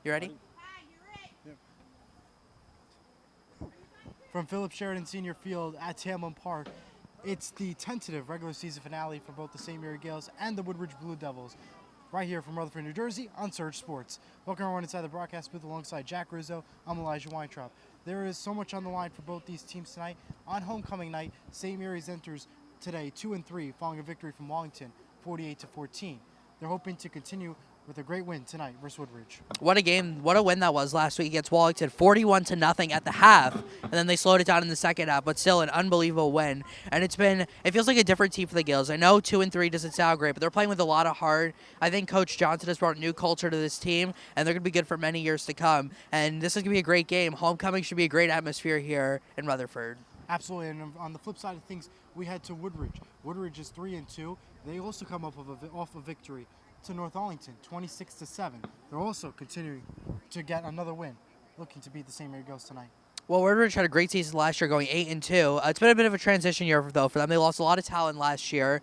You ready? Yep. From Philip Sheridan Senior Field at Tamlin Park, it's the tentative regular season finale for both the St. Mary Gaels and the Woodbridge Blue Devils. Right here from Rutherford, New Jersey on Surge Sports. Welcome everyone inside the broadcast booth alongside Jack Rizzo. I'm Elijah Weintraub. There is so much on the line for both these teams tonight. On homecoming night, St. Mary's enters today 2-3 following a victory from Wallington, 48-14. They're hoping to continue with a great win tonight versus Woodbridge. What a game! What a win that was last week against Wallington, 41-0 at the half, and then they slowed it down in the second half. But still, an unbelievable win. And it feels like a different team for the Gaels. I know 2-3 doesn't sound great, but they're playing with a lot of heart. I think Coach Johnson has brought a new culture to this team, and they're going to be good for many years to come. And this is going to be a great game. Homecoming should be a great atmosphere here in Rutherford. Absolutely, and on the flip side of things, we head to Woodbridge. Woodbridge is 3-2. They also come up off a victory to North Arlington, 26-7. They're also continuing to get another win, looking to beat the St. Mary Girls tonight. Well, Woodbridge had a great season last year, going 8-2. It's been a bit of a transition year though for them. They lost a lot of talent last year.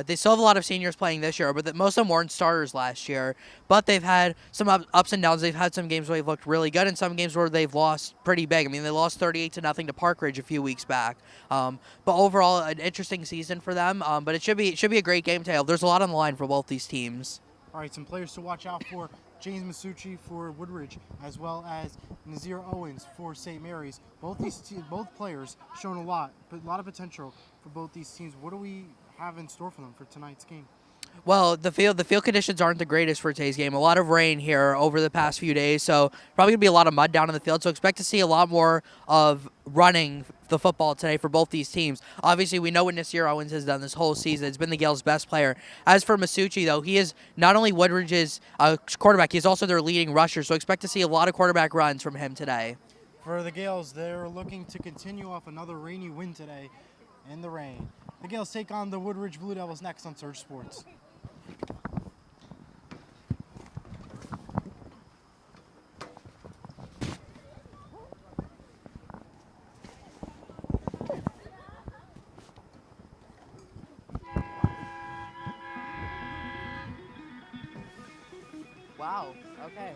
They still have a lot of seniors playing this year, but most of them weren't starters last year. But they've had some ups and downs. They've had some games where they've looked really good, and some games where they've lost pretty big. I mean, they lost 38-0 to Park Ridge a few weeks back. But overall, an interesting season for them. But it should be a great game today. There's a lot on the line for both these teams. All right, some players to watch out for. James Masucci for Woodbridge, as well as Nazir Owens for St. Mary's. Both players shown a lot of potential for both these teams. What do we have in store for them for tonight's game? Well, the field conditions aren't the greatest for today's game. A lot of rain here over the past few days, so probably gonna be a lot of mud down in the field. So expect to see a lot more of running the football today for both these teams. Obviously, we know what Nasir Owens has done this whole season. He's been the Gales' best player. As for Masucci, though, he is not only Woodbridge's quarterback, he's also their leading rusher. So expect to see a lot of quarterback runs from him today. For the Gales, they're looking to continue off another rainy win today in the rain. The Gales take on the Woodbridge Blue Devils next on Surge Sports. Wow. Okay.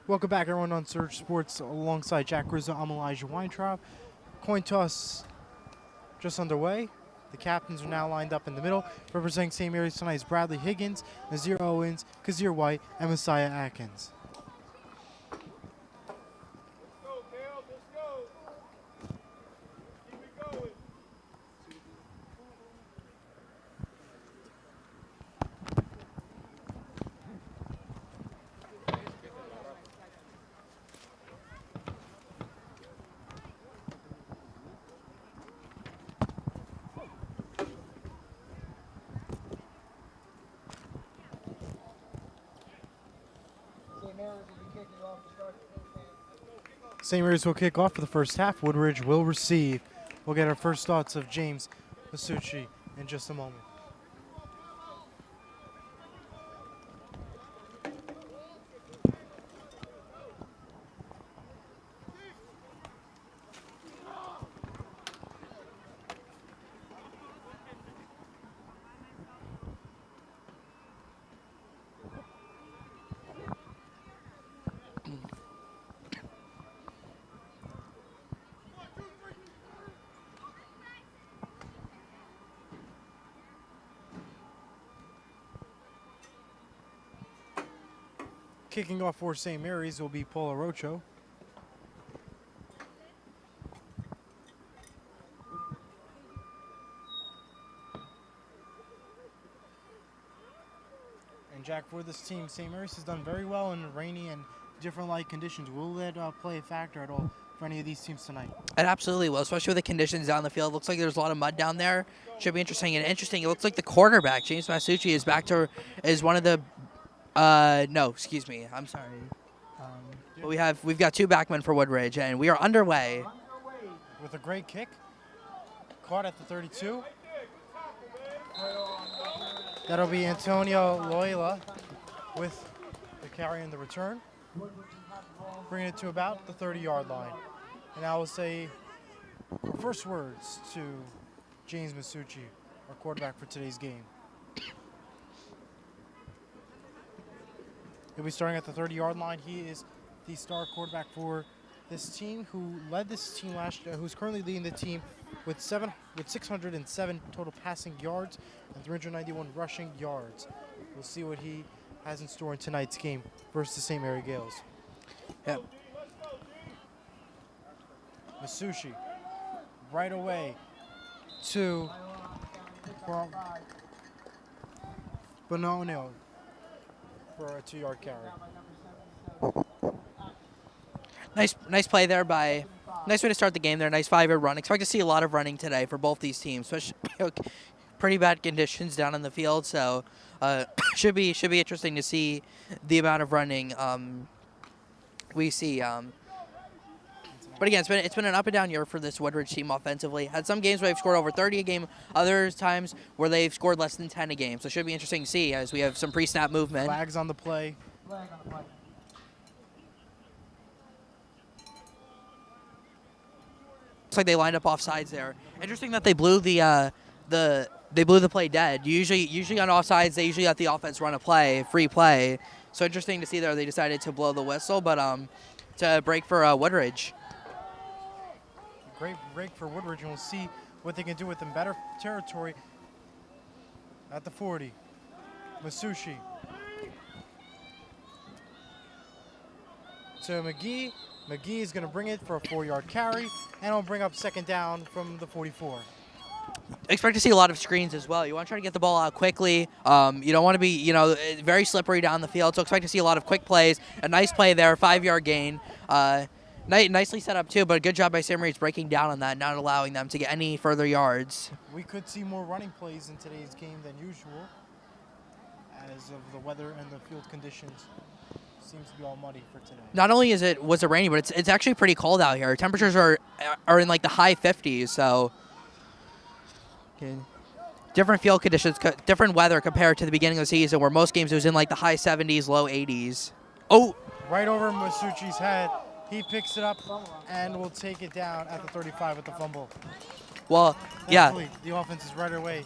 Welcome back, everyone, on Surge Sports alongside Jack Rizzo. I'm Elijah Weintraub. Coin toss just underway. The captains are now lined up in the middle. Representing St. Mary's tonight is Bradley Higgins, Nazir Owens, Kazir White, and Messiah Atkins. St. Mary's will kick off for the first half. Woodridge will receive. We'll get our first thoughts of James Masucci in just a moment. Kicking off for St. Mary's will be Paul Orocho. And Jack, for this team, St. Mary's has done very well in rainy and different light conditions. Will that play a factor at all for any of these teams tonight? It absolutely will, especially with the conditions down the field. Looks like there's a lot of mud down there. Should be interesting. And interesting, it looks like the quarterback, James Masucci, is one of the no, excuse me. I'm sorry. But we've got two backmen for Woodridge, and we are underway. With a great kick. Caught at the 32. That'll be Antonio Loyola with the carry and the return. Bringing it to about the 30-yard line. And I will say first words to James Masucci, our quarterback for today's game. He'll be starting at the 30-yard line. He is the star quarterback for this team, who led this team last year, who's currently leading the team with 607 total passing yards and 391 rushing yards. We'll see what he has in store in tonight's game versus the St. Mary Gaels. Yep. Masucci right away to Bonono for a 2-yard carry. Nice play there nice way to start the game there. Nice 5-yard run. Expect to see a lot of running today for both these teams, especially pretty bad conditions down in the field. So should be interesting to see the amount of running we see. But again, it's been an up and down year for this Woodridge team offensively. Had some games where they've scored over 30 a game, other times where they've scored less than 10 a game. So it should be interesting to see as we have some pre-snap movement. Flags on the play. Looks like they lined up off sides there. Interesting that they blew the play dead. Usually on offsides, they usually let the offense run a play, free play. So interesting to see there they decided to blow the whistle, but to break for Woodridge. Great break for Woodridge, and we'll see what they can do with them. Better territory at the 40. Masucci to McGee. McGee is going to bring it for a 4-yard carry, and it'll bring up second down from the 44. Expect to see a lot of screens as well. You want to try to get the ball out quickly. You don't want to be, very slippery down the field. So expect to see a lot of quick plays. A nice play there, 5-yard gain. Nicely set up too, but a good job by St. Mary's breaking down on that, not allowing them to get any further yards. We could see more running plays in today's game than usual, as of the weather and the field conditions. Seems to be all muddy for today. Not only was it rainy, but it's actually pretty cold out here. Temperatures are in like the high 50s, so different field conditions, different weather compared to the beginning of the season, where most games it was in like the high 70s, low 80s. Oh, right over Masucci's head. He picks it up and will take it down at the 35 with the fumble. Well, thankfully, the offense is right away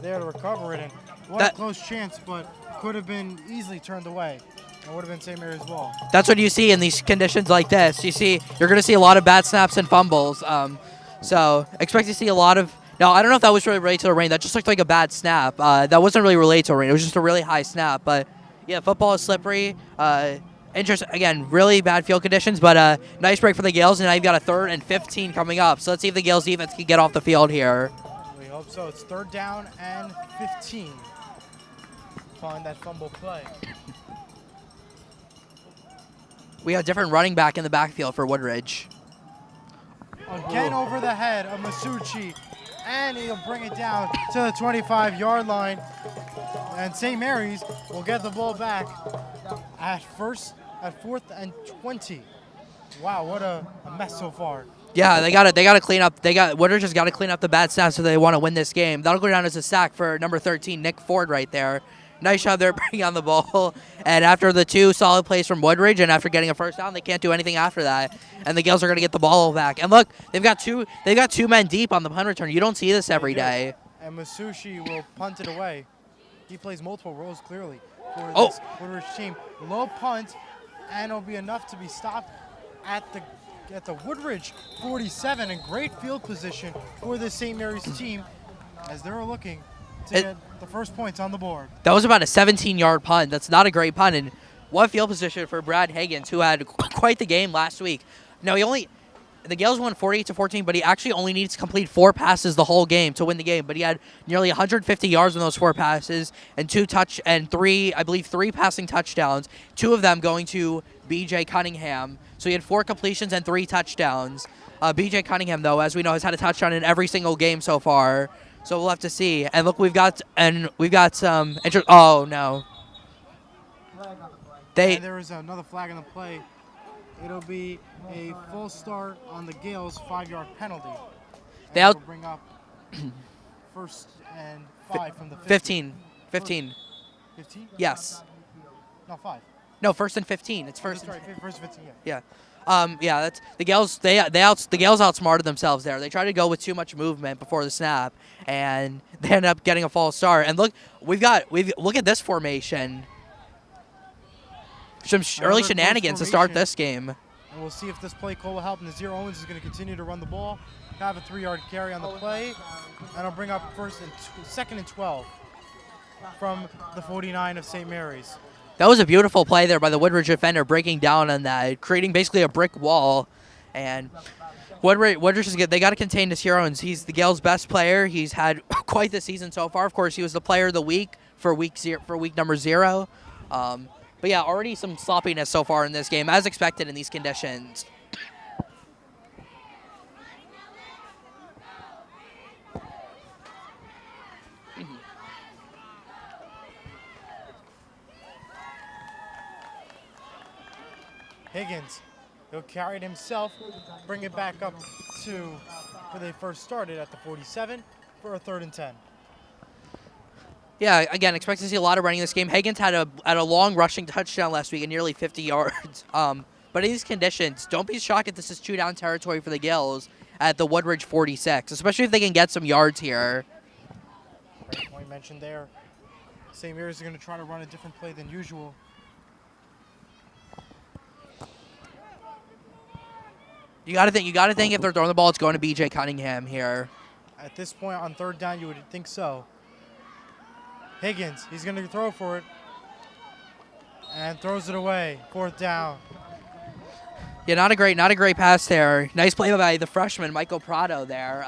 there to recover it, and what a close chance, but could have been easily turned away. It would have been St. Mary's ball. That's what you see in these conditions like this. You're going to see a lot of bad snaps and fumbles. So expect to see a lot of. No, I don't know if that was really related to the rain. That just looked like a bad snap. That wasn't really related to the rain. It was just a really high snap. But yeah, football is slippery. Again, really bad field conditions, but nice break for the Gaels, and now you've got a 3rd and 15 coming up. So let's see if the Gaels defense can get off the field here. We hope so. It's 3rd down and 15. Following that fumble play. We have a different running back in the backfield for Woodridge. Again over the head of Masucci, and he'll bring it down to the 25-yard line. And St. Mary's will get the ball back at 4th and 20. Wow, what a mess so far. Yeah, they got to clean up. Woodridge has got to clean up the bad snaps if they want to win this game. That'll go down as a sack for number 13, Nick Ford, right there. Nice job there bringing on the ball. And after the 2 solid plays from Woodridge, and after getting a first down, they can't do anything after that. And the Gaels are going to get the ball back. And look, they've got two men deep on the punt return. You don't see this every day. And Masucci will punt it away. He plays multiple roles clearly for this Woodridge team. Low punt, and it'll be enough to be stopped at the Woodridge 47, and great field position for the St. Mary's team as they're looking to get the first points on the board. That was about a 17-yard punt. That's not a great punt. And what field position for Brad Higgins, who had quite the game last week. Now, the Gaels won 48-14, but he actually only needs to complete 4 passes the whole game to win the game. But he had nearly 150 yards in those 4 passes and 3 passing touchdowns, 2 of them going to B.J. Cunningham. So he had 4 completions and 3 touchdowns. B.J. Cunningham, though, as we know, has had a touchdown in every single game so far. So we'll have to see. And look, we've got some interest. Oh no! And there is another flag on the play. It'll be a full start on the Gaels' 5-yard penalty. They'll bring up 1st and 5 from the 15. 15. 15? Yes. No, 5. No, 1st and 15. It's first. That's right, 1st and 15. Yeah. That's the Gaels. The Gaels outsmarted themselves there. They tried to go with too much movement before the snap, and they ended up getting a false start. And look, look at this formation. Some early shenanigans to start this game. And we'll see if this play call will help. Nazir Owens is going to continue to run the ball. Have a 3-yard carry on the play, and I'll bring up 2nd and 12 from the 49 of St. Mary's. That was a beautiful play there by the Woodridge defender, breaking down on that, creating basically a brick wall. And Woodridge is good. They got to contain Nazir Owens. He's the Gaels' best player. He's had quite the season so far. Of course, he was the player of the week for week number 0. But yeah, already some sloppiness so far in this game, as expected in these conditions. Higgins, he'll carry it himself, bring it back up to where they first started at the 47 for a 3rd and 10. Yeah, again, expect to see a lot of running this game. Higgins had a long rushing touchdown last week at nearly 50 yards. But in these conditions, don't be shocked if this is 2-down territory for the Gaels at the Woodridge 46, especially if they can get some yards here. Great point mentioned there. St. Mary's is going to try to run a different play than usual. You got to think if they're throwing the ball, it's going to B.J. Cunningham here. At this point on 3rd down, you would think so. Higgins, he's going to throw for it. And throws it away. 4th down. Yeah, not a great pass there. Nice play by the freshman, Michael Prado there.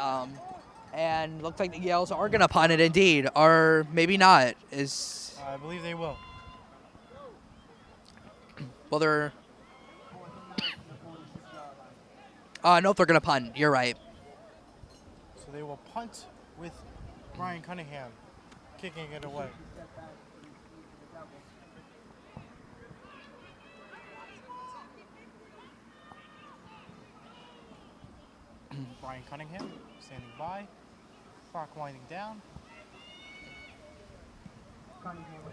And looks like the Gaels are going to punt it indeed. Or maybe not. I believe they will. Well, they're... nope, they're going to punt. You're right. So they will punt with Brian Cunningham kicking it away. Brian Cunningham standing by. Clock winding down.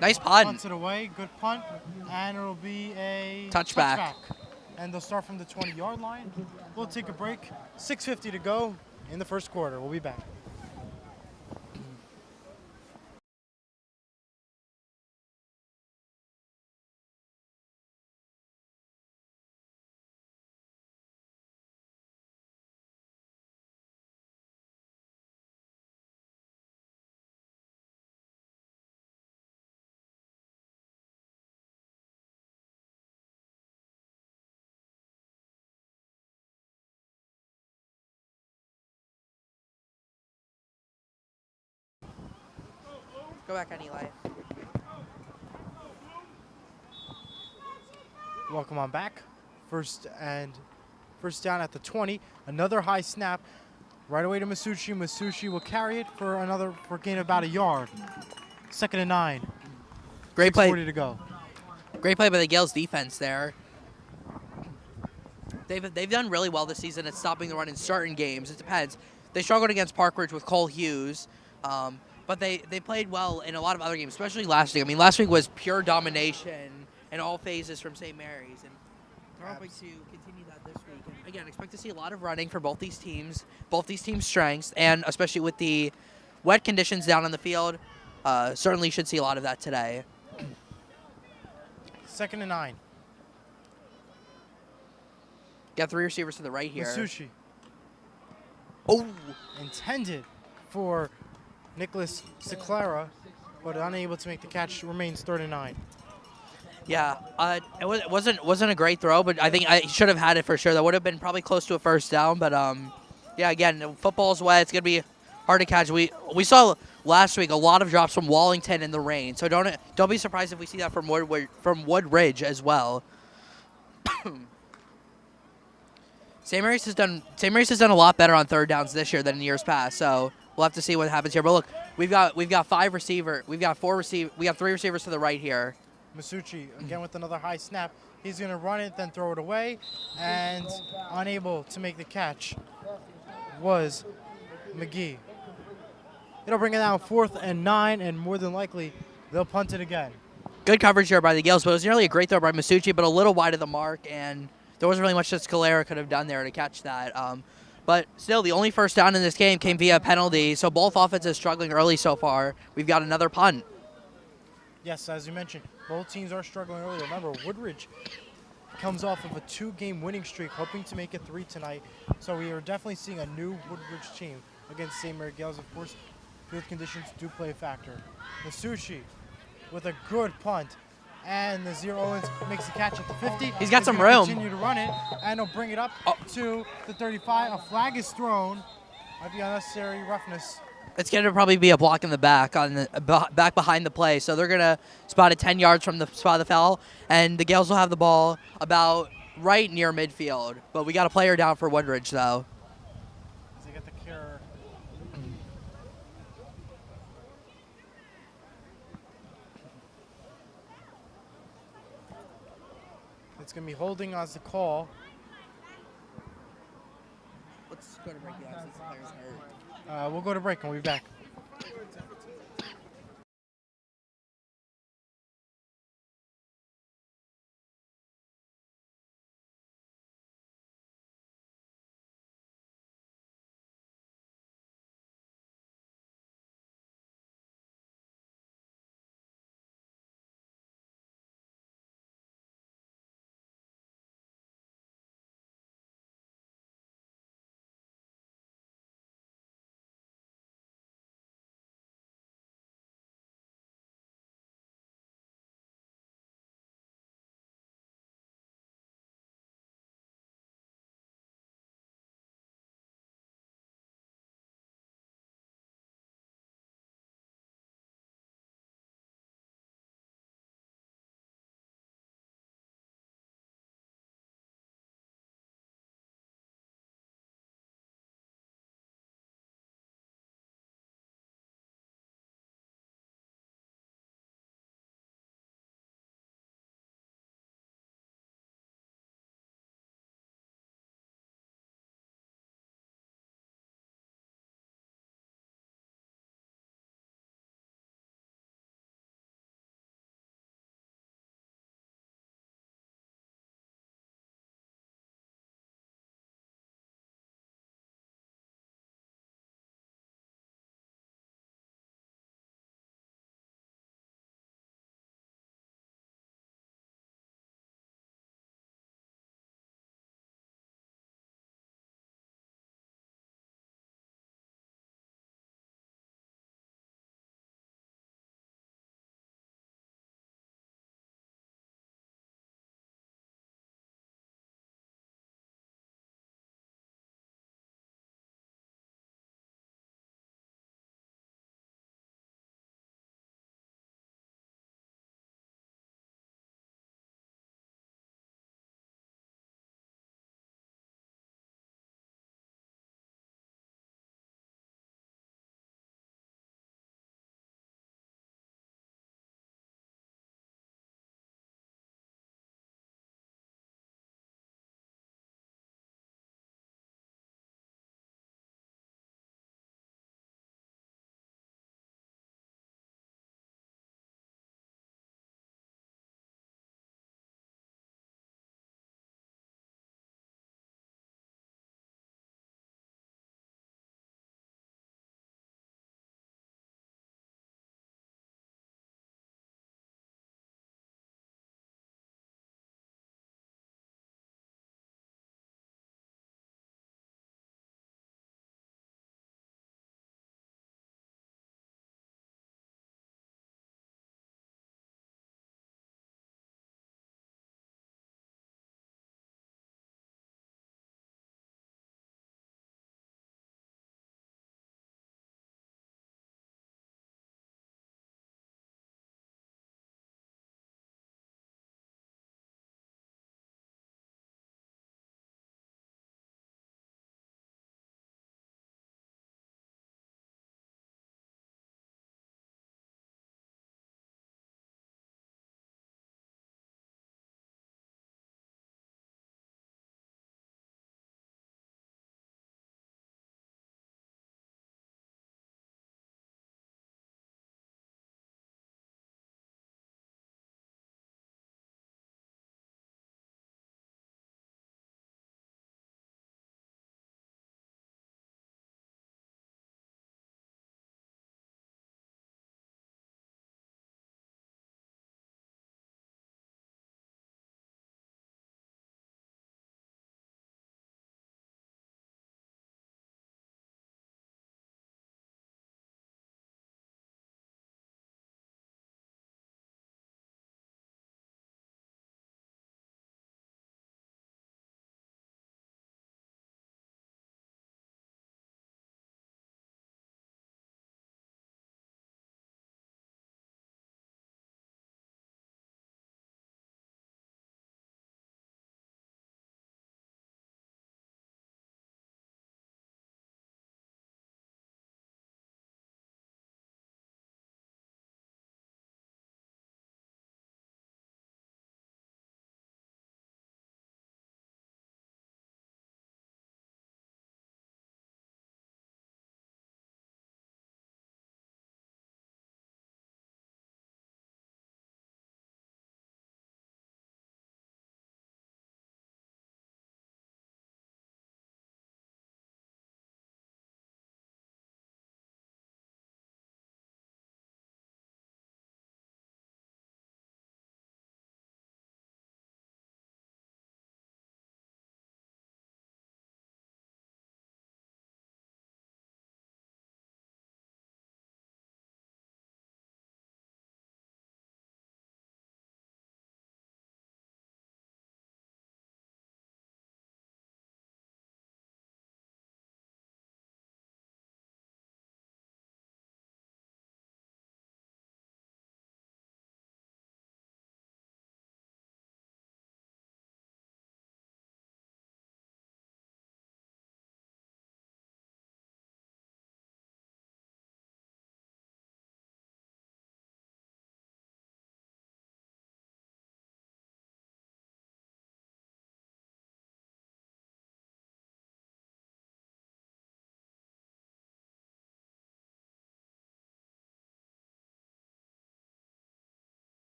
Nice punt. Punts it away. Good punt. And it'll be a touchback. And they'll start from the 20-yard line. We'll take a break. 6:50 to go in the first quarter. We'll be back. Go back, Eli. Welcome on back. First down at the 20. Another high snap. Right away to Masucci. Masucci will carry it for a gain of about a yard. 2nd and 9. Great play. 6:40 to go. Great play by the Gaels defense there. They've done really well this season at stopping the run in certain games. It depends. They struggled against Parkridge with Cole Hughes, but they played well in a lot of other games, especially last week. I mean, last week was pure domination in all phases from St. Mary's, and they're hoping to continue that this week. And again, expect to see a lot of running for both these teams' strengths, and especially with the wet conditions down on the field, certainly should see a lot of that today. 2nd and 9. Got 3 receivers to the right here. Masucci. Oh, Intended for Nicholas Ciclara, but unable to make the catch. Remains 3rd and 9. yeah. It wasn't a great throw, but I think I should have had it for sure. That would have been probably close to a first down. But yeah. Again, football's wet. It's gonna be hard to catch. We saw last week a lot of drops from Wallington in the rain. So don't be surprised if we see that from Woodridge as well. St. Mary's has done a lot better on 3rd downs this year than in years past. So we'll have to see what happens here. But look, we've got 3 receivers to the right here. Masucci again with another high snap. He's going to run it, then throw it away, and unable to make the catch was McGee. It'll bring it down 4th and 9, and more than likely they'll punt it again. Good coverage here by the Gaels, but it was nearly a great throw by Masucci, but a little wide of the mark, and there wasn't really much that Scalera could have done there to catch that. But still, the only first down in this game came via penalty, so both offenses struggling early so far. We've got another punt. Yes, as you mentioned, both teams are struggling early. Remember, Woodridge comes off of a 2-game winning streak, hoping to make it 3 tonight. So we are definitely seeing a new Woodridge team against St. Mary Gaels. Of course, field conditions do play a factor. Masucci with a good punt. And Nazir Owens makes the catch at the 50. He's got some room. Continue to run it, and he'll bring it up to the 35. A flag is thrown. Might be unnecessary roughness. It's going to probably be a block in the back back behind the play. So they're going to spot it 10 yards from the spot of the foul, and the Gaels will have the ball about right near midfield. But we got a player down for Woodridge, though. They get the cure. It's going to be holding as the call. Let's go to break the since the player's hurt. We'll go to break and we'll be back.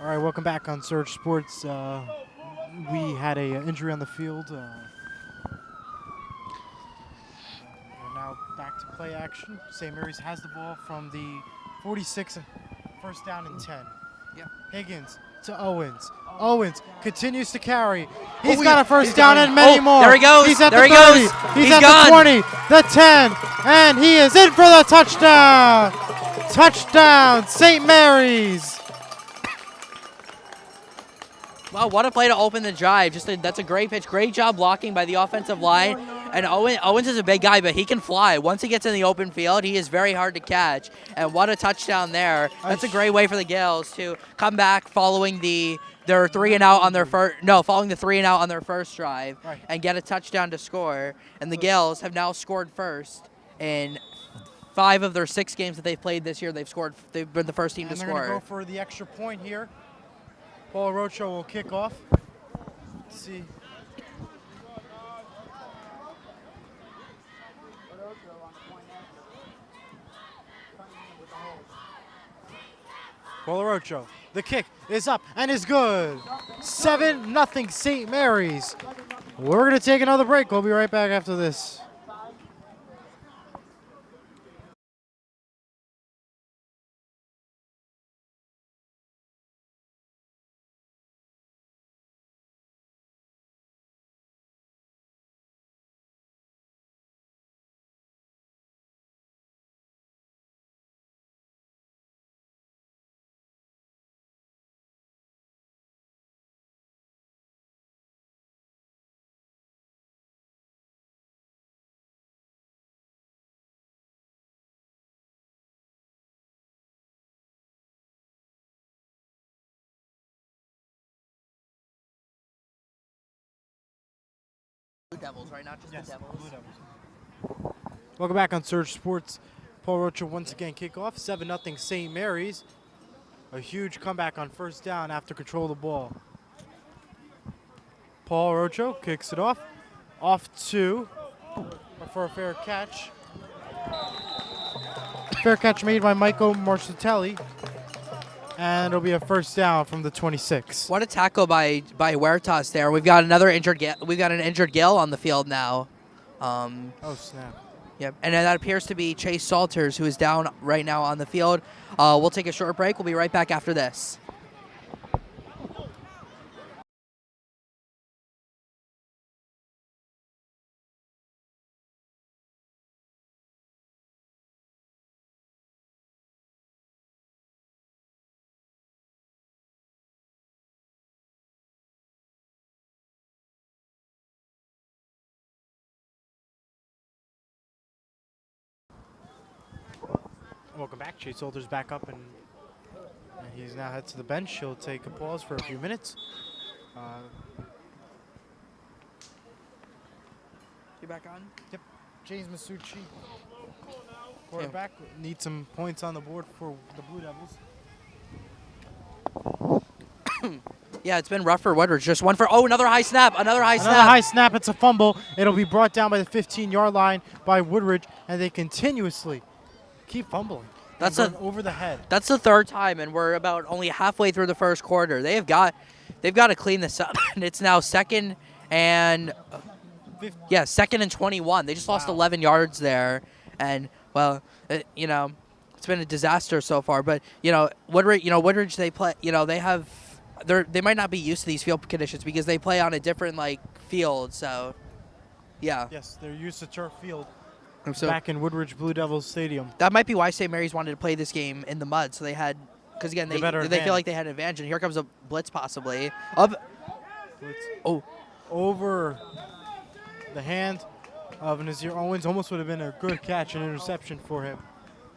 All right, welcome back on Surge Sports. We had a injury on the field. We're now back to play action. St. Mary's has the ball from the 46, first down and 10. Yeah. Higgins to Owens. Owens continues to carry. He's Oh, got yeah. a first He's down gone. and many Oh, more. there he goes. He's at There the he 30. goes. He's He's at gone. the 20, the 10, and he is in for the touchdown. Touchdown, St. Mary's. Wow, what a play to open the drive. That's a great pitch. Great job blocking by the offensive line. And Owens is a big guy, but he can fly. Once he gets in the open field, he is very hard to catch. And what a touchdown there. That's a great way for the Gaels to come back following their 3 and out on their following the 3 and out on their first drive and get a touchdown to score. And the Gaels have now scored first in 5 of their 6 games that they've played this year. They've been the first team to They're going to score. go for the extra point here. Paul Rocho will kick off. Let's see. Paul Rocho. The kick is up and is good. 7-0 St. Mary's. We're going to take another break. We'll be right back after this. Blue Devils, right? Not just the Devils. Blue Devils. Welcome back on Surge Sports. Paul Rocha once again kickoff. 7-0 St. Mary's. A huge comeback on first down after control of the ball. Paul Rocho kicks it off. Off to for a fair catch. Fair catch made by Michael Marsatelli. And it'll be a first down from the 26. What a tackle by Huertas there. We've got an injured Gale on the field now. Oh snap! Yep, and that appears to be Chase Salters, who is down right now on the field. We'll take a short break. We'll be right back after this. Welcome back. Chase Salters back up, and he's now head to the bench. He'll take a pause for a few minutes. You back on? Yep. James Masucci, quarterback, needs some points on the board for the Blue Devils. Yeah, it's been rough for Woodridge. Just one for another high snap. Another high snap. It's a fumble. It'll be brought down by the 15-yard line by Woodridge, and they continuously keep fumbling. That's over the head. That's the third time, and we're about only halfway through the first quarter. They've got to clean this up. And it's now second and 21. They just lost 11 yards there, and well, it's been a disaster so far. But Woodridge, they play. They might not be used to these field conditions because they play on a different field. So, yeah. Yes, they're used to turf field. So back in Woodridge Blue Devils Stadium. That might be why St. Mary's wanted to play this game in the mud. So they had, because again, they feel like they had an advantage. And here comes a blitz possibly. Over the hand of Nazir Owens. Almost would have been a good catch and interception for him.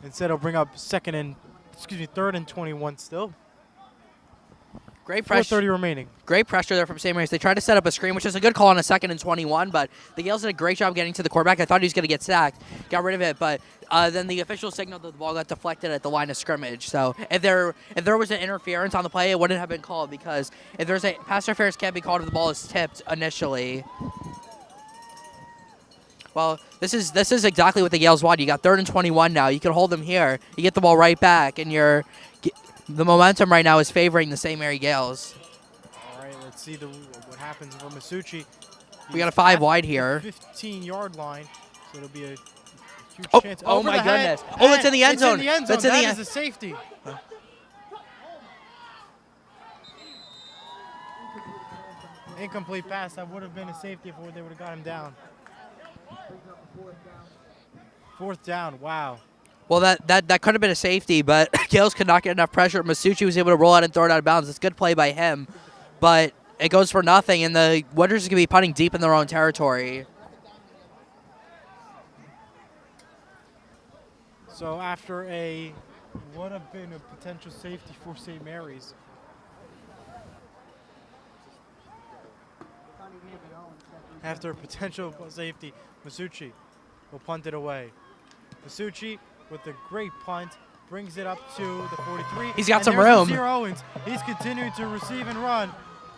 Instead, it'll bring up third and 21 still. Great pressure. 4:30 remaining. Great pressure there from St. Mary's. They tried to set up a screen, which is a good call on a 2nd and 21, but the Gaels did a great job getting to the quarterback. I thought he was going to get sacked, got rid of it, but then the official signaled that the ball got deflected at the line of scrimmage. So if there was an interference on the play, it wouldn't have been called, because if there's a pass interference can't be called if the ball is tipped initially. Well, this is exactly what the Gaels want. You got 3rd and 21 now. You can hold them here. You get the ball right back, and The momentum right now is favoring the St. Mary Gaels. All right, let's see what happens for Masucci. We got a 5 wide here. 15-yard line, so it'll be a huge Oh, chance. oh Over my the head, goodness. Oh, it's in the end zone. It's in the end zone. That's in the That end. is a safety. Incomplete pass. That would have been a safety if they would have got him down. 4th down. Wow. Well, that could have been a safety, but Gaels could not get enough pressure. Masucci was able to roll out and throw it out of bounds. It's a good play by him, but it goes for nothing, and the Woodridge is going to be punting deep in their own territory. So after a would have been a potential safety for St. Mary's. After a potential safety, Masucci will punt it away. Masucci with a great punt brings it up to the 43. He's got and some there's room. Nazir Owens. He's continuing to receive and run,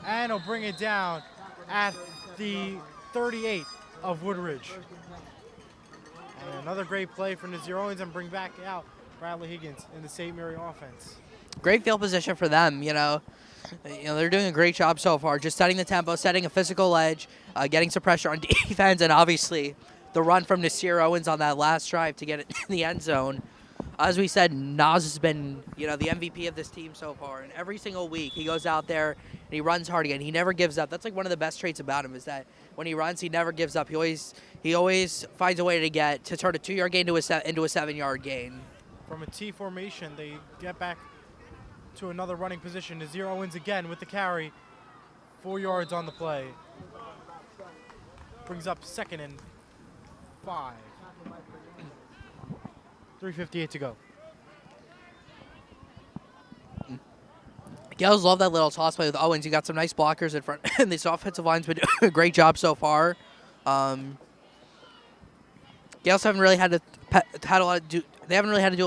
and he'll bring it down at the 38 of Woodridge. And another great play for Nazir Owens and bring back out Bradley Higgins in the St. Mary offense. Great field position for them, you know. They're doing a great job so far, just setting the tempo, setting a physical edge, getting some pressure on defense, and obviously the run from Nasir Owens on that last drive to get it in the end zone. As we said, Nas has been, the MVP of this team so far, and every single week he goes out there and he runs hard again. He never gives up. That's like one of the best traits about him is that when he runs, he never gives up. He always finds a way to turn a 2-yard gain into a 7-yard gain. From a T formation, they get back to another running position. Nazir Owens again with the carry. 4 yards on the play. Brings up 2nd and 5. 3:58 to go. Gaels love that little toss play with Owens. You got some nice blockers in front, and this offensive line's been doing a great job so far. Gaels haven't really had to do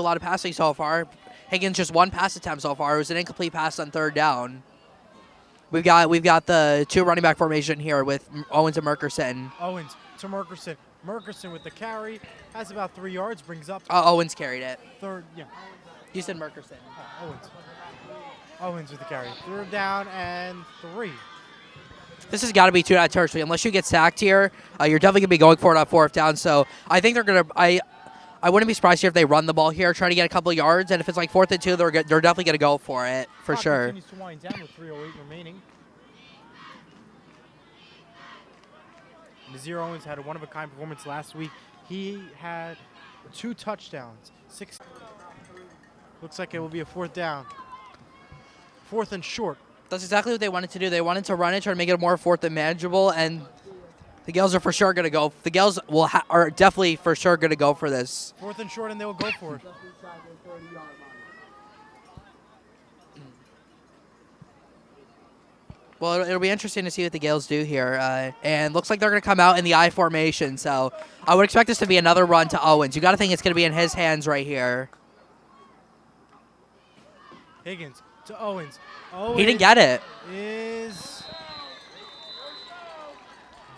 a lot of passing so far. Higgins just 1 pass attempt so far. It was an incomplete pass on 3rd down. We've got the 2 running back formation here with Owens and Merkerson. Owens to Merkerson. Merkerson with the carry has about 3 yards. Brings up Owens carried it. 3rd. Yeah. You said Merkerson. Owens. Owens with the carry. 3rd down and 3. This has got to be 2 out of territory. Unless you get sacked here, you're definitely going to be going for it on 4th down. So I think they're going to I wouldn't be surprised here if they run the ball here, try to get a couple of yards, and if it's like 4th and 2, they're definitely going to go for it, for sure. Continues to wind down with 3:08 remaining. Nazir Owens had a one-of-a-kind performance last week. He had 2 touchdowns. 6. Looks like it will be a 4th down. 4th and short. That's exactly what they wanted to do. They wanted to run it, try to make it more 4th and manageable, and the Gaels are for sure going to go. The Gaels are definitely for sure going to go for this. 4th and short, and they will go for it. Well, it'll be interesting to see what the Gaels do here. And looks like they're going to come out in the I formation. So I would expect this to be another run to Owens. You got to think it's going to be in his hands right here. Higgins to Owens. Owens He didn't get it. Is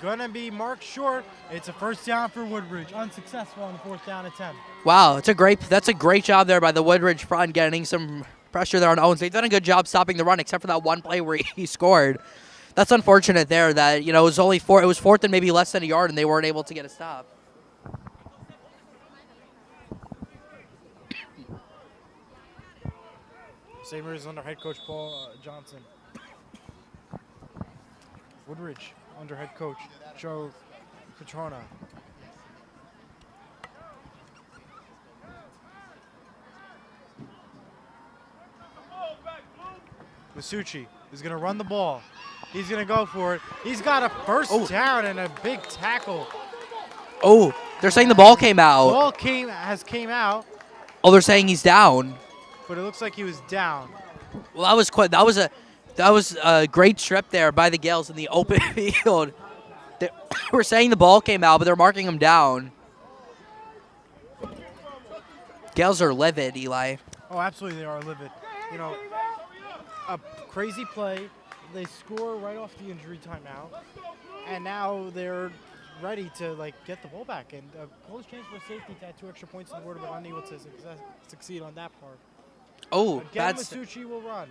going to be marked short. It's a 1st down for Woodridge. Unsuccessful on the 4th down attempt. Wow, that's a great job there by the Woodridge front, getting some pressure there on Owens. They've done a good job stopping the run, except for that one play where he scored. That's unfortunate there. That it was only 4. It was 4th and maybe less than a yard, and they weren't able to get a stop. St. Mary's under head coach Paul Johnson. Woodridge under head coach Joe Petrona. Masucci is going to run the ball. He's going to go for it. He's got a 1st down and a big tackle. Oh, they're saying the ball came out. Ball came out. Oh, they're saying he's down. But it looks like he was down. Well, that was a great strip there by the Gaels in the open field. We're saying the ball came out, but they're marking him down. Gaels are livid, Eli. Oh, absolutely, they are livid. A crazy play. They score right off the injury timeout, and now they're ready to get the ball back. And a close chance for safety to add 2 extra points on the board, but unable to succeed on that part. Oh, Again, bad. Masucci will run.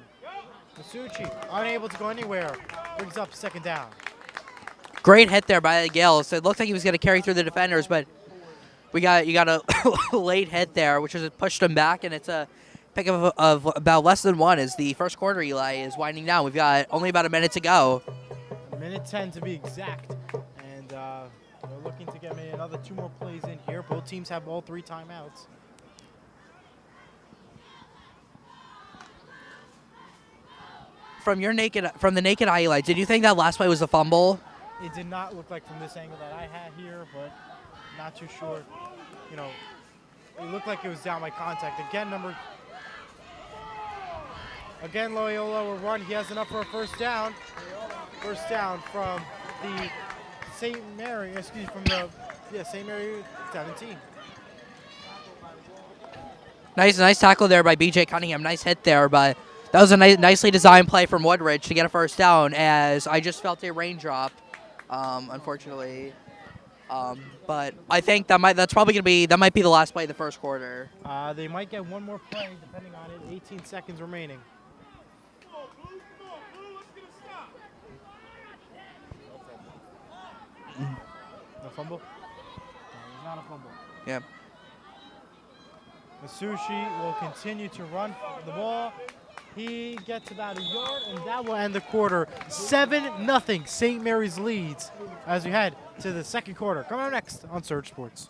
Masucci, unable to go anywhere, brings up second down. Great hit there by the Gaels. It looked like he was going to carry through the defenders, but you got a late hit there, which has pushed him back, and it's a pick of about less than one as the first quarter, Eli, is winding down. We've got only about a minute to go. A minute 10 to be exact. And they're looking to get maybe another 2 more plays in here. Both teams have all 3 timeouts. From the naked eye, Eli, did you think that last play was a fumble? It did not look like from this angle that I had here, but not too sure. You know, it looked like it was down by contact. Again, Loyola will run. He has enough for a first down. First down from the St. Mary, St. Mary 17. Nice tackle there by B.J. Cunningham. Nice hit there, but that was a nicely designed play from Woodridge to get a first down. As I just felt a raindrop, unfortunately. But I think that might be the last play of the first quarter. They might get one more play, depending on it. 18 seconds remaining. No fumble? No, it's not a fumble. Yeah. Masucci will continue to run the ball. He gets about a yard, and that will end the quarter. 7-0 St. Mary's leads as we head to the second quarter. Coming up next on Surge Sports.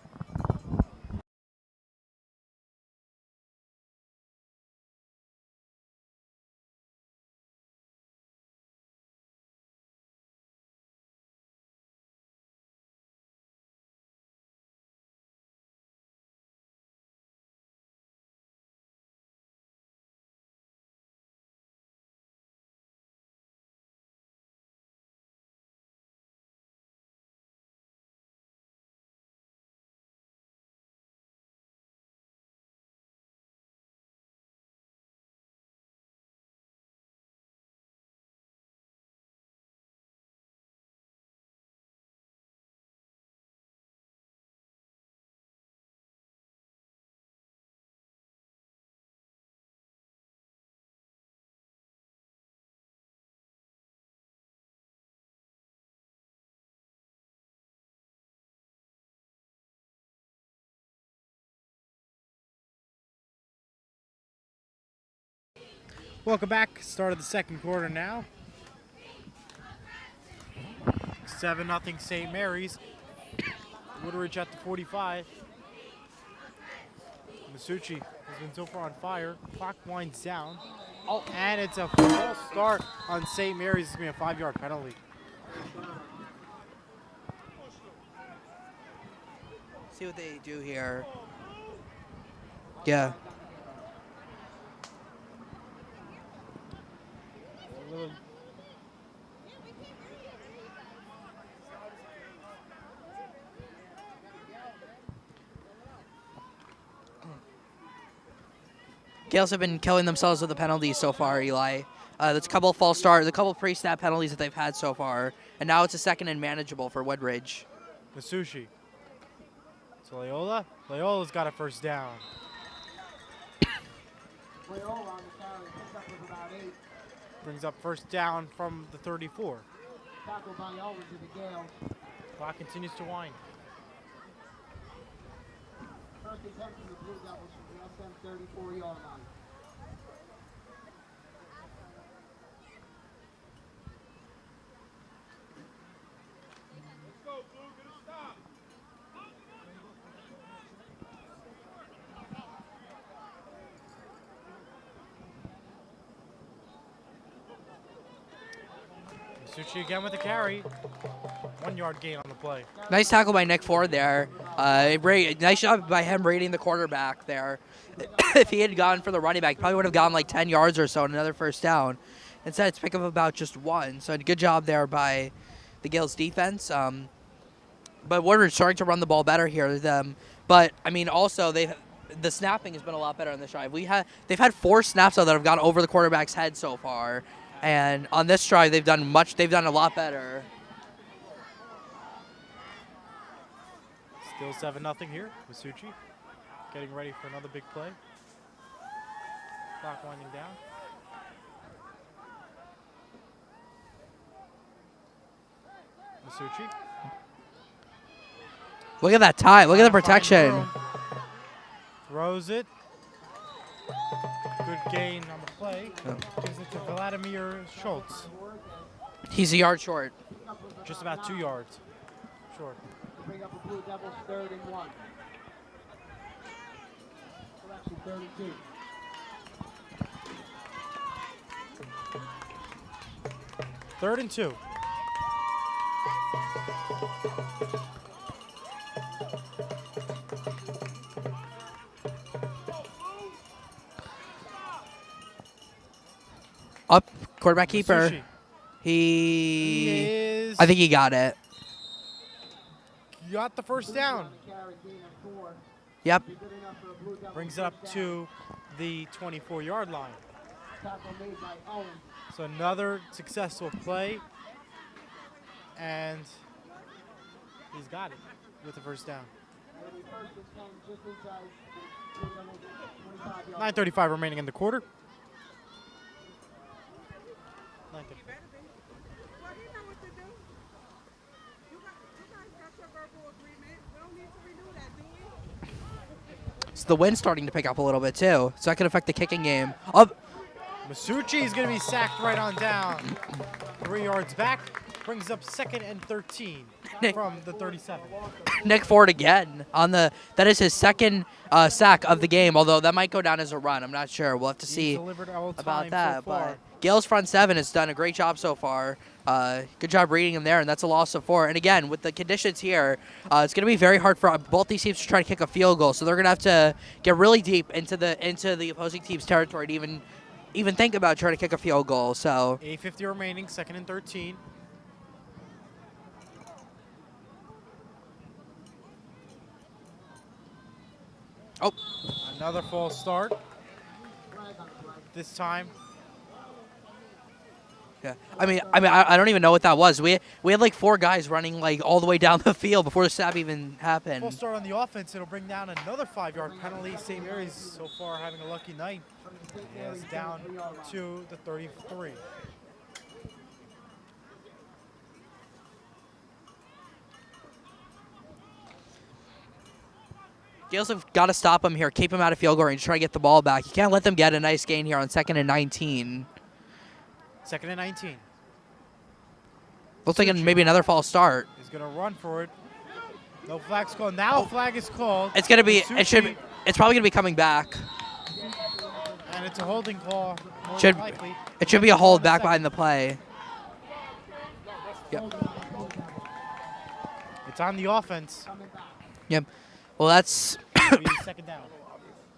Welcome back. Start of the second quarter now. 7-0 St. Mary's. Woodridge at the 45. Masucci has been so far on fire. Clock winds down. Oh, and it's a false start on St. Mary's. It's going to be a 5-yard penalty. See what they do here. Yeah. Gaels have been killing themselves with the penalties so far, Eli. There's a couple of false starts, a couple of pre-snap penalties that they've had so far, and now it's a second and manageable for Woodridge. Masucci. So Loyola. Loyola's got a first down. Loyola on the carry. Picks up with about 8. Brings up first down from the 34. Tackled by Elridge of the Gaels. Clock continues to wind. First attempt from the Blue Devils from the SM 34-yard line. Let's go, Blue. Get a stop. Masucci again with the carry. 1-yard gain on the play. Nice tackle by Nick Ford there. Nice job by him raiding the quarterback there. If he had gone for the running back, probably would have gotten like 10 yards or so and another first down. Instead, it's pick up about just 1. So good job there by the Gaels defense. But Woodridge starting to run the ball better here. But I mean, also the snapping has been a lot better on this drive. They've had 4 snaps though that have gone over the quarterback's head so far, and on this drive they've done a lot better. Still 7-0 here. Masucci getting ready for another big play. Clock winding down. Masucci. Look at that time. Look at the protection. Throws it. Good gain on the play. Gives it to Vladimir Schultz. He's a yard short. Just about 2 yards short. Bring up the Blue Devils 3rd and 1. Correction, 3rd and 2. Third and 2. Up, quarterback keeper. Masucci. He I think he got it. Got the first down. Yep. Brings it up to the 24-yard line. So another successful play. And he's got it with the first down. 9:35 remaining in the quarter. 9:35. So the wind's starting to pick up a little bit too, so that could affect the kicking game. Up. Masucci is going to be sacked right on down. 3 yards back. Brings up 2nd and 13 from the 37. Nick Ford again on the. That is his second sack of the game. Although that might go down as a run. I'm not sure. We'll have to see about that. So far. But Gaels front 7 has done a great job so far. Good job reading him there, and that's a loss of 4. And again, with the conditions here, it's going to be very hard for both these teams to try to kick a field goal. So they're going to have to get really deep into the opposing team's territory to even think about trying to kick a field goal. So 8:50 remaining, 2nd and 13. Oh, another false start. This time. Yeah, I don't even know what that was. We had like 4 guys running like all the way down the field before the snap even happened. Full start on the offense. It'll bring down another 5-yard penalty. St. Mary's so far having a lucky night. It's down to the 33. Gaels have got to stop him here, keep him out of field goal range, try to get the ball back. You can't let them get a nice gain here on 2nd and 19. 2nd and 19. Looks like maybe another false start. He's going to run for it. No flag's called. Now a flag is called. It's going to be. Masucci, It's probably going to be coming back. And it's a holding call. More Should than likely. It should be a hold back behind the play. Yep. It's on the offense. Yep. Well, that's. Second down.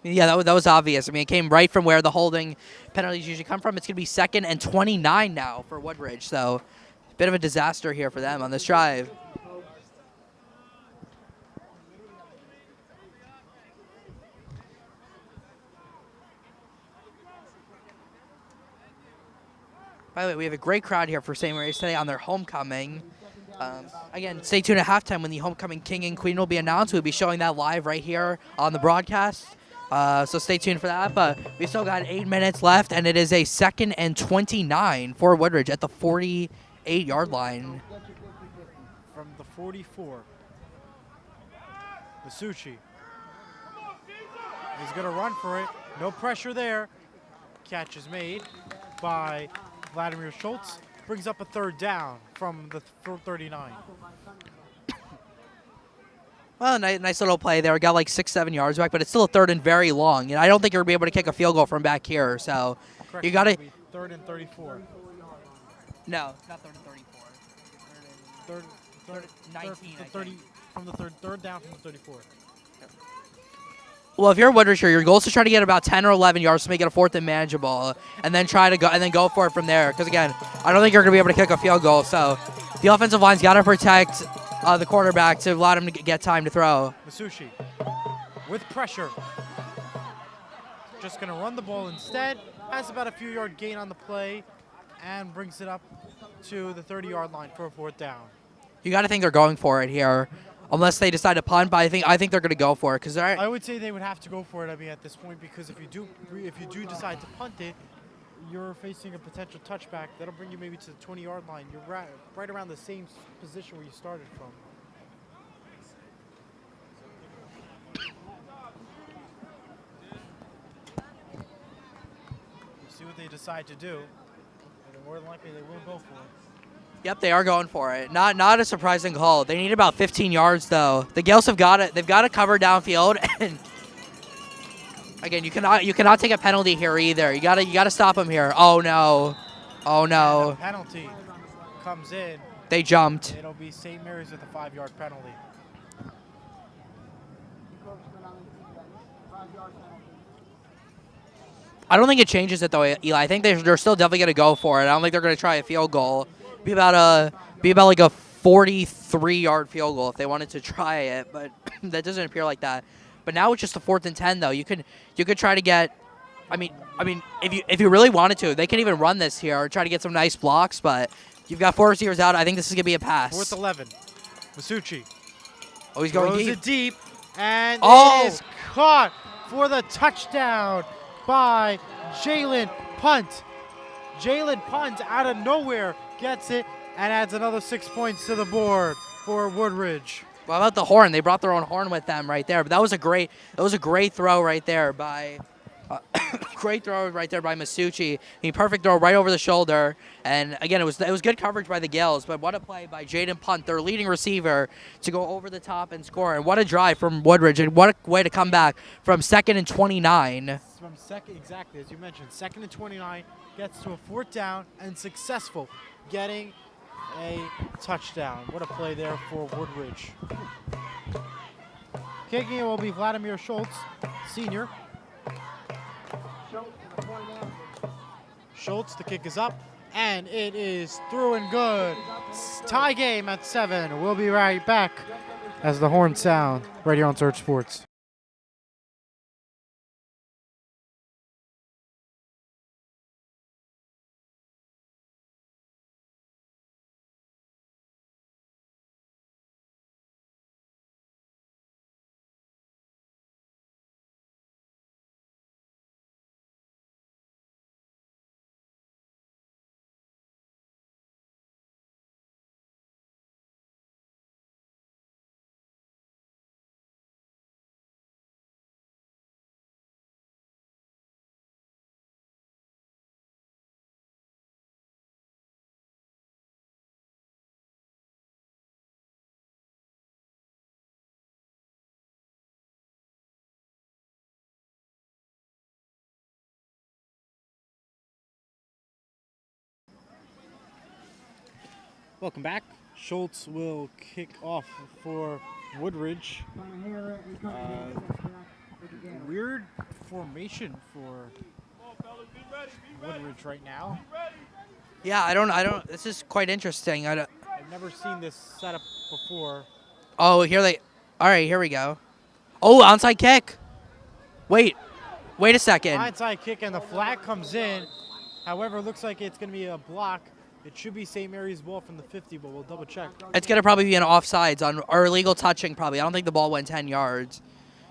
Yeah, that was obvious. I mean, it came right from where the holding penalties usually come from. It's going to be 2nd and 29 now for Woodridge. So, a bit of a disaster here for them on this drive. By the way, we have a great crowd here for St. Mary's today on their homecoming. Again, stay tuned at halftime when the homecoming king and queen will be announced. We'll be showing that live right here on the broadcast. So stay tuned for that. But we've still got 8 minutes left, and it is a 2nd and 29 for Woodridge at the 48-yard line. From the 44. Masucci. He's going to run for it. No pressure there. Catch is made by Vladimir Schultz. Brings up a 3rd down from the 39. Well, nice little play there. Got like 6-7 yards back, but it's still a 3rd and very long. And I don't think you're going to be able to kick a field goal from back here. So Correct, you got to. 3rd and 34. No, it's not 3rd and 34. 3rd 19. the 30 from the 3rd down from the 34. Well, if you're Woodridge here, your goal is to try to get about 10 or 11 yards to make it a 4th and manageable, and then go for it from there. Because again, I don't think you're going to be able to kick a field goal. So the offensive line's got to protect the quarterback to allow him to get time to throw. Masucci with pressure. Just going to run the ball instead. Has about a few yard gain on the play and brings it up to the 30-yard line for a 4th down. You got to think they're going for it here. unless they decide to punt. But I think they're going to go for it because they're. I would say they would have to go for it. I mean, at this point, because if you do decide to punt it, you're facing a potential touchback. That'll bring you maybe to the 20-yard line. You're right around the same position where you started from. See what they decide to do. And more than likely, they will go for it. Yep, they are going for it. Not a surprising call. They need about 15 yards though. The Gaels have got it. They've got to cover downfield, and again, you cannot take a penalty here either. You gotta stop them here. Oh no, oh no. And the penalty comes in. They jumped. It'll be St. Mary's with a 5-yard penalty. I don't think it changes it though, Eli. I think they're still definitely gonna go for it. I don't think they're gonna try a field goal. Be about like a 43-yard field goal if they wanted to try it, but that doesn't appear like that. But now it's just a 4th and 10 though. You could try to get. I mean, if you really wanted to, they can even run this here or try to get some nice blocks. But you've got 4 receivers out. I think this is gonna be a pass. 4th 11. Masucci. Oh, he's going Throws deep. it deep, and Oh! it is caught for the touchdown by Jalen Punt. Jalen Punt out of nowhere gets it and adds another 6 points to the board for Woodridge. What about the horn? They brought their own horn with them right there. But that was a great throw right there by Masucci. Perfect throw right over the shoulder. And again, it was good coverage by the Gaels. But what a play by Jaden Punt, their leading receiver, to go over the top and score. And what a drive from Woodridge. And what a way to come back from 2nd and 29. From second, exactly as you mentioned, 2nd and 29, gets to a 4th down and successful, getting a touchdown. What a play there for Woodridge. Kicking it will be Vladimir Schultz, senior. Schultz, the kick is up, and it is through and good. Tie game at 7. We'll be right back as the horns sound right here on Surge Sports. Welcome back. Schultz will kick off for Woodridge. Weird formation for Woodridge right now. Yeah, I don't. This is quite interesting. I've never seen this setup before. Oh, all right, here we go. Oh, onside kick. Wait a second. Onside kick and the flag comes in. However, it looks like it's going to be a block. It should be St. Mary's ball from the 50, but we'll double check. It's going to probably be an offsides or illegal touching probably. I don't think the ball went 10 yards.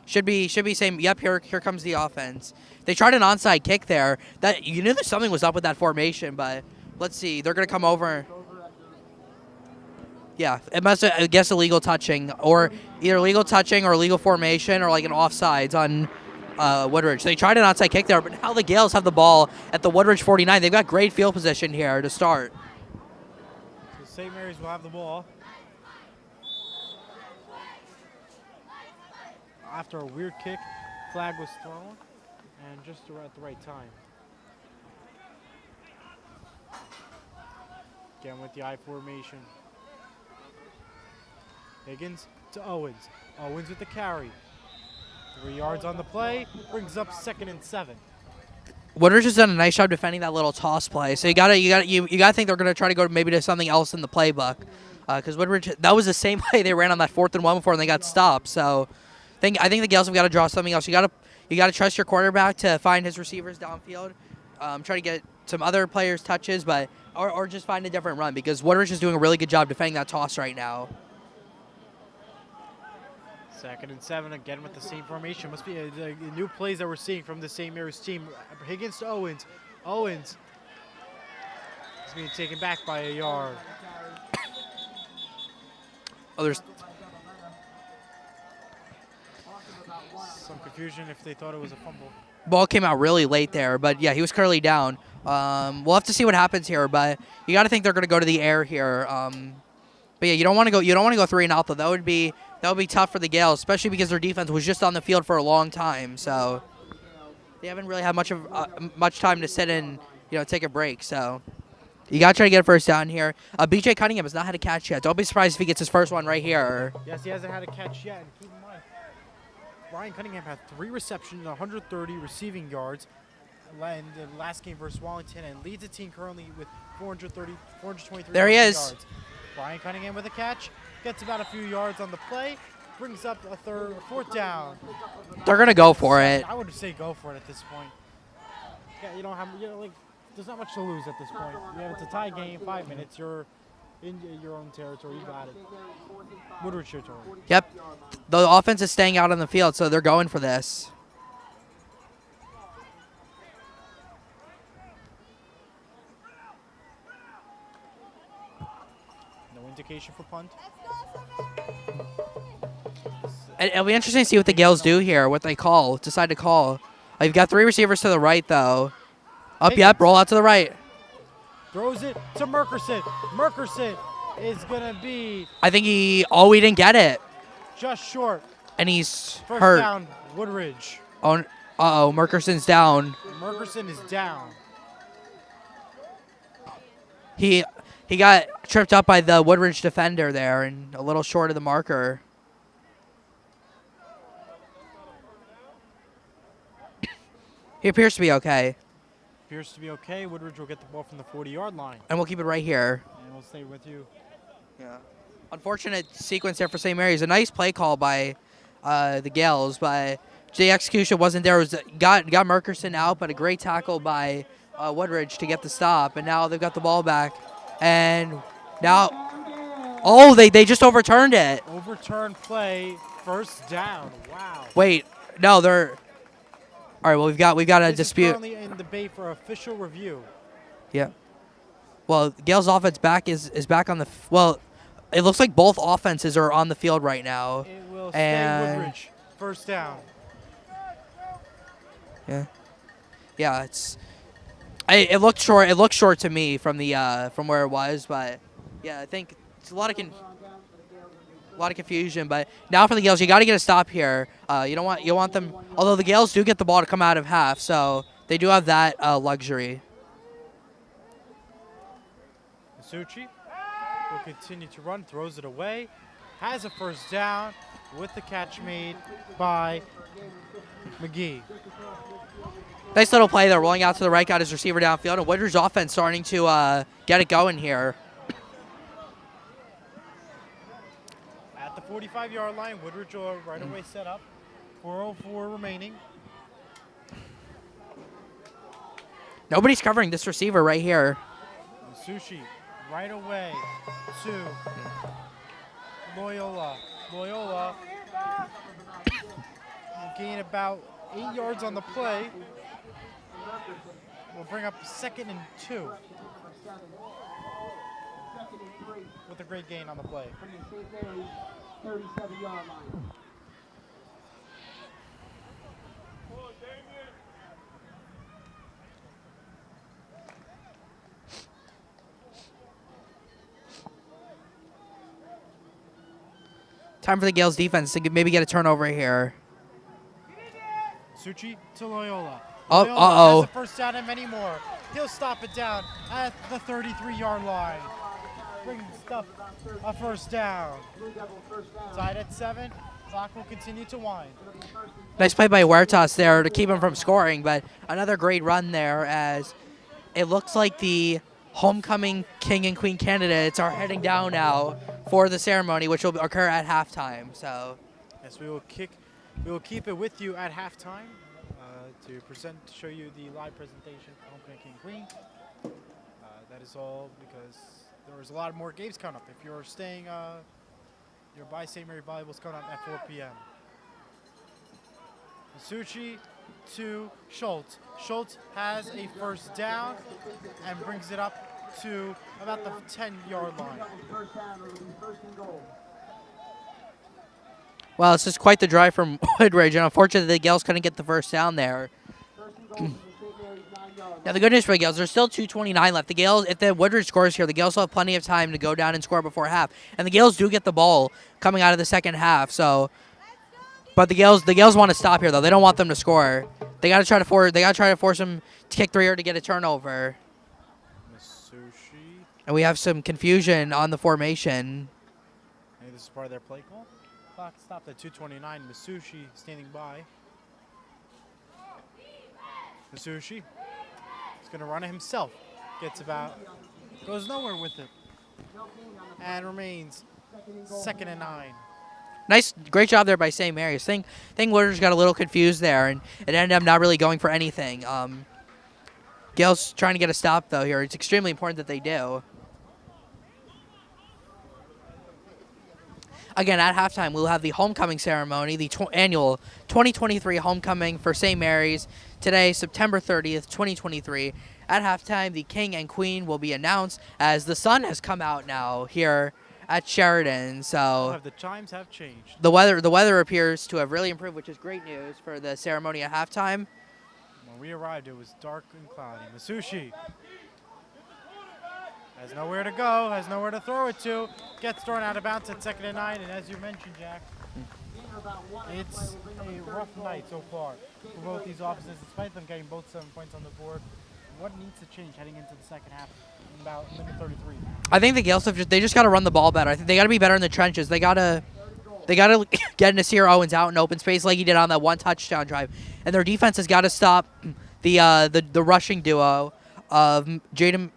Should be same. Yep, here comes the offense. They tried an onside kick there. That you knew that something was up with that formation, but let's see. They're going to come over. Yeah, it must have, I guess, illegal touching or either illegal touching or illegal formation or like an offsides on Woodridge. They tried an onside kick there, but now the Gaels have the ball at the Woodridge 49. They've got great field position here to start. So St. Mary's will have the ball. After a weird kick, flag was thrown, and just at the right time. Again with the I formation. Higgins to Owens. Owens with the carry. 3 yards on the play, brings up 2nd and 7. Woodridge has done a nice job defending that little toss play. So you gotta think they're gonna try to go maybe to something else in the playbook, because Woodridge, that was the same play they ran on that 4th and 1 before and they got stopped. So I think the Gaels have got to draw something else. You gotta trust your quarterback to find his receivers downfield. Try to get some other players touches, but or just find a different run because Woodridge is doing a really good job defending that toss right now. Second and 7 again with the same formation. Must be the new plays that we're seeing from the St. Mary's team. Higgins to Owens. Owens is being taken back by a yard. Oh, there's Some confusion if they thought it was a fumble. ball came out really late there, but yeah, he was currently down. We'll have to see what happens here, but you got to think they're going to go to the air here. But yeah, you don't want to go. You don't want to go 3-0 though. That would be tough for the Gaels, especially because their defense was just on the field for a long time. So they haven't really had much time to sit and take a break. So you got to try to get a first down here. B.J. Cunningham has not had a catch yet. Don't be surprised if he gets his first one right here. Yes, he hasn't had a catch yet. And keep in mind, Ryan Cunningham had 3 receptions, 130 receiving yards in the last game versus Wallington, and leads the team currently with 423 There he is. yards. Ryan Cunningham with a catch, gets about a few yards on the play, brings up a fourth down. They're gonna go for it. I would say go for it at this point. Yeah, you don't have, there's not much to lose at this point. It's a tie game, 5 minutes. You're in your own territory. You got it. Woodridge territory. Yep. The offense is staying out on the field, so they're going for this. No indication for punt. And it'll be interesting to see what the Gaels do here, what they decide to call. You've got 3 receivers to the right, though. Yep, roll out to the right. Throws it to Merkerson. Merkerson is going to be I think he didn't get it. just short. And he's First hurt. down, Woodridge. Oh, uh-oh, Merkerson's down. Merkerson is down. He got tripped up by the Woodridge defender there and a little short of the marker. He appears to be okay. Appears to be okay. Woodridge will get the ball from the 40-yard line. And we'll keep it right here. And we'll stay with you. Yeah. Unfortunate sequence there for St. Mary's. A nice play call by the Gaels, but the execution wasn't there. Got Merkerson out, but a great tackle by Woodridge to get the stop. And now they've got the ball back. And now, they just overturned it. Overturned play, first down. Wow. Wait, no, they're. All right, well we've got a This dispute. is currently in debate for official review. Yeah. Well, Gaels' offense is back on the. Well, it looks like both offenses are on the field right now. It will stay Woodridge. First down. Yeah. Yeah, it looked short. It looked short to me from the from where it was, but yeah, I think it's a lot of confusion. But now for the Gaels, you got to get a stop here. You want them. Although the Gaels do get the ball to come out of half, so they do have that luxury. Masucci will continue to run, throws it away, has a first down with the catch made by McGee. Nice little play there, rolling out to the right, got his receiver downfield, and Woodridge's offense starting to get it going here. At the 45-yard line, Woodridge will right away set up. 4:04 remaining. Nobody's covering this receiver right here. Masucci right away to Loyola. Loyola will gain about 8 yards on the play. We'll bring up 2nd and 2 with a great gain on the play. 37-yard line. Time for the Gaels defense to maybe get a turnover here. Suchi to Loyola. Oh, Loyola has a first down and many more. He'll stop it down at the 33-yard line. Brings up a first down. Tied at 7. Clock will continue to wind. Nice play by Huertas there to keep him from scoring, but another great run there as it looks like the homecoming king and queen candidates are heading down now for the ceremony, which will occur at halftime. So, yes, we will keep it with you at halftime to show you the live presentation for homecoming king and queen. That is all because there is a lot more games coming up. If you're staying Your by St. Mary volleyball's coming up at 4 p.m. Masucci to Schultz. Schultz has a first down and brings it up to about the 10-yard line. First down, it'll be first and goal. Well, it's just quite the drive from Woodridge, and unfortunately the Gaels couldn't get the first down there. First and goal from the St. Mary's 9-yard Now, the good news for the Gaels, there's still 2:29 left. The Gaels, if the Woodridge scores here, the Gaels will have plenty of time to go down and score before half. And the Gaels do get the ball coming out of the second half. So, but the Gaels want to stop here though. They don't want them to score. They got to try to force them to kick 3 or to get a turnover. Masucci. And we have some confusion on the formation. Maybe this is part of their play call. Clock stopped at 2:29. Masucci standing by. Masucci is going to run it himself. Goes nowhere with it. And remains 2nd and 9. Great job there by St. Mary's. Think Woodridge got a little confused there, and it ended up not really going for anything. Gaels trying to get a stop though here. It's extremely important that they do. Again, at halftime, we'll have the homecoming ceremony, the annual 2023 homecoming for St. Mary's. Today, September 30th, 2023. At halftime, the king and queen will be announced as the sun has come out now here at Sheridan. So The chimes have changed. the weather appears to have really improved, which is great news for the ceremony at halftime. When we arrived, it was dark and cloudy. Masucci has nowhere to go, has nowhere to throw it to. Gets thrown out of bounds at 2nd and 9. And as you mentioned, Jack, it's a rough night so far for both these offenses, despite them getting both 7 points on the board. What needs to change heading into the second half in about minute 33? I think the Gaels they just got to run the ball better. I think they got to be better in the trenches. They got to get Nasir Owens out in open space like he did on that one touchdown drive. And their defense has got to stop the rushing duo of James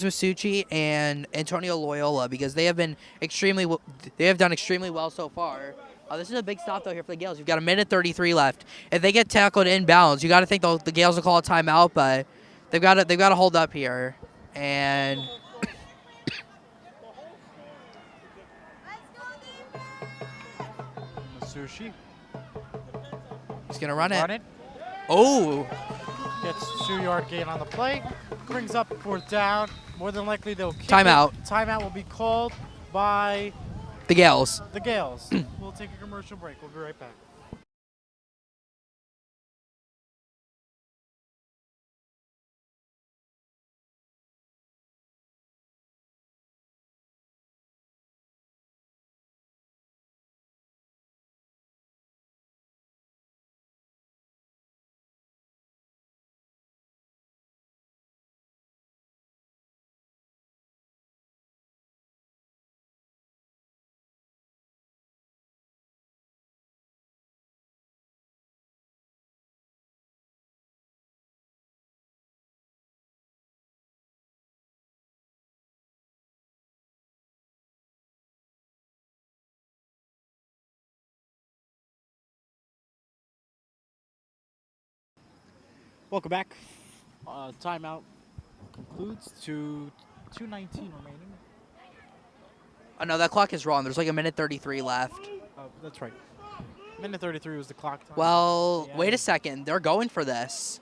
Masucci and Antonio Loyola, because they have done extremely well so far. This is a big stop though here for the Gaels. You've got a minute 33 left. If they get tackled inbounds, you got to think the Gaels will call a timeout, but they've got to hold up here. And Masucci he's gonna run it. Oh! Gets 2-yard gain on the play. Brings up 4th down. More than likely they'll kick Timeout. it. Timeout will be called by The Gaels. the Gaels. We'll take a commercial break. We'll be right back. Welcome back. Timeout concludes to 2:19 remaining. Oh, no, that clock is wrong. There's like a minute 33 left. Oh, that's right. Minute 33 was the clock time. Well, Yeah. wait a second. They're going for this.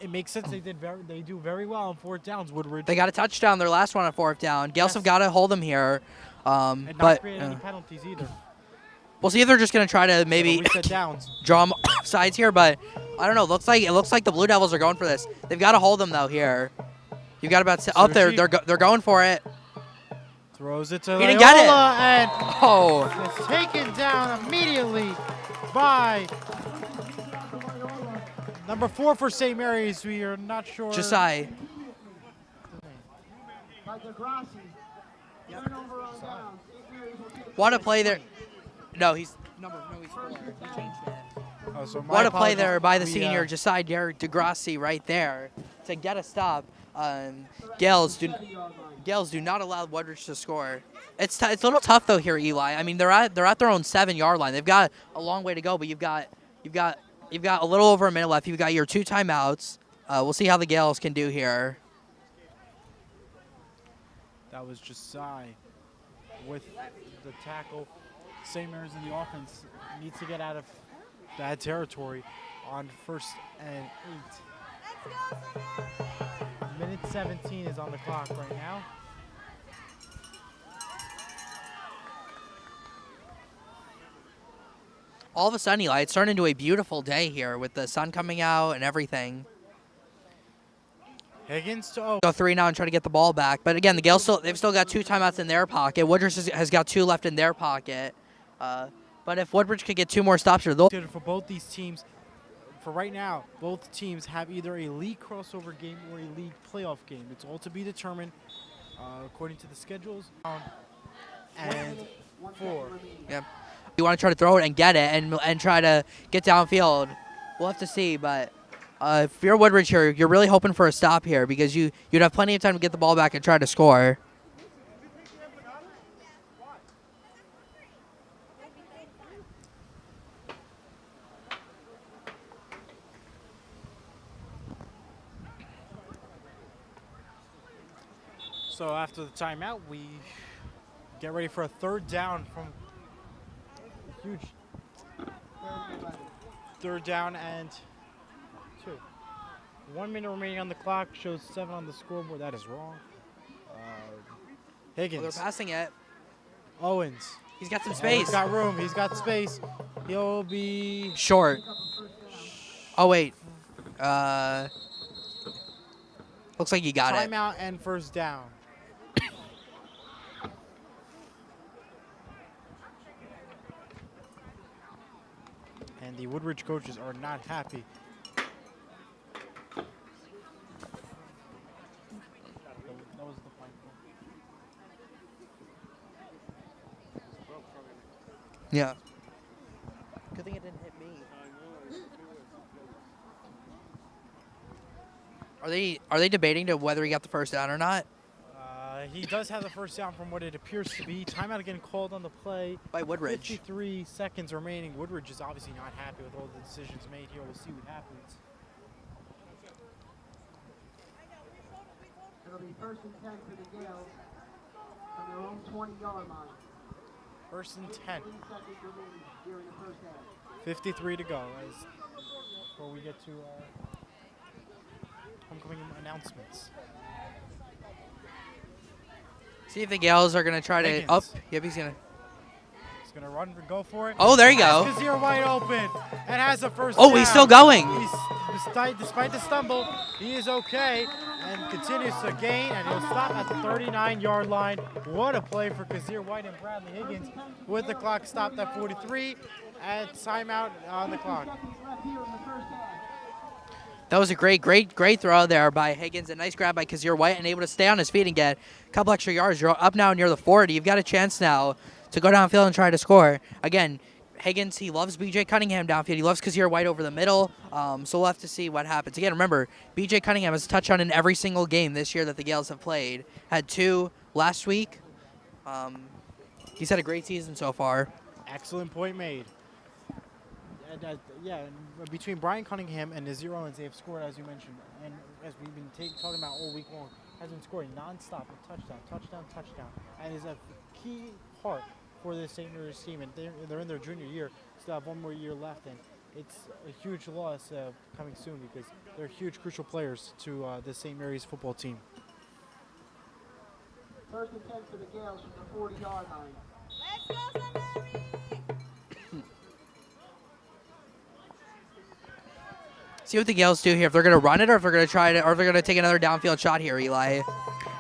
It makes sense. They do very well on 4th downs, Woodridge. They got a touchdown their last one on 4th down. Gaels Yes. have got to hold them here. and not But create any penalties either. we'll see if they're just going to try to maybe So we said downs. draw them sides here, but I don't know. It looks like the Blue Devils are going for this. They've got to hold them though here. You've got about up there. Sushi. They're going for it. Throws it to He didn't get it. Loyola, and Oh, it's taken down immediately by number 4 for St. Mary's. We are not sure. Josiah. By Degrassi. Turnover on down. St. Mary's will take What a play there. No, he's 4. He changed it. Oh, so my What a play apologies. there by the We, senior Josiah Degrassi right there to get a stop. Gaels do not allow Woodridge to score. It's a little tough though here, Eli. I mean, they're at their own 7-yard line. They've got a long way to go, but you've got a little over a minute left. You've got your 2 timeouts. We'll see how the Gaels can do here. That was Josiah with the tackle. St. Mary's in the offense needs to get out of bad territory on 1st and 8. Minute 17 is on the clock right now. All of a sudden, Eli, it's turned into a beautiful day here with the sun coming out and everything. Higgins to Go 3 now and try to get the ball back. But again, the Gaels they've still got 2 timeouts in their pocket. Woodbridge has got 2 left in their pocket. But if Woodbridge could get 2 more stops here, they'll. for both these teams. For right now, both teams have either a league crossover game or a league playoff game. It's all to be determined according to the schedules. And 4. Yeah. You want to try to throw it and get it and try to get downfield. We'll have to see, but if you're Woodbridge here, you're really hoping for a stop here because you'd have plenty of time to get the ball back and try to score. So after the timeout, we get ready for a 3rd down from huge 3rd down and 2. 1 minute remaining on the clock, shows 7 on the scoreboard. That is wrong. Higgins. Well, they're passing it. Owens. He's got some He's space. got room. He's got space. He'll be Short. Oh, wait. Looks like he got it. timeout and 1st down. And the Woodbridge coaches are not happy. That was the point. Yeah. Good thing it didn't hit me. Are they debating to whether he got the 1st down or not? He does have the 1st down from what it appears to be. Timeout again called on the play. By Woodbridge. 53 seconds remaining. Woodbridge is obviously not happy with all the decisions made here. We'll see what happens. It'll be 1st and 10 for the Gaels from their own 20-yard line. 1st and 10. 3 seconds remaining here in the 1st half. 53 to go before we get to homecoming announcements. See if the Gaels are going to try to. Higgins. Oh, yep, he's going to. He's going to run and go for it. Oh, there you go. Kazir wide open and has a 1st Oh, down. he's still going. Despite the stumble, he is okay and continues to gain, and he'll stop at the 39-yard line. What a play for Kazir White and Bradley Higgins with the clock stopped at 43 and timeout on the clock. Seconds left here in the 1st half. That was a great throw there by Higgins. A nice grab by Kazir White and able to stay on his feet and get a couple extra yards. You're up now near the 40. You've got a chance now to go downfield and try to score. Again, Higgins, he loves B.J. Cunningham downfield. He loves Kazir White over the middle. So we'll have to see what happens. Again, remember, B.J. Cunningham has a touchdown in every single game this year that the Gaels have played. Had 2 last week. He's had a great season so far. Excellent point made. Between Brian Cunningham and Nazir Owens, they have scored, as you mentioned, and as we've been talking about all week long, has been scoring nonstop, a touchdown, and is a key part for the St. Mary's team. And they're in their junior year, still have 1 more year left, and it's a huge loss coming soon because they're huge, crucial players to the St. Mary's football team. 1st and 10 for the Gaels from the 40-yard line. Let's go, St. Mary! See what the Gaels do here. If they're going to run it or if they're going to try to, or if they're going to take another downfield shot here, Eli.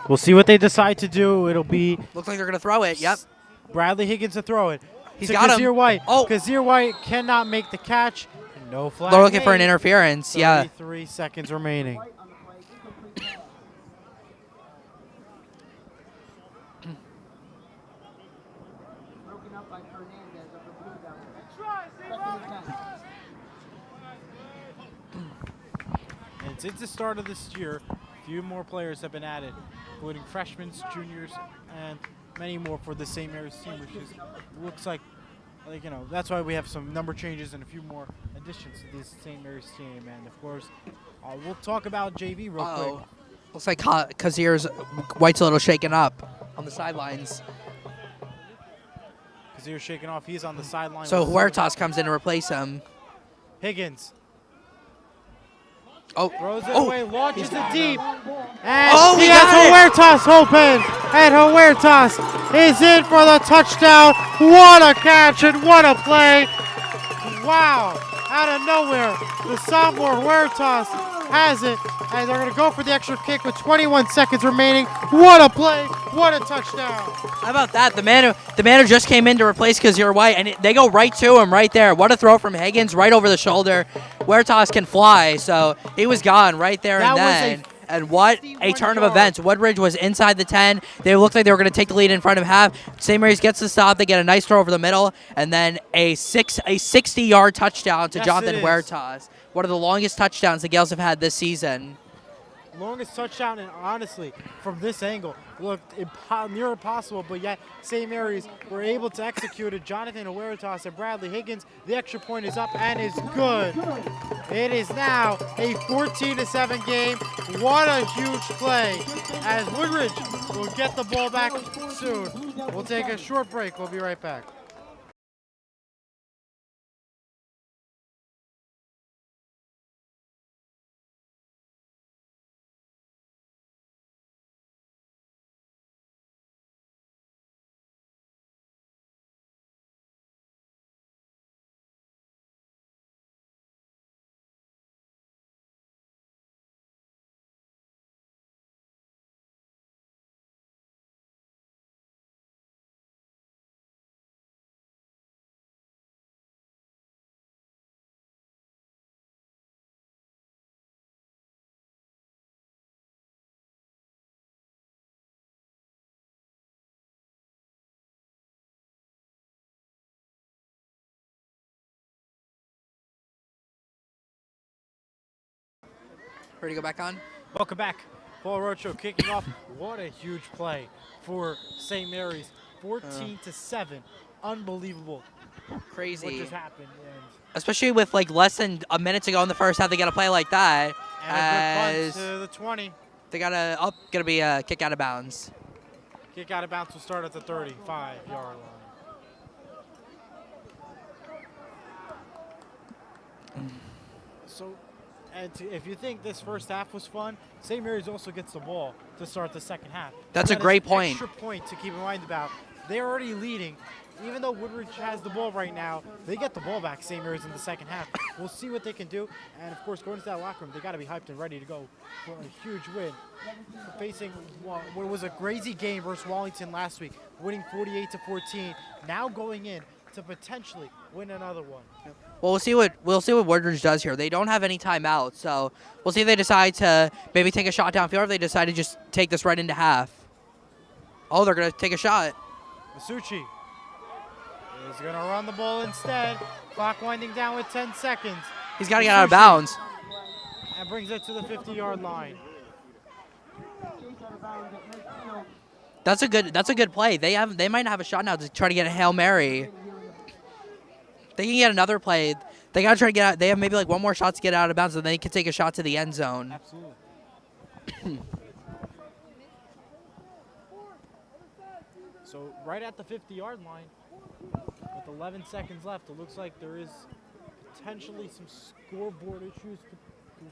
We'll see what they decide to do. It'll be Looks like they're going to throw it. Yep. Bradley Higgins to throw it. He's to got Kazir him. White. Oh. Kazir White cannot make the catch. No flag. They're looking for an made. interference. Yeah. 33 seconds remaining. White on the play, incomplete pass. Broken up by Fernandez of the Blue Devils. 2nd and 10. And since the start of this year, a few more players have been added, including freshmen, juniors, and many more for the St. Mary's team, which is looks like that's why we have some number changes and a few more additions to this St. Mary's team. And of course, we'll talk about JV real quick. Looks like Kazir's White's a little shaken up on the sidelines. As he was shaking off, he's on the sideline. So We'll see. Huertas comes in to replace him. Higgins Oh, throws it oh, away, launches he's it got deep. him. And Oh, he he has got it. Huertas open. And Huertas is in for the touchdown. What a catch and what a play. Wow. Out of nowhere, the sophomore Huertas has it. And they're going to go for the extra kick with 21 seconds remaining. What a play. What a touchdown. How about that? The man who just came in to replace Kazir White, and they go right to him right there. What a throw from Higgins, right over the shoulder. Huertas can fly, so he was gone right there That and was then. And what a turn of 51 events. Woodridge was inside the 10. They looked like they were going to take the lead in front of half. St. Mary's gets the stop. They get a nice throw over the middle, and then a 60-yard touchdown to Yes, Jonathan it is. Huertas. One of the longest touchdowns the Gaels have had this season. Longest touchdown, and honestly, from this angle, looked near impossible, but yet St. Mary's were able to execute it. Jonathan Huertas and Bradley Higgins, the extra point is up and is good. It is now a 14-7 game. What a huge play, as Woodridge will get the ball back soon. We'll take a short break. We'll be right back. Ready to go back on? Welcome back. Paul Rocho kicking off. What a huge play for St. Mary's. 14-7. Unbelievable what Crazy. just happened. And Especially with like less than a minute to go in the first half, they got to play like that. And a good punt to the 20. They gonna be a kick out of bounds. Kick out of bounds will start at the 35-yard line. So, if you think this first half was fun, St. Mary's also gets the ball to start the second half. That's a That is great an point. Extra point to keep in mind about. They're already leading. Even though Woodridge has the ball right now, they get the ball back, St. Mary's, in the second half. We'll see what they can do. And, of course, going into that locker room, they got to be hyped and ready to go for a huge win. Facing what was a crazy game versus Wallington last week, winning 48-14. Now going in to potentially win another one. Well, we'll see what Woodridge does here. They don't have any timeouts, so we'll see if they decide to maybe take a shot downfield or if they decide to just take this right into half. Oh, they're gonna take a shot. Masucci is going to run the ball instead. Clock winding down with 10 seconds. He's got to get out of bounds. And brings it to the 50-yard line. That's a good play. They might have a shot now to try to get a Hail Mary. They can get another play. They got to try to get out. They have maybe like one more shot to get out of bounds, and then they can take a shot to the end zone. Absolutely. So right at the 50-yard line, with 11 seconds left, it looks like there is potentially some scoreboard issues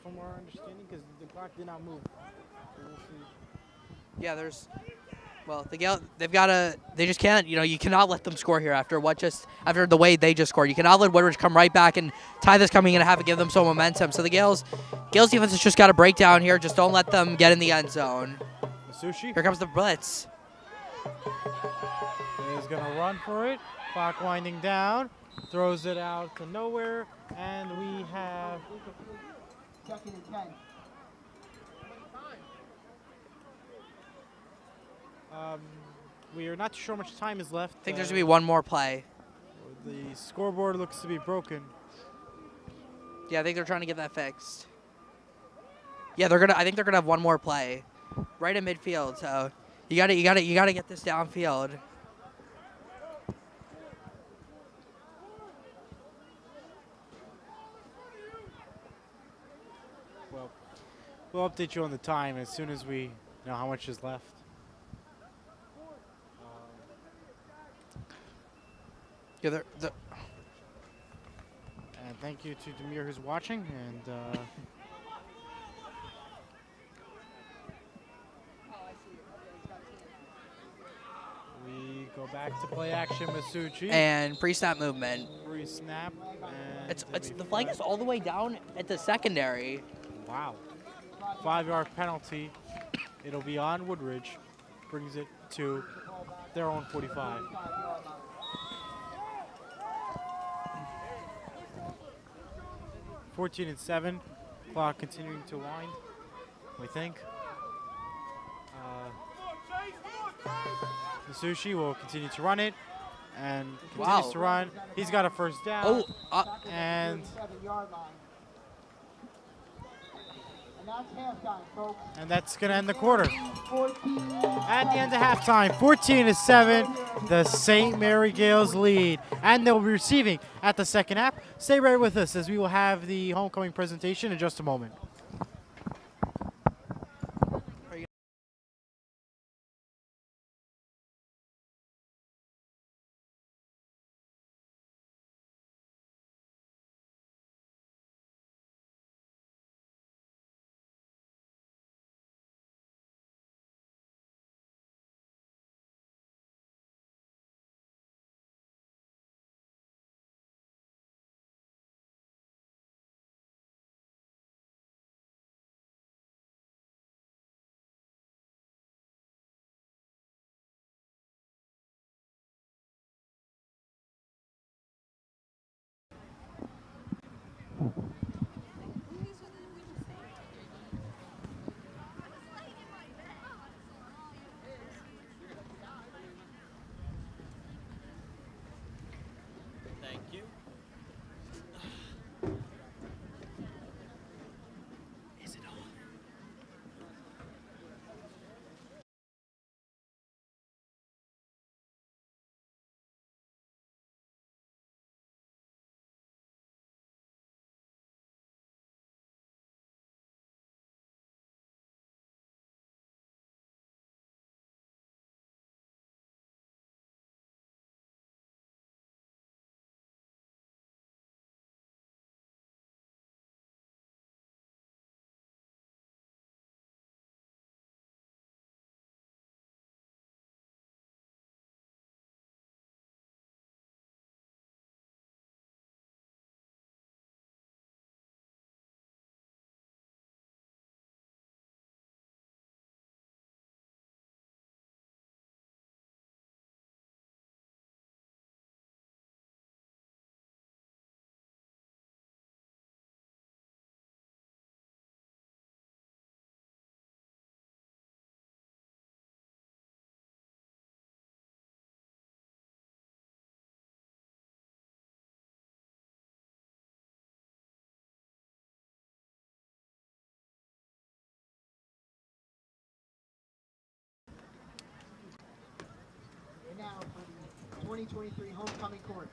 from our understanding because the clock did not move. So we'll see. Yeah, they just can't, you cannot let them score here after the way they just scored. You cannot let Woodridge come right back and tie this coming in and have it give them some momentum. So the Gaels defense has just got to break down here. Just don't let them get in the end zone. Masucci Here comes the blitz. is going to run for it. Clock winding down. Throws it out to nowhere. And we have Second and 10. we are not sure how much time is left. I think there's going to be one more play. The scoreboard looks to be broken. Yeah, I think they're trying to get that fixed. Yeah, I think they're gonna have one more play, right in midfield. So you gotta get this downfield. Well, we'll update you on the time as soon as we know how much is left. Yeah, And thank you to Demir who's watching. And we go back to play action with Suchi. and pre-snap movement. Free snap. And It's the flag is all the way down at the secondary. Wow. 5-yard penalty. It'll be on Woodridge. Brings it to their own 45. (14-7). Clock continuing to wind, we think. Masushi will continue to run it and continues to run. He's got a first down. And that's halftime, folks. And that's going to end the quarter. At the end of halftime, 14-7, the St. Mary Gaels lead. And they'll be receiving at the second half. Stay right with us as we will have the homecoming presentation in just a moment. Thank you. Is it on? And now for the 2023 homecoming court.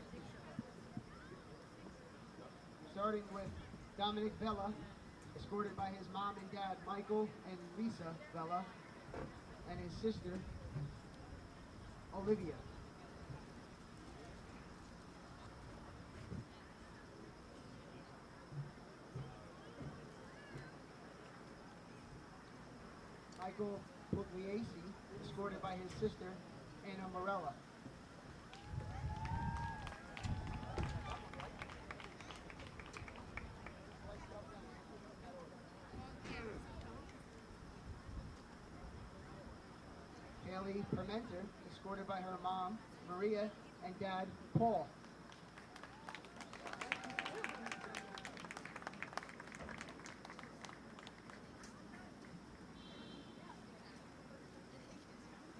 Starting with Dominic Vella, escorted by his mom and dad, Michael and Lisa Vella, and his sister, Olivia. Michael Pugliese, escorted by his sister, Anna Morella. Haley Permenter, escorted by her mom, Maria, and dad, Paul.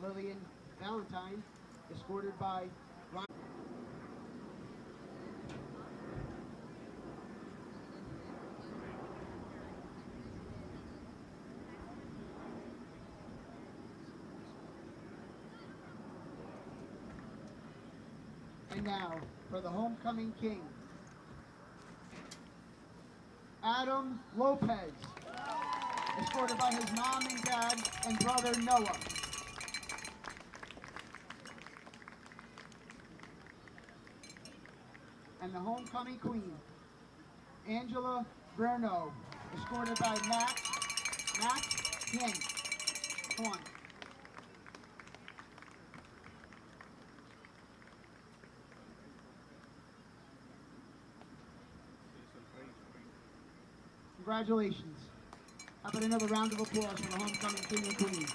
Lillian Valentine, escorted by Ron. And now, for the homecoming king, Adam Lopez, escorted by his mom and dad and brother Noah. And the homecoming queen, Angela Verno, escorted by Max King. Come on. Congratulations. How about another round of applause for the homecoming king and queen?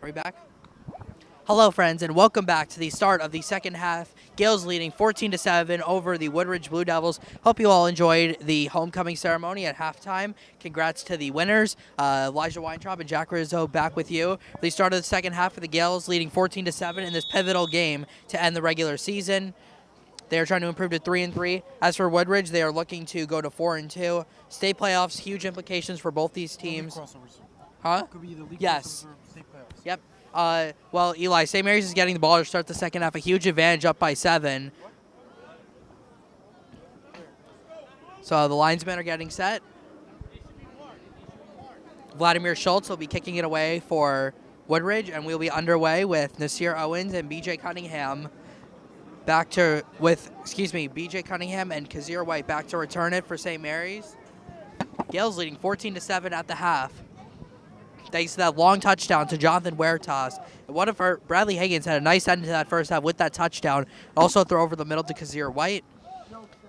Are we back? Hello, friends, and welcome back to the start of the second half. Gaels leading 14-7 over the Woodridge Blue Devils. Hope you all enjoyed the homecoming ceremony at halftime. Congrats to the winners. Elijah Weintraub and Jack Rizzo back with you. The start of the second half for the Gaels leading 14-7 in this pivotal game to end the regular season. They are trying to improve to 3-3. As for Woodridge, they are looking to go to 4-2. State playoffs, huge implications for both these teams. Crossovers. Huh? Could be the league Yes. crossover for state playoffs. Yep. Well, Eli, St. Mary's is getting the ball to start the second half. A huge advantage, up by 7. So the linesmen are getting set. Vladimir Schultz will be kicking it away for Woodridge, and we'll be underway with Nasir Owens and B.J. Cunningham B.J. Cunningham and Kazir White back to return it for St. Mary's. Gaels leading 14-7 at the half. Thanks to that long touchdown to Jonathan Huertas. And Bradley Higgins had a nice end to that first half with that touchdown. Also throw over the middle to Kazir White.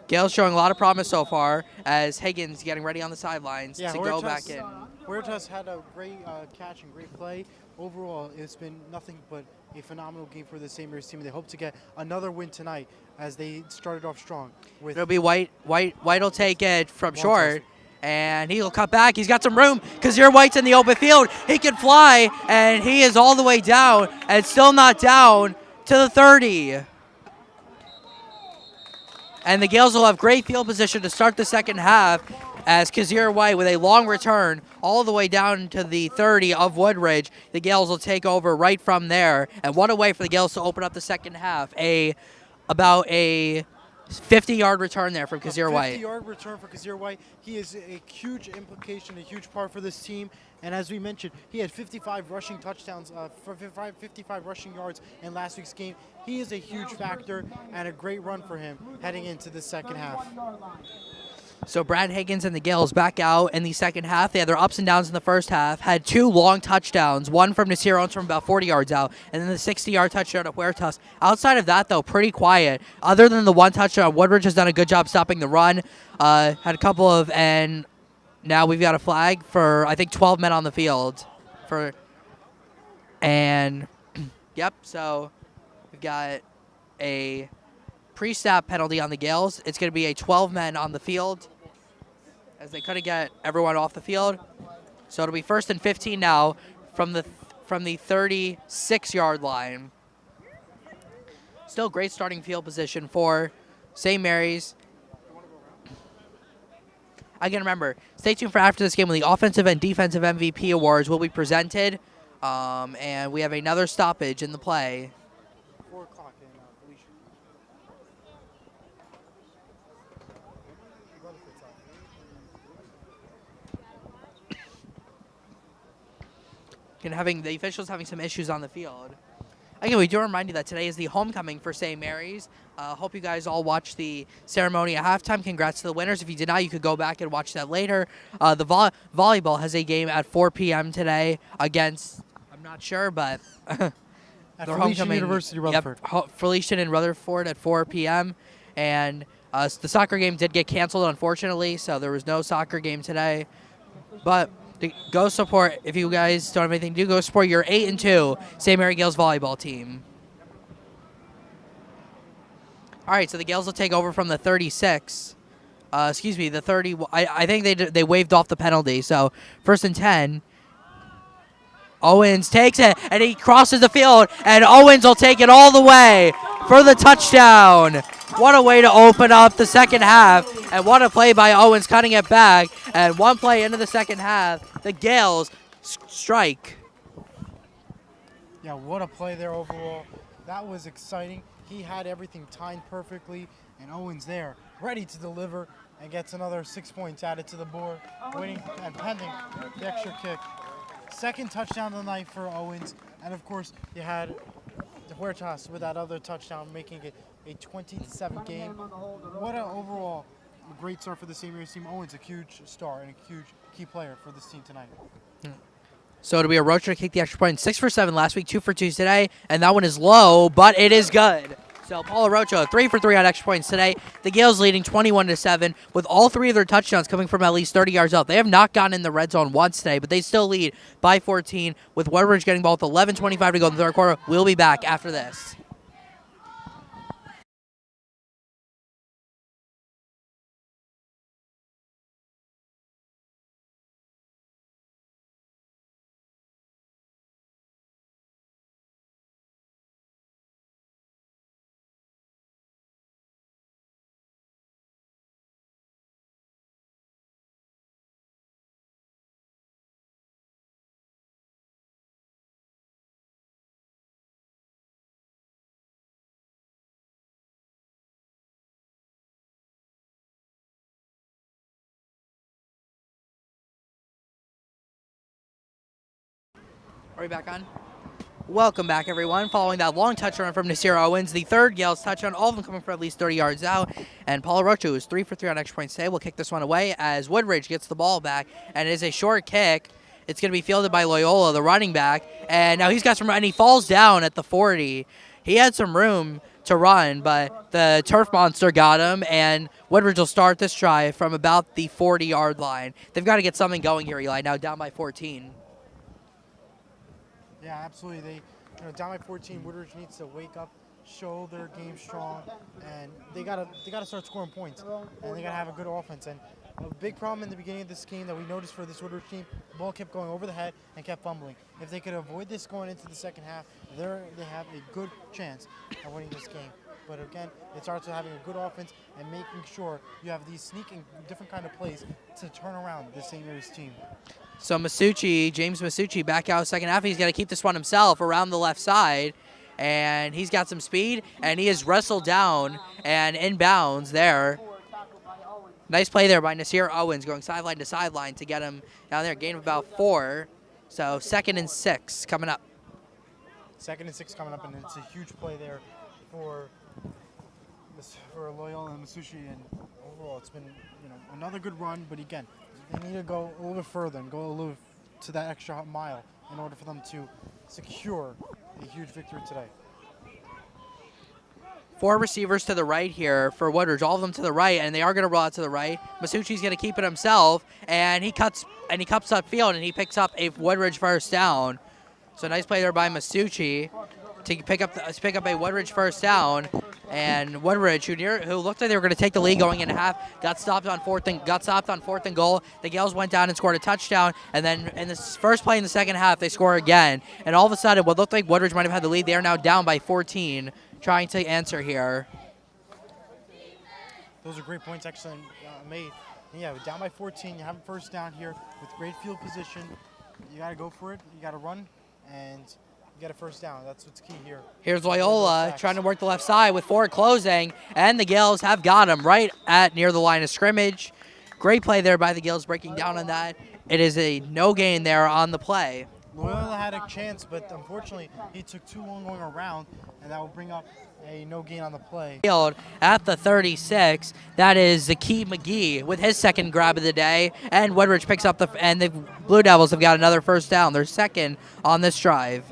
Gaels showing a lot of promise so far as Higgins getting ready on the sidelines to go back in. Huertas had a great catch and great play. Overall, it's been nothing but a phenomenal game for the St. Mary's team. They hope to get another win tonight as they started off strong. It'll be White. White will take it from short. And he'll cut back. He's got some room. Kazir White's in the open field. He can fly, and he is all the way down, and still not down to the 30. And the Gaels will have great field position to start the second half as Kazir White with a long return all the way down to the 30 of Woodridge. The Gaels will take over right from there. And what a way for the Gaels to open up the second half. About a 50-yard return there from Kazir White. 50-yard return for Kazir White. He is a huge implication, a huge part for this team. And as we mentioned, he had 55 rushing touchdowns, 55 rushing yards in last week's game. He is a huge factor and a great run for him heading into the second half. So Brad Higgins and the Gaels back out in the second half. They had their ups and downs in the first half. Had 2 long touchdowns, one from Nasir Owens from about 40 yards out, and then the 60-yard touchdown at Huertas. Outside of that, though, pretty quiet. Other than the one touchdown, Woodridge has done a good job stopping the run. Had a couple of, and now we've got a flag for, I think, 12 men on the field. Yep, so we've got a pre-snap penalty on the Gaels. It's going to be a 12 men on the field as they couldn't get everyone off the field. So it'll be 1st and 15 now from the 36-yard line. Still great starting field position for St. Mary's. Again, remember, stay tuned for after this game when the offensive and defensive MVP awards will be presented. And we have another stoppage in the play. 4 o'clock in Felicia. The officials having some issues on the field. Again, we do remind you that today is the homecoming for St. Mary's. Hope you guys all watched the ceremony at halftime. Congrats to the winners. If you did not, you could go back and watch that later. The volleyball has a game at 4 p.m. today against, I'm not sure, but At their Felician University, Rutherford. Yep, Felician and Rutherford at 4 p.m. And the soccer game did get canceled, unfortunately, so there was no soccer game today. But go support, if you guys don't have anything to do, go support your 8-2 St. Mary Gaels volleyball team. All right, so the Gaels will take over from the 36. The 30. I think they waived off the penalty, so 1st and 10. Owens takes it, and he crosses the field, and Owens will take it all the way for the touchdown. What a way to open up the second half, and what a play by Owens cutting it back. And one play into the second half, the Gaels strike. Yeah, what a play there overall. That was exciting. He had everything timed perfectly, and Owens there, ready to deliver, and gets another 6 points added to the board, waiting and pending the extra kick. Second touchdown of the night for Owens, and of course you had Huertas with that other touchdown, making it a 20-7 game. What an overall great start for the St. Mary's team. Owens, a huge star and a huge key player for this team tonight. So it'll be a road trip to kick the extra point. 6 for 7 last week, 2 for 2 today, and that one is low, but it is good. So Paulo Rocha, 3 for 3 on extra points today. The Gaels leading 21-7 with all 3 of their touchdowns coming from at least 30 yards out. They have not gotten in the red zone once today, but they still lead by 14 with Woodbridge getting ball with 11:25 to go in the third quarter. We'll be back after this. Are we back on? Welcome back, everyone. Following that long touchdown from Nasir Owens, the third Gaels touchdown, all of them coming from at least 30 yards out. And Paulo Rocha is 3 for 3 on extra points today. We'll kick this one away as Woodbridge gets the ball back, and it is a short kick. It's going to be fielded by Loyola, the running back, and now he's got some, and he falls down at the 40. He had some room to run, but the turf monster got him, and Woodbridge will start this drive from about the 40-yard line. They've got to get something going here, Eli, now down by 14. Yeah, absolutely. They, down by 14, Woodridge needs to wake up, show their game strong, and they gotta start scoring points, and they gotta have a good offense. And a big problem in the beginning of this game that we noticed for this Woodridge team, the ball kept going over the head and kept fumbling. If they could avoid this going into the second half, they have a good chance of winning this game. But again, it starts with having a good offense and making sure you have these sneaking different kind of plays to turn around this St. Mary's team. So James Masucci, back out second half. He's got to keep this one himself around the left side. And he's got some speed, and he is wrestled down and inbounds there. Nice play there by Nasir Owens going sideline to sideline to get him down there. Gain of about 4. So 2nd and 6 coming up. 2nd and 6 coming up, and it's a huge play there for Loyola and Masucci. And overall, it's been another good run. But again, they need to go a little bit further and go a little to that extra mile in order for them to secure a huge victory today. 4 receivers to the right here for Woodridge, all of them to the right, and they are going to roll out to the right. Masucci's going to keep it himself, and he cuts upfield, and he picks up a Woodridge first down. So nice play there by Masucci to pick up a Woodridge first down. And Woodridge, who looked like they were going to take the lead going into half, got stopped on fourth and goal. The Gaels went down and scored a touchdown, and then in this first play in the second half, they score again. And all of a sudden, what looked like Woodridge might have had the lead, they are now down by 14, trying to answer here. Those are great points actually made. And yeah, down by 14, you have a first down here with great field position. You got to go for it. You got to run, and get a first down. That's what's key here. Here's Loyola trying to work the left side with 4 closing, and the Gaels have got him right at near the line of scrimmage. Great play there by the Gaels breaking down on that. It is a no gain there on the play. Loyola had a chance, but unfortunately he took too long going around, and that will bring up a no gain on the play. At the 36, that is Zakee McGee with his second grab of the day, and Woodridge picks up and the Blue Devils have got another first down. They're second on this drive.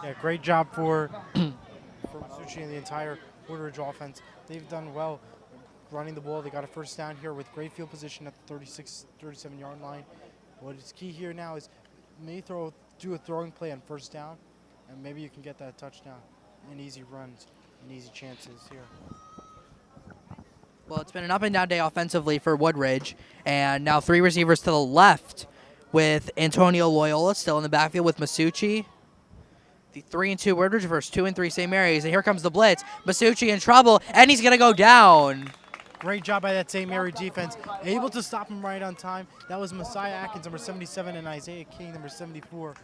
Yeah, great job for Masucci and the entire Woodridge offense. They've done well running the ball. They got a first down here with great field position at the 37-yard line. What is key here now is do a throwing play on first down, and maybe you can get that touchdown and easy runs and easy chances here. Well, it's been an up-and-down day offensively for Woodridge, and now 3 receivers to the left with Antonio Loyola still in the backfield with Masucci. The 3-2 Woodridge versus 2-3 St. Mary's, and here comes the blitz. Masucci in trouble, and he's going to go down. Great job by that St. Mary defense. Able to stop him right on time. That was Messiah Atkins, number 77, and Isaiah King, number 74,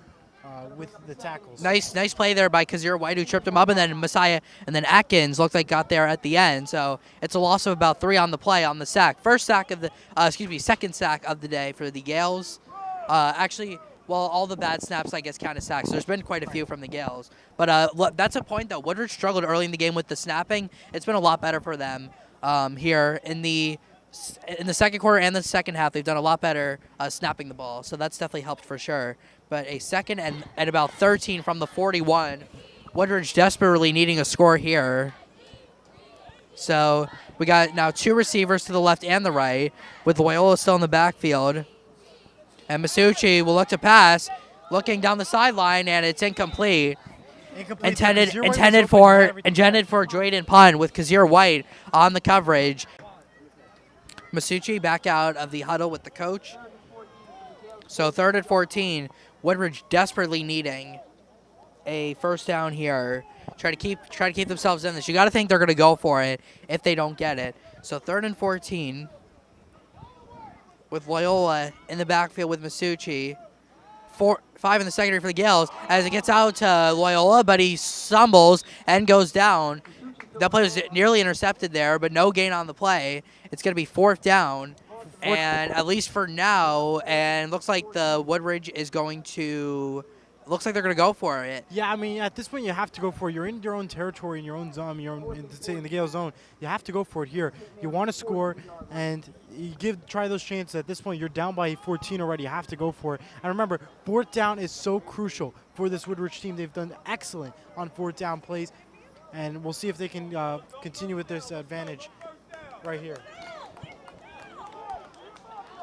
with the tackles. Nice play there by Kazir White, who tripped him up, and then Atkins looked like got there at the end. So it's a loss of about 3 on the play on the sack. Second sack of the day for the Gaels. Well, all the bad snaps, I guess, count as sacks. There's been quite a few from the Gaels. But that's a point that Woodridge struggled early in the game with the snapping. It's been a lot better for them here in the second quarter and the second half. They've done a lot better snapping the ball. So that's definitely helped for sure. But a second and about 13 from the 41 Woodridge desperately needing a score here. So we got now 2 receivers to the left and the right, with Loyola still in the backfield. And Masucci will look to pass, looking down the sideline, and it's incomplete. Incomplete. Intended Kazir White was intended open, for had everything intended for Drayden Pun with Kazir White on the coverage. Masucci back out of the huddle with the coach. So 3rd and 14. Woodridge desperately needing a first down here. Try to keep themselves in this. You got to think they're going to go for it if they don't get it. So 3rd and 14 with Loyola in the backfield with Masucci. 5 in the secondary for the Gaels as it gets out to Loyola, but he stumbles and goes down. That play was nearly intercepted there, but no gain on the play. It's going to be 4th down, and at least for now, and looks like the Woodridge is going to. Looks like they're going to go for it. Yeah, I mean, at this point, you have to go for it. You're in your own territory, in your own zone, in the Gale zone. You have to go for it here. You want to score, and you try those chances. At this point, you're down by 14 already. You have to go for it. And remember, 4th down is so crucial for this Woodridge team. They've done excellent on 4th down plays, and we'll see if they can continue with this advantage right here.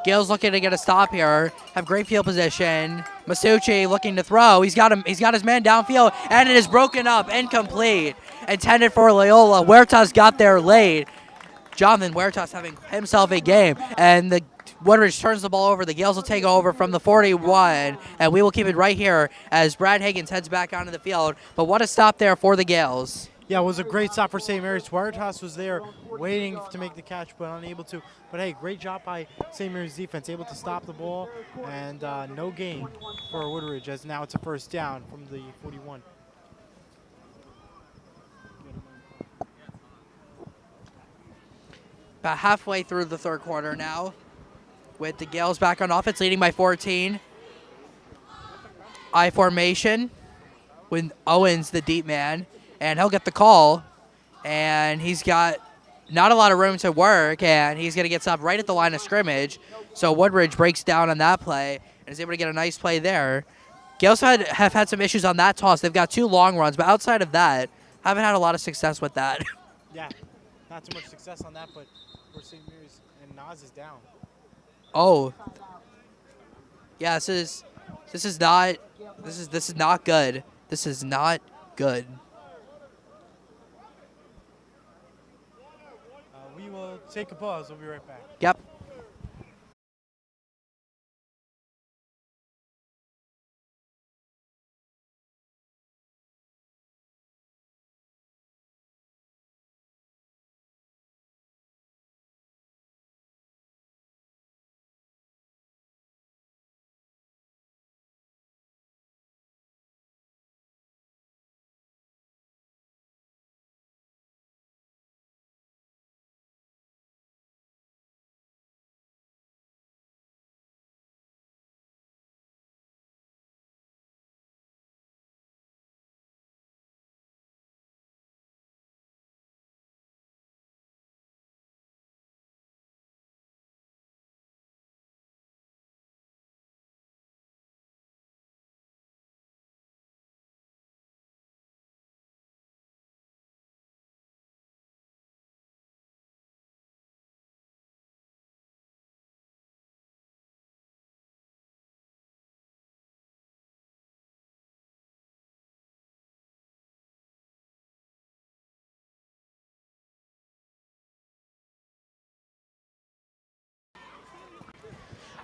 Gaels looking to get a stop here. Have great field position. Masucci looking to throw. He's got his man downfield, and it is broken up, incomplete. Intended for Loyola. Huertas got there late. Jonathan Huertas having himself a game, and the Woodridge turns the ball over. The Gaels will take over from the 41, and we will keep it right here as Brad Higgins heads back onto the field. But what a stop there for the Gaels. Yeah, it was a great stop for St. Mary's. Huertas was there waiting to make the catch, but unable to. But, hey, great job by St. Mary's defense, able to stop the ball, and no gain for Woodridge, as now it's a first down from the 41. About halfway through the 3rd quarter now, with the Gaels back on offense, leading by 14. I formation with Owens, the deep man, and he'll get the call, and he's got not a lot of room to work, and he's going to get stopped right at the line of scrimmage. So Woodridge breaks down on that play and is able to get a nice play there. Gaels have had some issues on that toss. They've got 2 long runs, but outside of that, haven't had a lot of success with that. Yeah, not too much success on that, but for St. Mary's, and Nas is down. Oh. Yeah, this is not good. This is not good. We will take a pause. We'll be right back. Yep.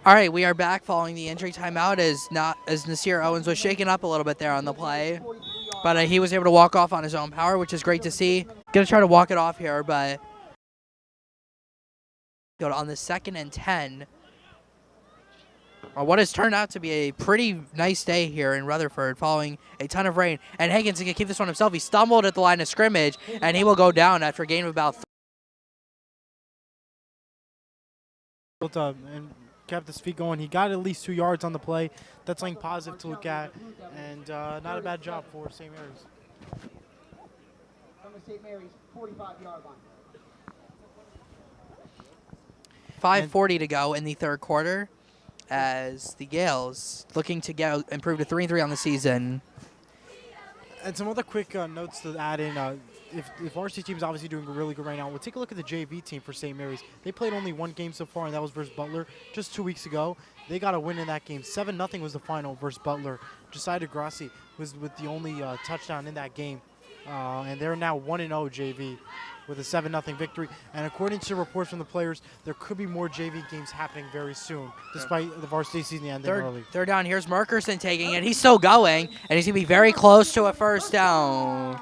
All right, we are back following the injury timeout as Nasir Owens was shaken up a little bit there on the play, but he was able to walk off on his own power, which is great to see. Gonna try to walk it off here, but on the 2nd and 10. What has turned out to be a pretty nice day here in Rutherford following a ton of rain. And Higgins can keep this one himself. He stumbled at the line of scrimmage, and he will go down after a gain of about And kept his feet going. He got at least 2 yards on the play. That's something positive to look at, and not a bad job for St. Mary's. From the St. Mary's 45-yard line. 5:40 to go in the 3rd quarter as the Gaels looking to improve to 3-3 on the season. And some other quick notes to add in. If the varsity team is obviously doing really good right now, we'll take a look at the JV team for St. Mary's. They played only one game so far, and that was versus Butler just 2 weeks ago. They got a win in that game. 7-0 was the final versus Butler. Josiah DeGrassi was with the only touchdown in that game. And they're now 1-0 JV with a 7-0 victory. And according to reports from the players, there could be more JV games happening very soon, despite the varsity season ending early. Third down. Here's Merkerson taking it. He's still going, and he's going to be very close to a first down.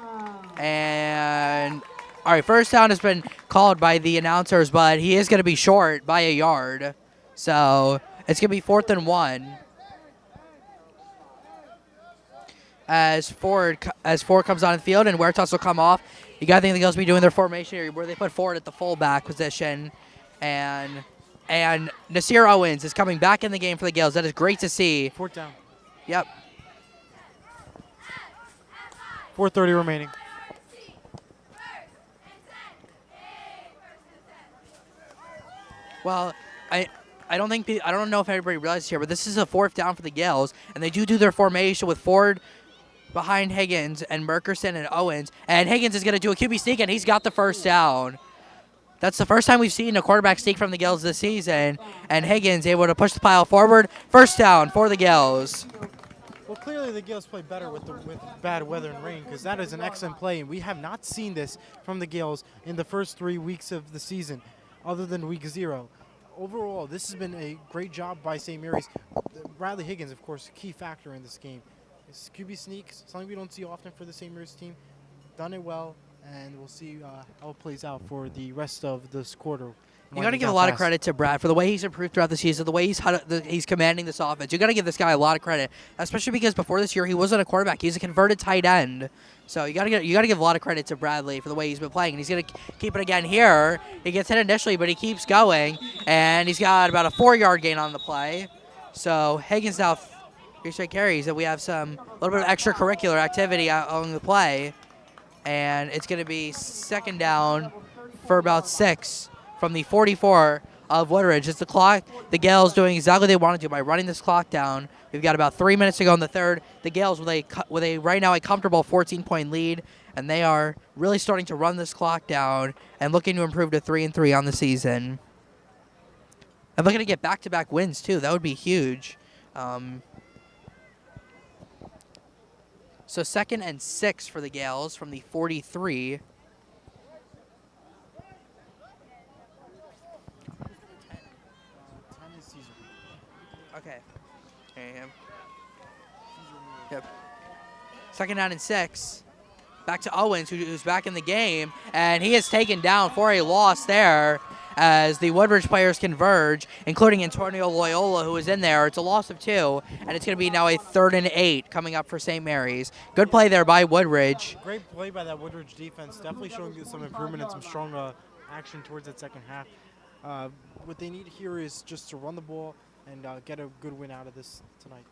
And, all right, first down has been called by the announcers, but he is going to be short by a yard. So it's going to be 4th and 1. As Ford comes on the field and Huertas will come off. You got to think the Gaels will be doing their formation here where they put Ford at the fullback position. And Nasir Owens is coming back in the game for the Gaels. That is great to see. 4th down. Yep. 4:30 remaining. Well, I don't know if everybody realizes here, but this is a 4th down for the Gaels, and they do their formation with Ford behind Higgins and Merkerson and Owens, and Higgins is going to do a QB sneak, and he's got the first down. That's the first time we've seen a quarterback sneak from the Gaels this season, and Higgins able to push the pile forward. First down for the Gaels. Well, clearly the Gaels play better with bad weather and rain, because that is an excellent play, and we have not seen this from the Gaels in the first 3 weeks of the season, other than week 0. Overall, this has been a great job by St. Mary's. Bradley Higgins, of course, a key factor in this game. His QB sneaks, something we don't see often for the St. Mary's team. Done it well, and we'll see how it plays out for the rest of this quarter. You got to give a lot of credit to Brad for the way he's improved throughout the season, the way he's commanding this offense. You got to give this guy a lot of credit, especially because before this year he wasn't a quarterback; he's a converted tight end. So you got to give a lot of credit to Bradley for the way he's been playing, and he's going to keep it again here. He gets hit initially, but he keeps going, and he's got about a 4-yard gain on the play. So Higgins now 3 straight carries, and we have a little bit of extracurricular activity on the play, and it's going to be 2nd down for about 6. From the 44 of Woodridge. It's the clock. The Gaels doing exactly what they want to do by running this clock down. We've got about 3 minutes to go in the third. The Gaels with a right now a comfortable 14-point lead, and they are really starting to run this clock down and looking to improve to 3-3 on the season. And looking to get back-to-back wins too. That would be huge. So 2nd and 6 for the Gaels from the 43. Okay. There you go. Yep. 2nd down and 6. Back to Owens, who's back in the game, and he is taken down for a loss there as the Woodridge players converge, including Antonio Loyola, who is in there. It's a loss of 2, and it's going to be now a 3rd and 8 coming up for St. Mary's. Good play there by Woodridge. Great play by that Woodridge defense. Definitely showing some improvement and some strong action towards that second half. What they need here is just to run the ball and get a good win out of this tonight.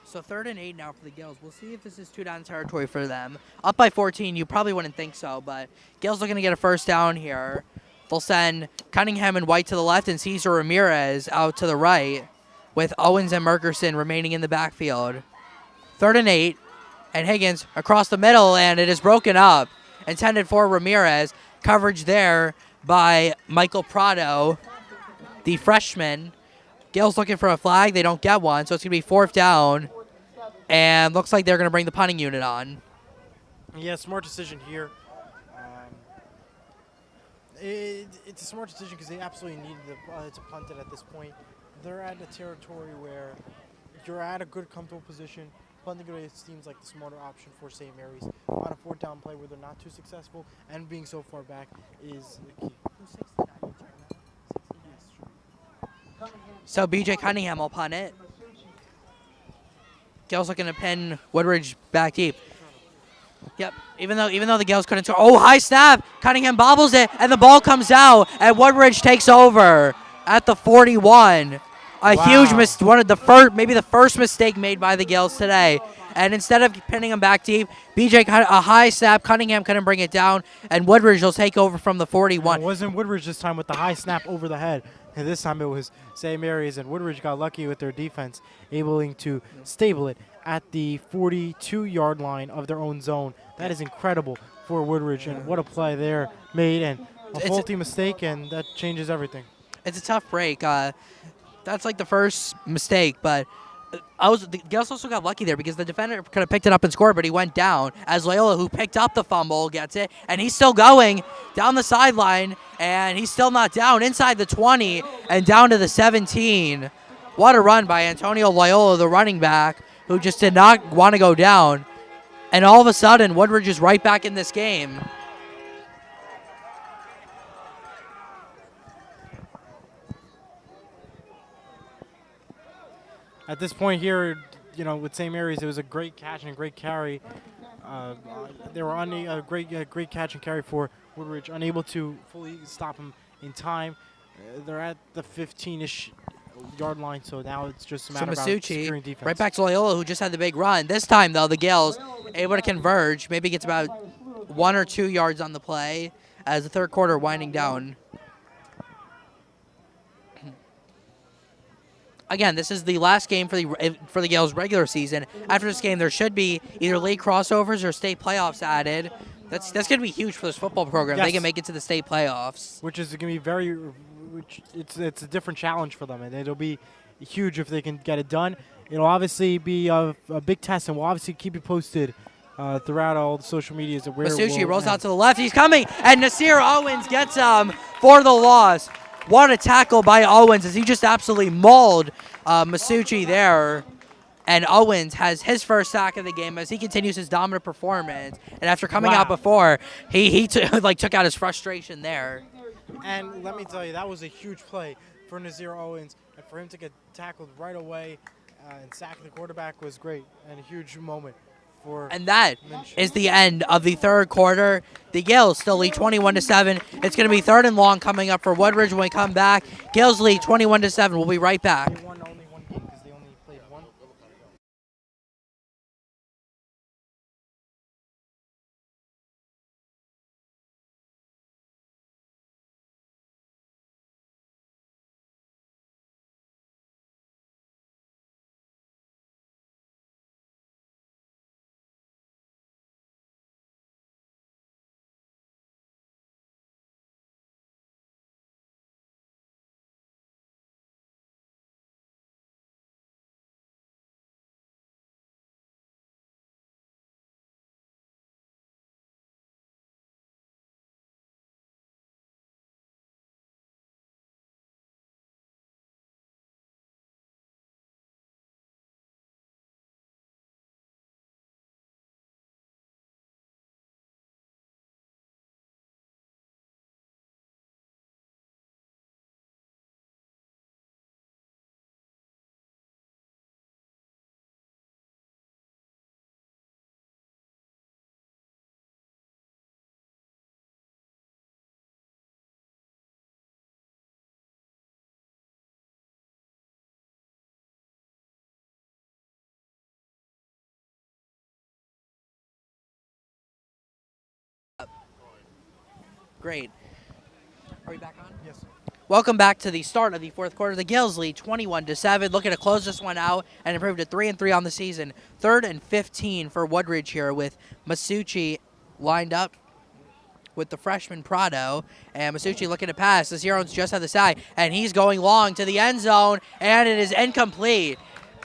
So 3rd and 8 now for the Gaels. We'll see if this is 2-down territory for them. Up by 14, you probably wouldn't think so, but Gaels looking to get a first down here. They'll send Cunningham and White to the left and Cesar Ramirez out to the right, with Owens and Merkerson remaining in the backfield. 3rd and 8, and Higgins across the middle, and it is broken up. Intended for Ramirez. Coverage there by Michael Prado, the freshman. Gaels looking for a flag. They don't get one, so it's going to be 4th down. And looks like they're going to bring the punting unit on. Yeah, smart decision here. It's a smart decision because they absolutely needed to punt it at this point. They're at a territory where you're at a good, comfortable position. Punting it seems like the smarter option for St. Mary's. On a 4th down play where they're not too successful and being so far back is the key. So B.J. Cunningham will punt it. Gaels looking to pin Woodridge back deep. Yep, even though the Gaels couldn't score. Oh, high snap! Cunningham bobbles it, and the ball comes out, and Woodridge takes over at the 41. A Wow. huge one of the first, maybe the first mistake made by the Gaels today. And instead of pinning him back deep, BJ cut a high snap. Cunningham couldn't bring it down, and Woodridge will take over from the 41. It wasn't Woodridge this time with the high snap over the head. And this time it was St. Mary's, and Woodridge got lucky with their defense, able to stable it at the 42-yard line of their own zone. That is incredible for Woodridge, and what a play there made, and a faulty mistake, and that changes everything. It's a tough break. That's like the first mistake, but the Gaels also got lucky there because the defender could have picked it up and scored, but he went down as Loyola, who picked up the fumble, gets it, and he's still going down the sideline, and he's still not down, inside the 20 and down to the 17. What a run by Antonio Loyola, the running back, who just did not want to go down. And all of a sudden, Woodridge is right back in this game. At this point here, with St. Mary's, it was a great catch and a great carry. They were on a great catch and carry for Woodridge, unable to fully stop him in time. They're at the 15-ish yard line, so now it's just a matter of securing defense. Right back to Loyola, who just had the big run. This time, though, the Gaels able to converge. Maybe gets about 1 or 2 yards on the play as the third quarter winding down. Again, this is the last game for the Gaels regular season. After this game, there should be either league crossovers or state playoffs added. That's going to be huge for this football program. Yes. They can make it to the state playoffs, which is going to be it's a different challenge for them, and it'll be huge if they can get it done. It'll obviously be a big test, and we'll obviously keep you posted throughout all the social medias of where Masucci rolls out to the left. He's coming, and Nasir Owens gets him for the loss. What a tackle by Owens as he just absolutely mauled Masucci there. And Owens has his first sack of the game as he continues his dominant performance. And after coming out before, he took out his frustration there. And let me tell you, that was a huge play for Nasir Owens. And for him to get tackled right away and sack the quarterback was great and a huge moment. And that is the end of the third quarter. The Gaels still lead 21-7. It's going to be 3rd and long coming up for Woodridge when we come back. Gaels lead 21-7. We'll be right back. They won only one game because they only played one. Great. Are we back on? Yes. Welcome back to the start of the fourth quarter. The Gaels lead 21-7, looking to close this one out and improve to 3-3 on the season. 3rd and 15 for Woodridge here with Masucci lined up with the freshman Prado, and Masucci looking to pass. The Zerones just had the sack, and he's going long to the end zone, and it is incomplete.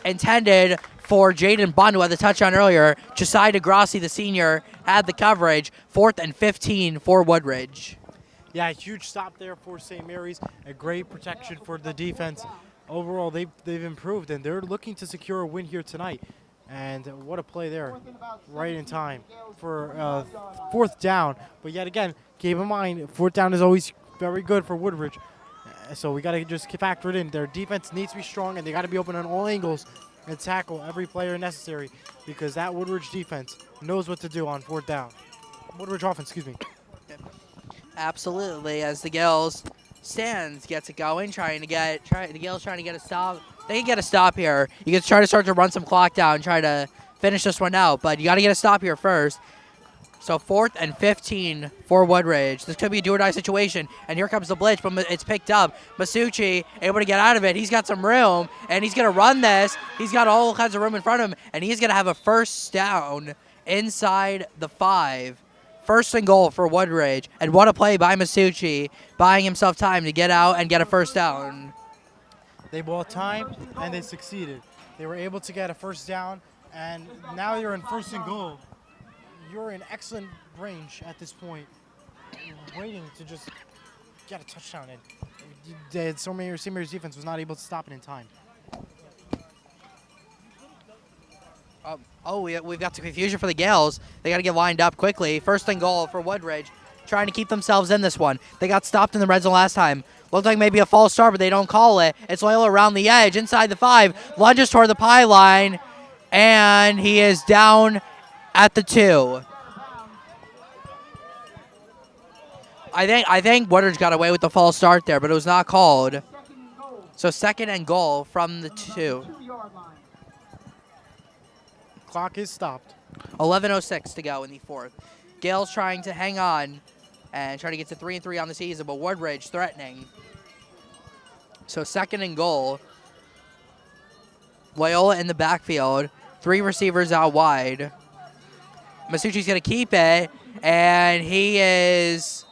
Intended for Jaden Bunn, who had the touchdown earlier. Josiah DeGrassi, the senior, had the coverage. 4th and 15 for Woodridge. Yeah, a huge stop there for St. Mary's. A great protection for the defense. Overall, they've improved, and they're looking to secure a win here tonight. And what a play there, right in time for 4th down. But yet again, keep in mind, 4th down is always very good for Woodridge. So we got to just factor it in. Their defense needs to be strong, and they got to be open on all angles and tackle every player necessary, because that Woodridge defense knows what to do on 4th down. Woodridge offense, excuse me. Absolutely, as the Gaels Stands gets it going, the Gaels trying to get a stop. They can get a stop here. You can try to start to run some clock down, try to finish this one out, but you got to get a stop here first. So 4th and 15 for Woodridge. This could be a do-or-die situation, and here comes the blitz, but it's picked up. Masucci able to get out of it. He's got some room, and he's going to run this. He's got all kinds of room in front of him, and he's going to have a first down inside the 5. First and goal for Woodridge, and what a play by Masucci, buying himself time to get out and get a first down. They bought time, and they succeeded. They were able to get a first down, and now you're in 1st and goal. You're in excellent range at this point, waiting to just get a touchdown in. St. Mary's defense was not able to stop it in time. We've got some confusion for the Gaels. They got to get lined up quickly. First and goal for Woodridge, trying to keep themselves in this one. They got stopped in the red zone last time. Looked like maybe a false start, but they don't call it. It's Loyola around the edge, inside the 5, lunges toward the pylon, and he is down at the 2. I think Woodridge got away with the false start there, but it was not called. So 2nd and goal from the 2. Clock is stopped. 11:06 to go in the 4th. Gaels trying to hang on and try to get to 3-3 on the season, but Woodridge threatening. So 2nd and goal. Loyola in the backfield. 3 receivers out wide. Masucci's going to keep it, and he is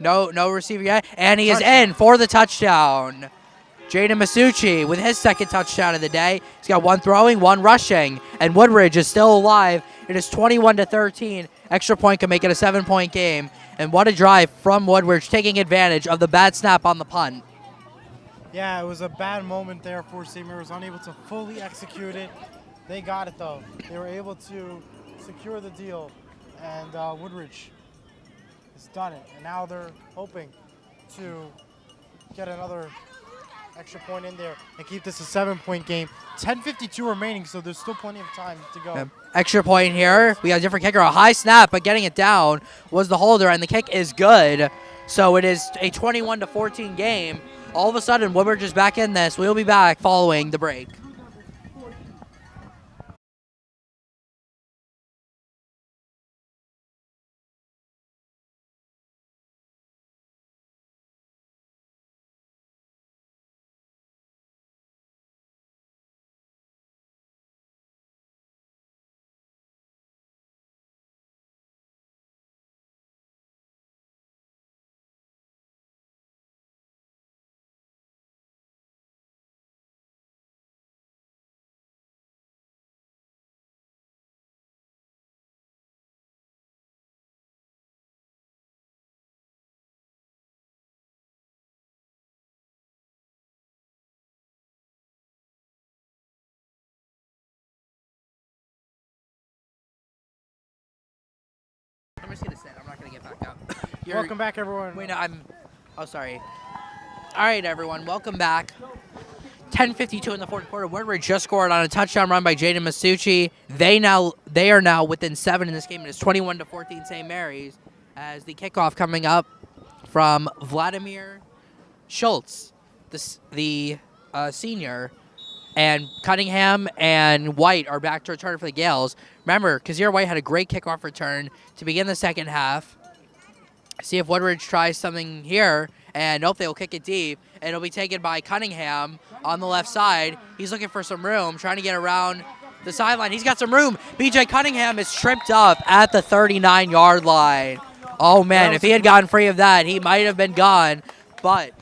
no receiver yet, and he is in for the touchdown. Jaden Masucci with his 2nd touchdown of the day. He's got 1 throwing, 1 rushing, and Woodridge is still alive. It is 21-13. Extra point can make it a 7-point game, and what a drive from Woodridge, taking advantage of the bad snap on the punt. Yeah, it was a bad moment there for St. Mary's, unable to fully execute it. They got it, though. They were able to secure the deal, and Woodridge has done it. And now they're hoping to get another extra point in there and keep this a 7-point game. 10:52 remaining, so there's still plenty of time to go. Extra point here. We got a different kicker. A high snap, but getting it down was the holder, and the kick is good. So it is a 21-14 game. All of a sudden, Woodridge is back in this. We'll be back following the break. I'm just going to sit. I'm not going to get back up. Welcome back, everyone. Wait, no, oh, sorry. All right, everyone. Welcome back. 10:52 in the 4th quarter. Woodridge just scored on a touchdown run by Jaden Masucci. They are now within 7 in this game. It is 21-14 St. Mary's as the kickoff coming up from Vladimir Schultz, the senior. And Cunningham and White are back to return for the Gaels. Remember, Kazir White had a great kickoff return to begin the 2nd half. See if Woodridge tries something here. And nope, they will kick it deep. And it'll be taken by Cunningham on the left side. He's looking for some room, trying to get around the sideline. He's got some room. B.J. Cunningham is tripped up at the 39-yard line. Oh, man, if he had gotten free of that, he might have been gone. But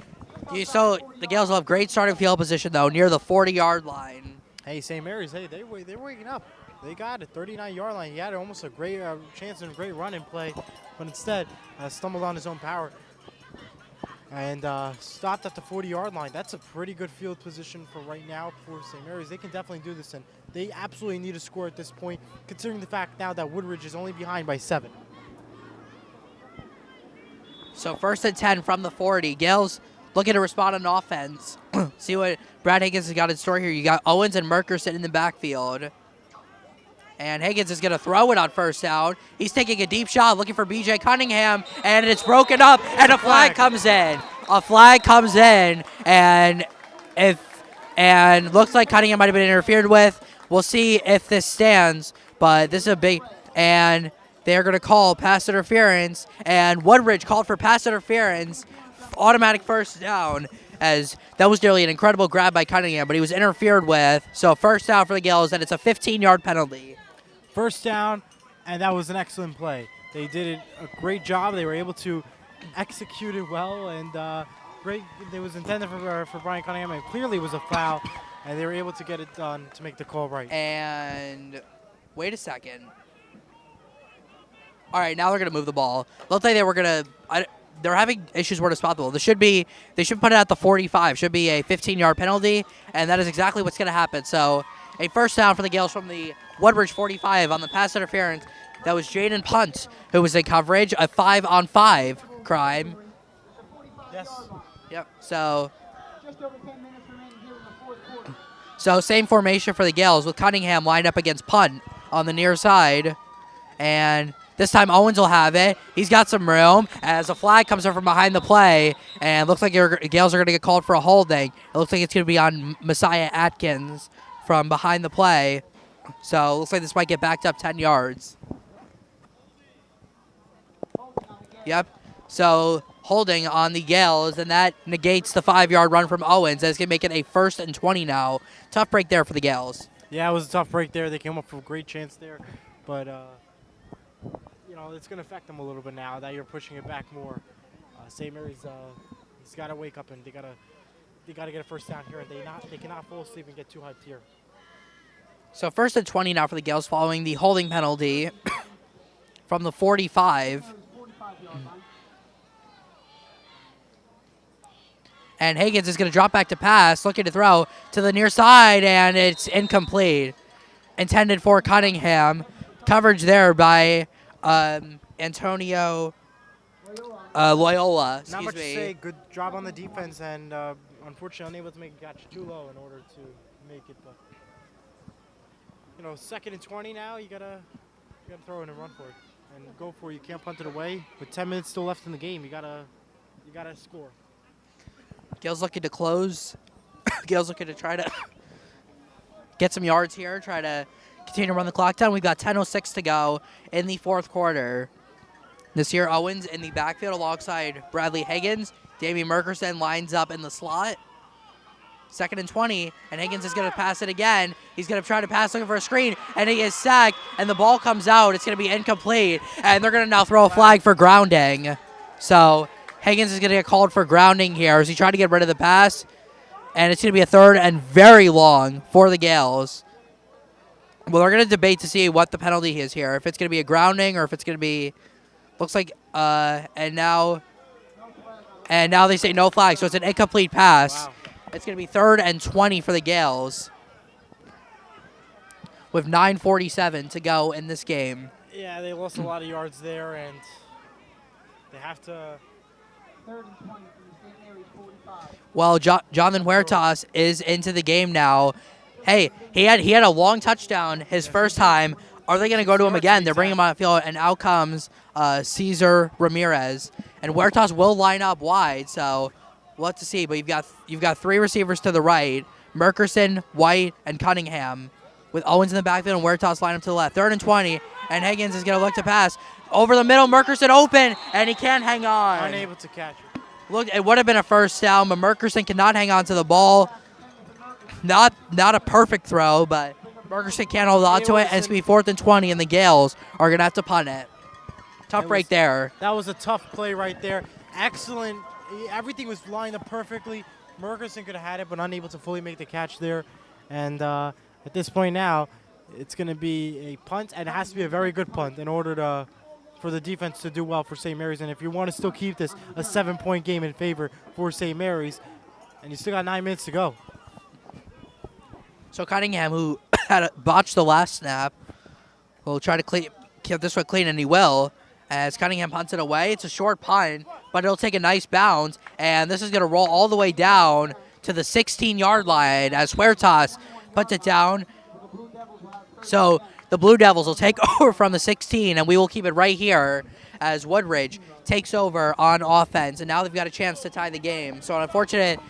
the Gaels will have great starting field position, though, near the 40-yard line. Hey, St. Mary's, hey, they're waking up. They got it, 39-yard line. He had almost a great chance and a great run and play, but instead stumbled on his own power and stopped at the 40-yard line. That's a pretty good field position for right now for St. Mary's. They can definitely do this, and they absolutely need a score at this point, considering the fact now that Woodridge is only behind by 7. So 1st and 10 from the 40. Gaels looking to respond on offense. See what Brad Higgins has got in store here. You got Owens and Merker sitting in the backfield. And Higgins is going to throw it on first down. He's taking a deep shot, looking for B.J. Cunningham, and it's broken up, and a flag comes in. A flag comes in, and looks like Cunningham might have been interfered with. We'll see if this stands, but this is a big, and they're going to call pass interference, and Woodridge called for pass interference, automatic first down, as that was nearly an incredible grab by Cunningham, but he was interfered with. So first down for the Gaels, and it's a 15-yard penalty. First down, and that was an excellent play. They did a great job. They were able to execute it well, and great. It was intended for Brian Cunningham, and clearly it was a foul, and they were able to get it done to make the call right. And wait a second. All right, now they're going to move the ball. Looked like they were going to they're having issues where to spot the ball. They should put it at the 45. Should be a 15-yard penalty, and that is exactly what's going to happen. So a first down for the Gaels from the Woodbridge 45 on the pass interference. That was Jaden Punt who was in coverage, a 5-on-5 crime. Yes. Yep. So Just over 10 minutes remaining here in the fourth quarter. So same formation for the Gaels with Cunningham lined up against Punt on the near side. And this time Owens will have it. He's got some room as a flag comes up from behind the play. And looks like your Gaels are going to get called for a holding. It looks like it's going to be on Messiah Atkins from behind the play. So it looks like this might get backed up 10 yards. Yep. So holding on the Gaels, and that negates the 5-yard run from Owens. That's going to make it a 1st and 20 now. Tough break there for the Gaels. Yeah, it was a tough break there. They came up with a great chance there. But, it's going to affect them a little bit now that you're pushing it back more. St. Mary's he's got to wake up, and they got to get a first down here. They cannot fall asleep and get too hyped here. So 1st and 20 now for the Gaels following the holding penalty from the 45. And Higgins is going to drop back to pass, looking to throw to the near side, and it's incomplete. Intended for Cunningham. Coverage there by Antonio Loyola. Not Excuse much to me. say. Good job on the defense, and unfortunately unable to make a catch too low in order to make it. But 2nd and 20 now. You gotta throw in and run for it and go for it. You can't punt it away. With 10 minutes still left in the game, you gotta score. Gaels looking to close. Gaels looking to try to get some yards here, try to continue to run the clock down. We've got 10:06 to go in the fourth quarter. Nasir Owens in the backfield alongside Bradley Higgins. Damian Merkerson lines up in the slot. 2nd and 20, and Higgins is going to pass it again. He's going to try to pass looking for a screen, and he is sacked, and the ball comes out. It's going to be incomplete, and they're going to now throw a flag for grounding. So Higgins is going to get called for grounding here as he tried to get rid of the pass, and it's going to be a 3rd and very long for the Gaels. Well, they're going to debate to see what the penalty is here, if it's going to be a grounding or if it's going to be, looks like, and now they say no flag, so it's an incomplete pass. Wow. It's going to be 3rd and 20 for the Gaels with 9:47 to go in this game. Yeah, they lost a lot of yards there, and they have to. 3rd and 20 from the St. Mary's 45. Well, Jonathan Huertas is into the game now. Hey, he had a long touchdown his first time. Are they going to go to him again? They're bringing him on the field, and out comes Cesar Ramirez. And Huertas will line up wide, so we'll have to see. But you've got 3 receivers to the right, Merkerson, White, and Cunningham, with Owens in the backfield and Huertas line up to the left. 3rd and 20, and Higgins is going to look to pass. Over the middle, Merkerson open, and he can't hang on. Unable to catch it. Look, it would have been a first down, but Merkerson cannot hang on to the ball. Not a perfect throw, but Merkerson can't hold on to it, and it's going to be 4th and 20, and the Gaels are going to have to punt it. Tough break there. That was a tough play right there. Excellent. Everything was lined up perfectly. Merkerson could have had it, but unable to fully make the catch there. And at this point now, it's going to be a punt, and it has to be a very good punt in order for the defense to do well for St. Mary's. And if you want to still keep this a 7-point game in favor for St. Mary's, and you still got 9 minutes to go. So Cunningham, who had botched the last snap, will try to keep this one clean, and he will. As Cunningham punts it away, it's a short punt, but it'll take a nice bounce, and this is going to roll all the way down to the 16-yard line as Huertas puts it down. So the Blue Devils will take over from the 16, and we will keep it right here as Woodridge takes over on offense. And now they've got a chance to tie the game. So an unfortunate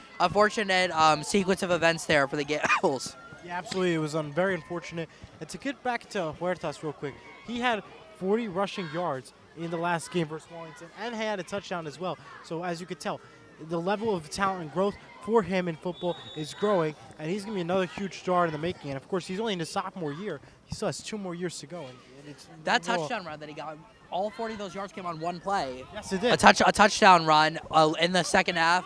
sequence of events there for the Gaels. Yeah, absolutely. It was very unfortunate. And to get back to Huertas real quick, he had 40 rushing yards in the last game versus Wallington, and he had a touchdown as well. So as you could tell, the level of talent and growth for him in football is growing, and he's going to be another huge star in the making. And of course, he's only in his sophomore year. He still has 2 more years to go. And it's That touchdown run that he got, all 40 of those yards came on one play. Yes, it did. A touchdown run in the second half.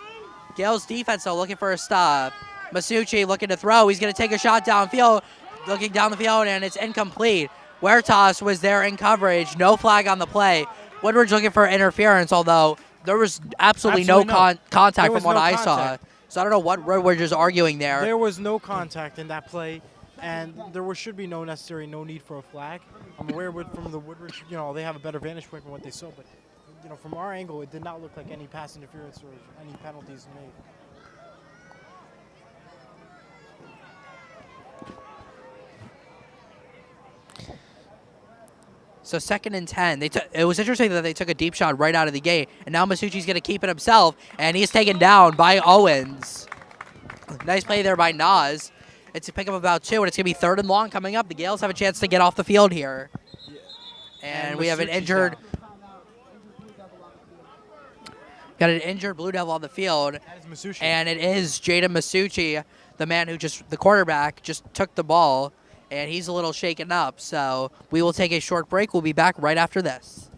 Gaels defense, though, looking for a stop. Masucci looking to throw. He's going to take a shot downfield, looking down the field, and it's incomplete. Huertas was there in coverage. No flag on the play. Woodridge looking for interference, although there was absolutely no contact from what I saw. So I don't know what Woodridge is arguing there. There was no contact in that play, and should be no need for a flag. I'm aware from the Woodridge, they have a better vantage point from what they saw, but from our angle, it did not look like any pass interference or any penalties made. So 2nd and 10. It was interesting that they took a deep shot right out of the gate, and now Masucci's going to keep it himself, and he's taken down by Owens. Nice play there by Nas. It's a pick up about 2, and it's going to be 3rd and long coming up. The Gaels have a chance to get off the field here. And we have an injured... Got an injured Blue Devil on the field. That is Masucci. And it is Jaden Masucci, the man who the quarterback, just took the ball. And he's a little shaken up. So we will take a short break. We'll be back right after this.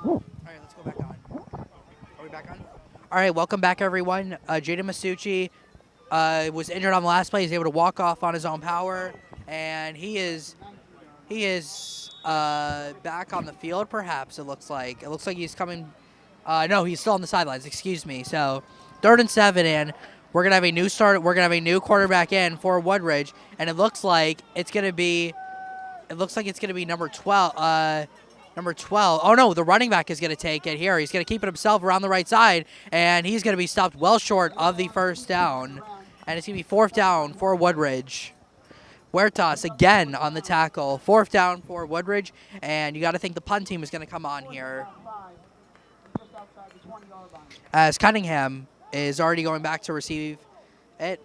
All right, let's go back on. Are we back on? All right, welcome back, everyone. Jaden Masucci was injured on the last play. He's able to walk off on his own power, and he is back on the field. Perhaps it looks like he's coming. No, he's still on the sidelines. Excuse me. So 3rd and 7, and we're gonna have a new start. We're gonna have a new quarterback in for Woodridge, and it looks like it's gonna be number 12. Number 12. Oh, no, the running back is going to take it here. He's going to keep it himself around the right side, and he's going to be stopped well short of the 1st down. And it's going to be 4th down for Woodridge. Huertas again on the tackle. 4th down for Woodridge, and you got to think the punt team is going to come on here. As Cunningham is already going back to receive it.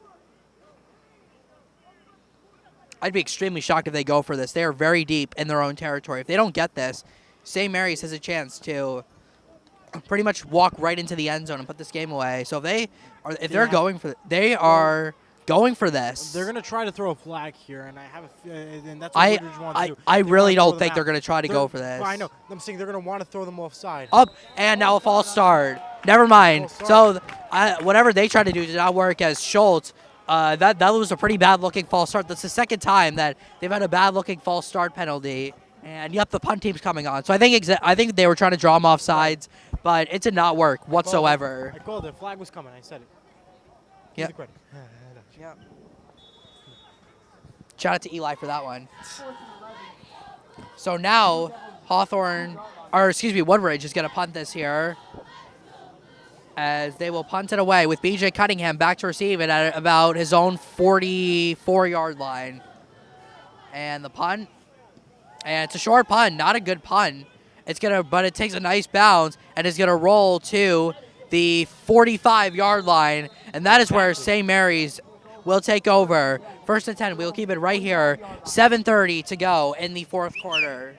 I'd be extremely shocked if they go for this. They are very deep in their own territory. If they don't get this, St. Mary's has a chance to pretty much walk right into the end zone and put this game away. So if they're going for this. They're going to try to throw a flag here, and and that's what Woodridge wants to do. I really don't think they're going to try to go for this. I know. I'm saying they're going to want to throw them offside. Up, and now a false start. Never mind. So whatever they tried to do did not work, as Schultz That was a pretty bad-looking false start. That's the second time that they've had a bad-looking false start penalty. And yep, the punt team's coming on. So I think they were trying to draw him off sides, but it did not work whatsoever. I called it. Flag was coming. I said it. Yep. Give the credit. Yep. Shout out to Eli for that one. So now Woodbridge is going to punt this here, as they will punt it away with BJ Cunningham back to receive it at about his own 44-yard line. And the punt, and it's a short punt, not a good punt. But it takes a nice bounce and is gonna roll to the 45-yard line, and that is where St. Mary's will take over. 1st and 10. We'll keep it right here. 7:30 to go in the 4th quarter.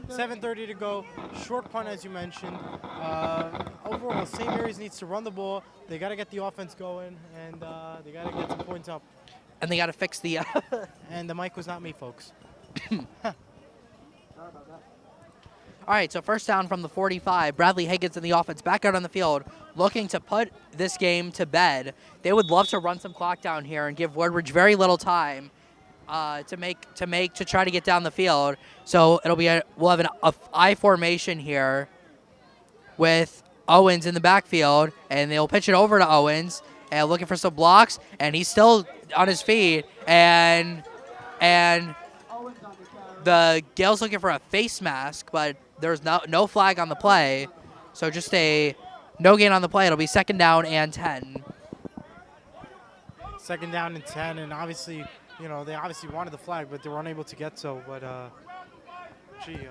7:30 to go. Short punt, as you mentioned. Overall, St. Mary's needs to run the ball. They got to get the offense going, and they got to get some points up. And they got to fix the. And the mic was not me, folks. All right, so 1st down from the 45. Bradley Higgins in the offense back out on the field, looking to put this game to bed. They would love to run some clock down here and give Woodbridge very little time to try to get down the field. So we'll have an I formation here with Owens in the backfield, and they'll pitch it over to Owens and looking for some blocks, and he's still on his feet, and the Gaels looking for a face mask, but there's no flag on the play, so just a no gain on the play. It'll be 2nd down and 10. 2nd down and 10, and obviously, they obviously wanted the flag, but they were unable to get so. But you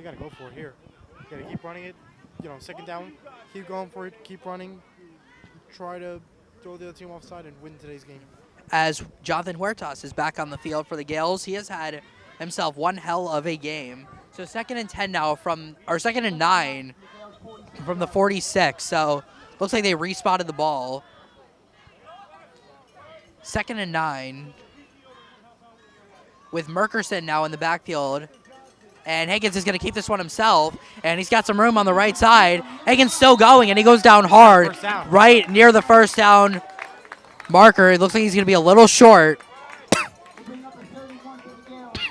got to go for it here. You got to keep running it. 2nd down, keep going for it, keep running, try to throw the other team offside and win today's game. As Jonathan Huertas is back on the field for the Gaels, he has had himself one hell of a game. So 2nd and 10 now 2nd and 9 from the 46. So looks like they respotted the ball. 2nd and 9 with Merkerson now in the backfield. And Higgins is going to keep this one himself, and he's got some room on the right side. Higgins still going, and he goes down hard right near the 1st down marker. It looks like he's going to be a little short.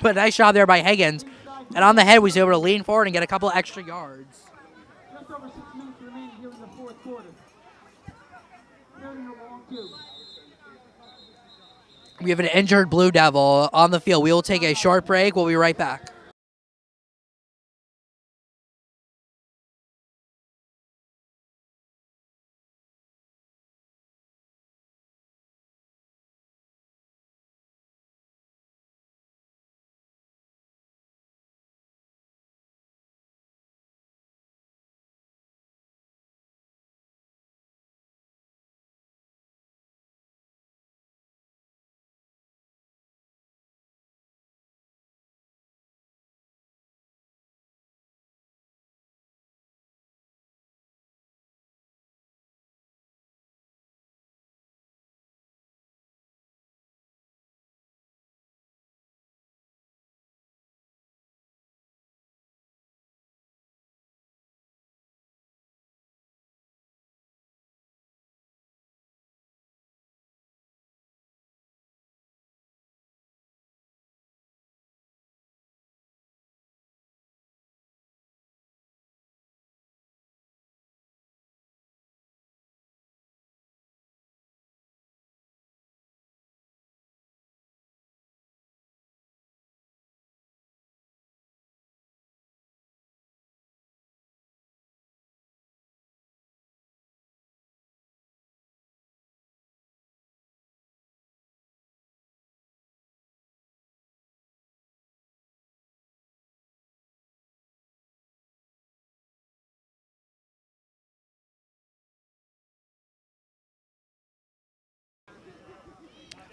But nice job there by Higgins. And on the head, we was able to lean forward and get a couple of extra yards. Just over 6 minutes remaining here in the 4th quarter. 30 over long 2. We have an injured Blue Devil on the field. We will take a short break. We'll be right back.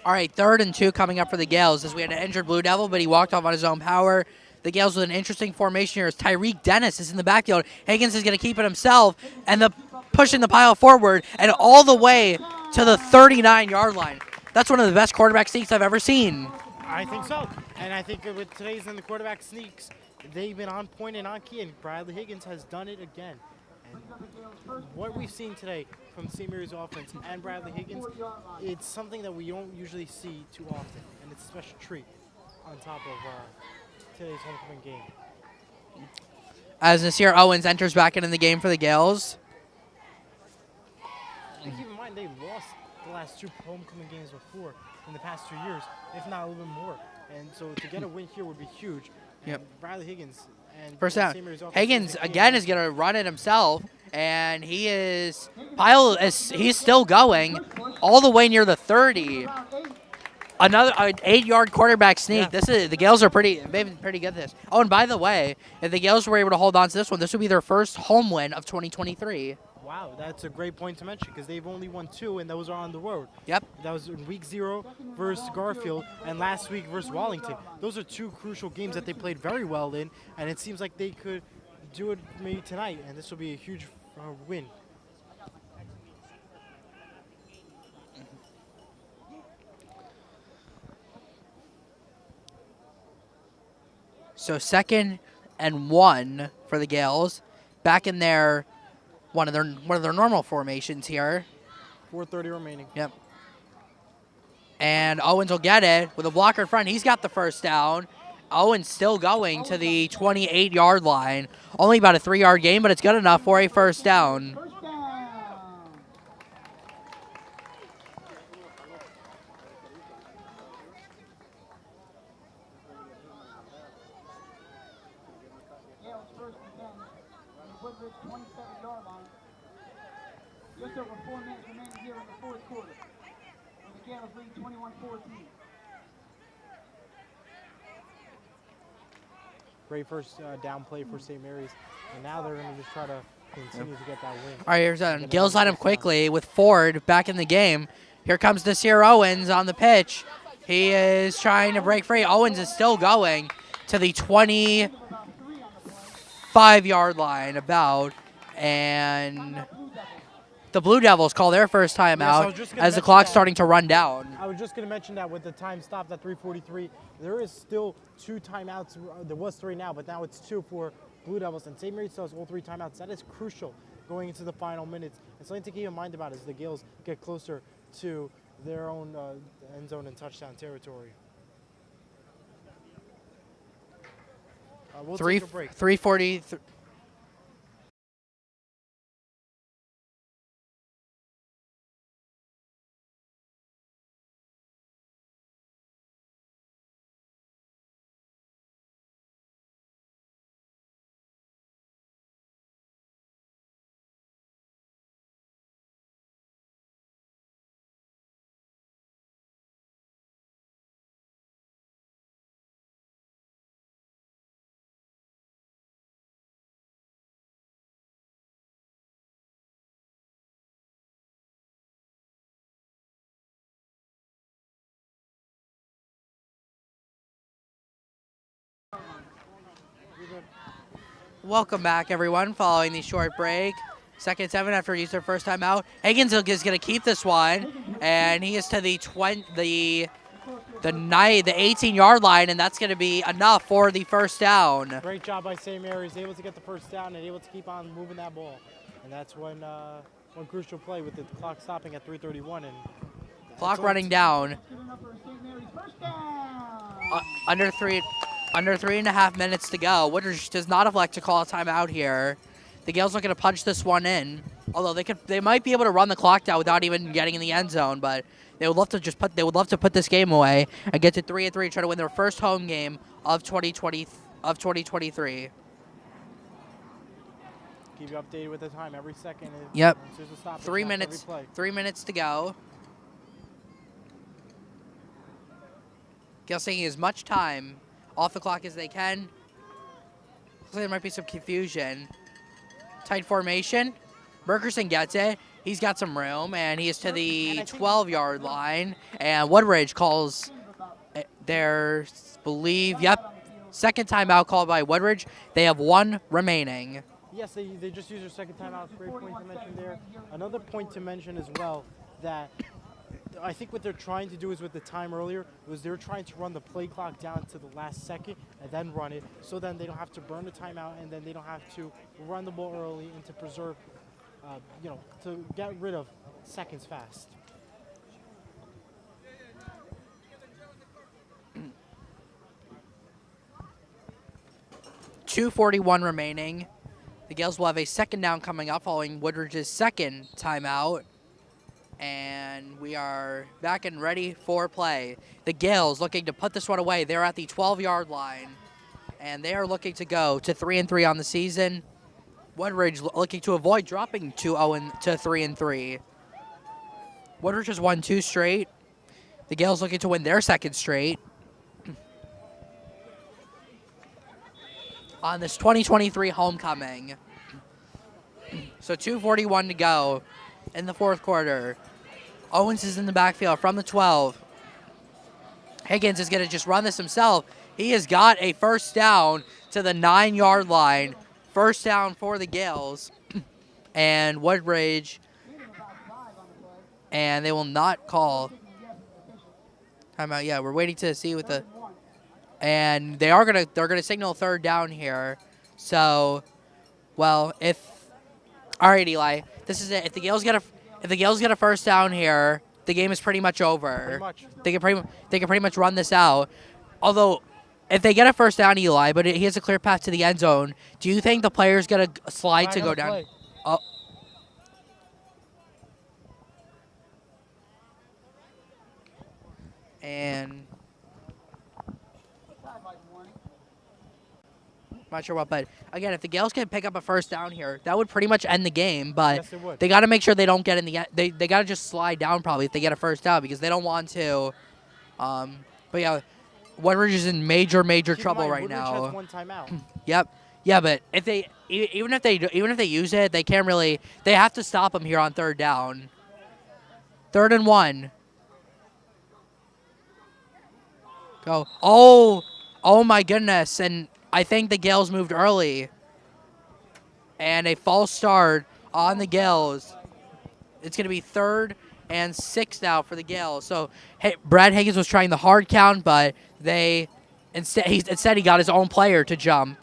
All right, 3rd and 2 coming up for the Gaels, as we had an injured Blue Devil, but he walked off on his own power. The Gaels with an interesting formation here as Tyreek Dennis is in the backfield. Higgins is going to keep it himself, and pushing the pile forward and all the way to the 39-yard line. That's one of the best quarterback sneaks I've ever seen. I think so. And I think with today's and the quarterback sneaks, they've been on point and on key, and Bradley Higgins has done it again. And what we've seen today from St. Mary's offense and Bradley Higgins, it's something that we don't usually see too often, and it's a special treat on top of today's homecoming game. As Nasir Owens enters back into the game for the Gaels. And keep in mind, they lost the last 2 homecoming games before in the past 2 years, if not a little bit more. And so to get a win here would be huge. And Yep. Bradley Higgins and First St. down. Mary's offense Higgins is a key again is going to run it himself, and he's still going all the way near the 30. Another 8-yard quarterback sneak. Yeah. The Gaels are they've been pretty good at this. Oh, and by the way, if the Gaels were able to hold on to this one, this would be their first home win of 2023. Wow, that's a great point to mention because they've only won 2, and those are on the road. Yep. That was in week 0 versus Garfield, and last week versus Wallington. Those are 2 crucial games that they played very well in, and it seems like they could do it maybe tonight, and this will be a huge win. So 2nd and 1 for the Gaels, back in one of their normal formations here. 4:30 remaining. Yep. And Owens will get it with a blocker in front. He's got the first down. Owens still going to the 28-yard line. Only about a 3-yard gain, but it's good enough for a first down. First down. Gaels first and 10 on the Woodbridge 27-yard line. Just over 4 minutes remaining here in the 4th quarter. And the Gaels lead 21-14. Great first down play for St. Mary's, and now they're going to just try to continue to get that win. All right, here's that. Gaels line him quickly with Ford back in the game. Here comes Nasir Owens on the pitch. He is trying to break free. Owens is still going to the 25-yard line about, and the Blue Devils call their first time Yes, I out was just gonna as the mention clock's that. starting to run down. I was just going to mention that with the time stopped at 3:43, there is still 2 timeouts. There was 3 now, but now it's 2 for Blue Devils, and St. Mary's still has all 3 timeouts. That is crucial going into the final minutes. And something to keep in mind about as the Gaels get closer to their own end zone and touchdown territory. We'll take a break. 3:40. Welcome back, everyone, following the short break. 2nd and 7 after he's their first time out. Higgins is going to keep this one, and he is to the 18-yard line, and that's going to be enough for the first down. Great job by St. Mary's, able to get the first down and able to keep on moving that ball. And that's when one crucial play with the clock stopping at 3:31 and Clock running down. Under 3.5 minutes to go. Woodridge does not elect to call a timeout here. The Gaels looking to punch this one in. Although they might be able to run the clock down without even getting in the end zone, but they would love to put this game away and get to 3-3 and try to win their first home game of 2023. keep you updated with the time every second. Yep. There's a stoppage 3 after minutes. every play. 3 minutes to go. Gaels taking as much time off the clock as they can. Looks like there might be some confusion. Tight formation. Berkerson gets it. He's got some room, and he is to the 12-yard line. And Woodridge calls their, second timeout called by Woodridge. They have one remaining. Yes, they just used their second timeout. Great point to mention there. Another point to mention as well that I think what they're trying to do is with the time earlier was they're trying to run the play clock down to the last second, and then run it, so then they don't have to burn the timeout, and then they don't have to run the ball early and to preserve, to get rid of seconds fast. .241 remaining. The Gaels will have a second down coming up following Woodridge's second timeout. And we are back and ready for play. The Gaels looking to put this one away. They're at the 12-yard line, and they are looking to go to 3-3 on the season. Woodridge looking to avoid dropping to 3-3. Woodridge has won 2 straight. The Gaels looking to win their second straight. On this 2023 homecoming. So 2:41 to go in the fourth quarter. Owens is in the backfield from the 12. Higgins is going to just run this himself. He has got a first down to the 9-yard line. First down for the Gaels. And Woodridge. And they will not call timeout. Yeah, we're waiting to see what the... And they're gonna signal third down here. So, well, all right, Eli, this is it. If the Gaels get a first down here, the game is pretty much over. Pretty much. They can pretty much run this out. Although, if they get a first down, Eli, but he has a clear path to the end zone, do you think the player's gonna slide to go down? Play. Oh. And I'm not sure what, but again, if the Gaels can pick up a first down here, that would pretty much end the game. But Yes, it would. they got to make sure they don't get in the end. They got to just slide down probably if they get a first down because they don't want to. But yeah, Woodridge is in major Keep in trouble mind, right Woodridge now. has one timeout. Yep. Yeah, but if they even if they use it, they can't really. They have to stop them here on third down. 3rd and 1. Go. Oh my goodness! And I think the Gaels moved early. And a false start on the Gaels. It's going to be 3rd and 6 now for the Gaels. So Brad Higgins was trying the hard count, but instead he got his own player to jump.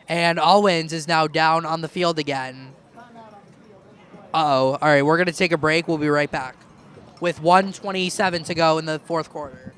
And Owens is now down on the field again. Uh-oh. All right, we're going to take a break. We'll be right back with 1:27 to go in the fourth quarter.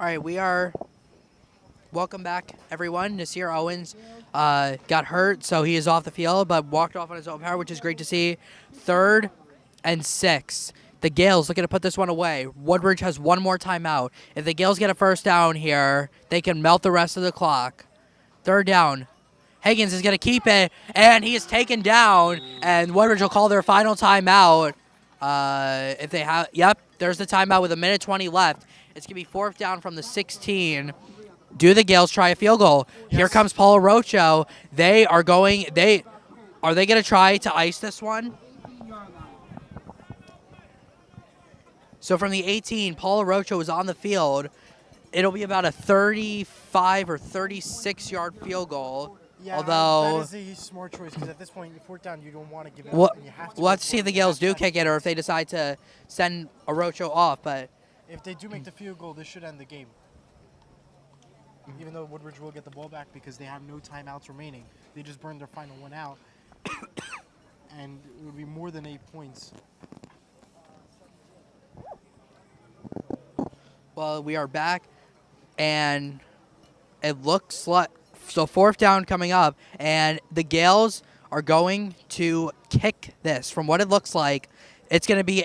All right, welcome back, everyone. Nasir Owens got hurt, so he is off the field, but walked off on his own power, which is great to see. 3rd and 6. The Gaels looking to put this one away. Woodridge has one more timeout. If the Gaels get a first down here, they can melt the rest of the clock. 3rd down. Higgins is going to keep it, and he is taken down, and Woodridge will call their final timeout. If they have, yep, there's the timeout with 1:20 left. It's going to be 4th down from the 16. Do the Gaels try a field goal? Here comes Paulo Rocho. They are going, are they going to try to ice this one? So from the 18, Paulo Rocho is on the field. It'll be about a 35 or 36-yard field goal. Yeah, Although, that is a smart choice because at this point, if 4th down, you don't want to give it we'll, up. And you have to we'll have to see if the Gaels do kick it or if they they decide to send a Rocho off. But If they do make the field goal, this should end the game. Even though Woodridge will get the ball back because they have no timeouts remaining. They just burned their final one out. And it would be more than 8 points. well, we are back, and it looks like so 4th down coming up, and the Gaels are going to kick this. From what it looks like, it's going to be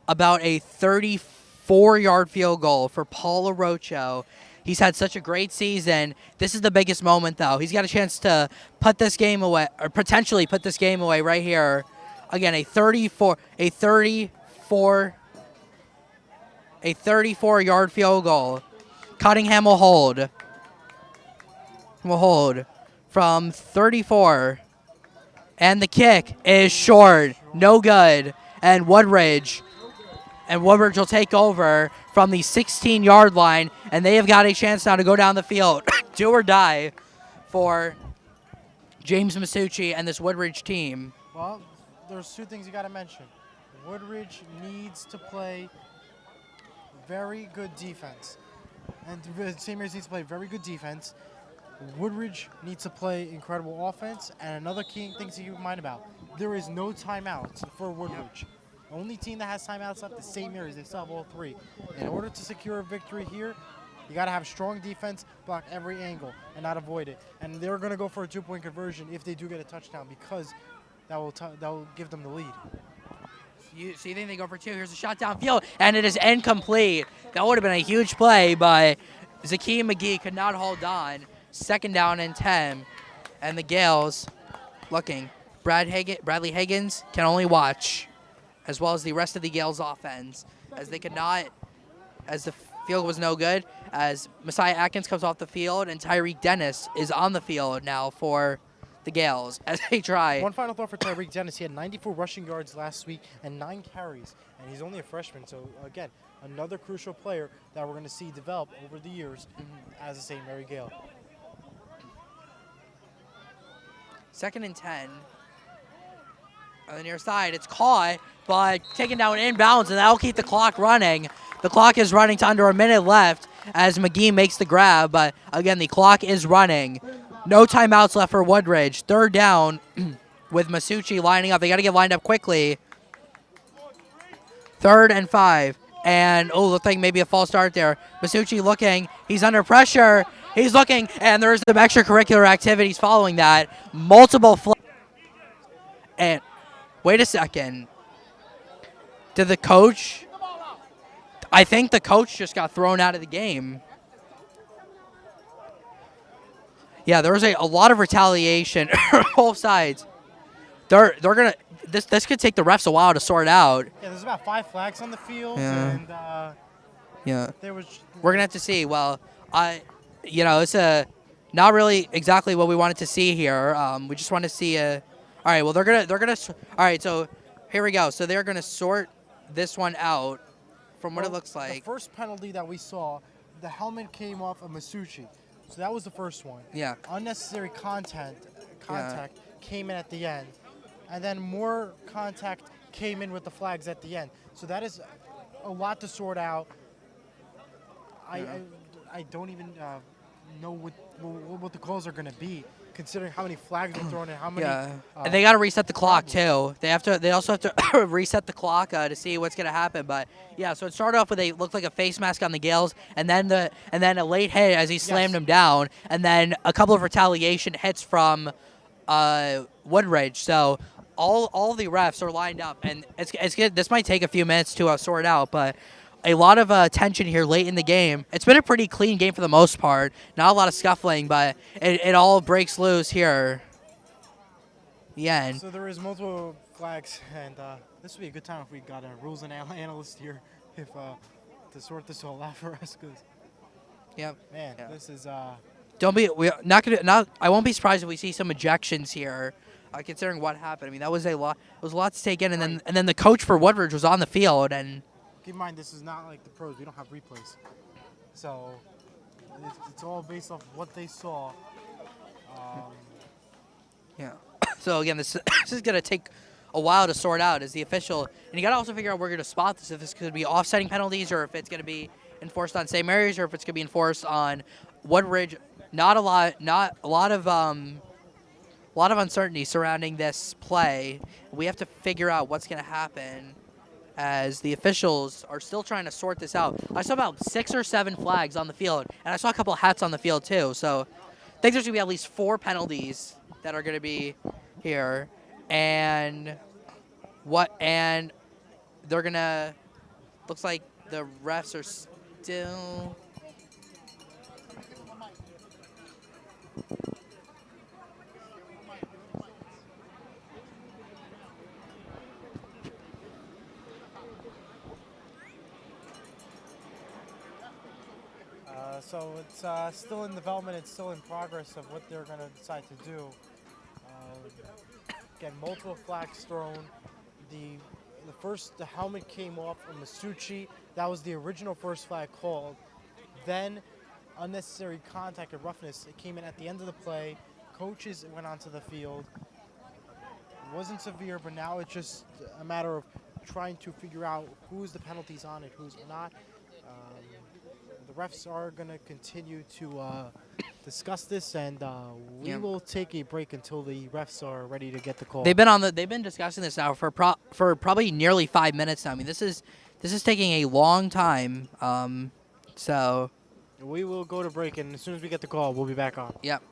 about a 34-yard field goal for Paulo Rocho. He's had such a great season. This is the biggest moment, though. He's got a chance to put this game away, or potentially put this game away right here. Again, a 34-yard field goal. Cunningham will hold. From 34. And the kick is short. No good. And Woodridge will take over from the 16-yard line, and they have got a chance now to go down the field. Do or die for James Masucci and this Woodridge team. Well, there's 2 things you got to mention. Woodridge needs to play very good defense. And St. Mary's needs to play very good defense. Woodridge needs to play incredible offense. And another key thing to keep in mind about, there is no timeouts for Woodridge. The only team that has timeouts left is St. Mary's. They still have all 3. In order to secure a victory here, you got to have strong defense, block every angle, and not avoid it. And they're going to go for a 2-point conversion if they do get a touchdown because that will give them the lead. So you think they go for 2? Here's a shot downfield, and it is incomplete. That would have been a huge play, but Zakeem McGee could not hold on. 2nd down and 10, and the Gaels looking. Bradley Higgins can only watch, as well as the rest of the Gaels offense, as they could not, as the field was no good, as Messiah Atkins comes off the field, and Tyreek Dennis is on the field now for the Gaels as they try. One final thought for Tyreek Dennis. He had 94 rushing yards last week and 9 carries, and he's only a freshman. So, again, another crucial player that we're going to see develop over the years as a St. Mary Gael. 2nd and 10. On the near side, it's caught, but taken down inbounds, and that'll keep the clock running. The clock is running to under a minute left as McGee makes the grab, but again, the clock is running. No timeouts left for Woodridge. 3rd down with Masucci lining up. They got to get lined up quickly. 3rd and 5. And, looked like maybe a false start there. Masucci looking. He's under pressure. He's looking, and there's some extracurricular activities following that. Multiple and wait a second. Did the coach? I think the coach just got thrown out of the game. Yeah, there was a lot of retaliation on both sides. They're gonna this could take the refs a while to sort out. Yeah, there's about 5 flags on the field, Yeah. and Yeah, there was. we're gonna have to see. Well, it's not really exactly what we wanted to see here. We just want to see a. All right, well they're gonna. All right, so here we go. So they're gonna sort this one out from what it looks like. The first penalty that we saw, the helmet came off of Masucci. So that was the first one. Yeah. Unnecessary contact came in at the end. And then more contact came in with the flags at the end. So that is a lot to sort out. I don't even know what the calls are going to be, considering how many flags were thrown and how many. Yeah, and they got to reset the clock too. They also have to reset the clock to see what's gonna happen. But yeah, so it started off with looked like a face mask on the Gaels, and then a late hit as he slammed him down, and then a couple of retaliation hits from Woodridge. So all the refs are lined up, and it's good. This might take a few minutes to sort out, but a lot of tension here late in the game. It's been a pretty clean game for the most part. Not a lot of scuffling, but it all breaks loose here. Yeah. So there is multiple flags, and this would be a good time if we got a rules and analyst here, if to sort this all out for us. Cause Yep. man, Yeah. this is Don't be. We're not gonna. Not. I won't be surprised if we see some ejections here, considering what happened. I mean, that was a lot. It was a lot to take in, and then the coach for Woodridge was on the field, and keep in mind this is not like the pros. We don't have replays, so it's all based off what they saw. yeah. So again, this this is gonna take a while to sort out as the official, and you gotta also figure out where you're gonna spot this. If this could be offsetting penalties, or if it's gonna be enforced on St. Mary's, or if it's gonna be enforced on Woodridge. Not a lot of uncertainty surrounding this play. We have to figure out what's going to happen as the officials are still trying to sort this out. I saw about 6 or 7 flags on the field, and I saw a couple of hats on the field too. So I think there's going to be at least 4 penalties that are going to be here, and they're going to. Looks like the refs are still. So it's still in development. It's still in progress of what they're going to decide to do. Again, multiple flags thrown. The helmet came off from Masucci. That was the original first flag called. Then unnecessary contact or roughness. It came in at the end of the play. Coaches went onto the field. It wasn't severe, but now it's just a matter of trying to figure out who's the penalties on and who's not. The refs are going to continue to discuss this, and we will take a break until the refs are ready to get the call. They've been discussing this now for probably nearly 5 minutes now. I mean, this is taking a long time. So we will go to break, and as soon as we get the call, we'll be back on. yep.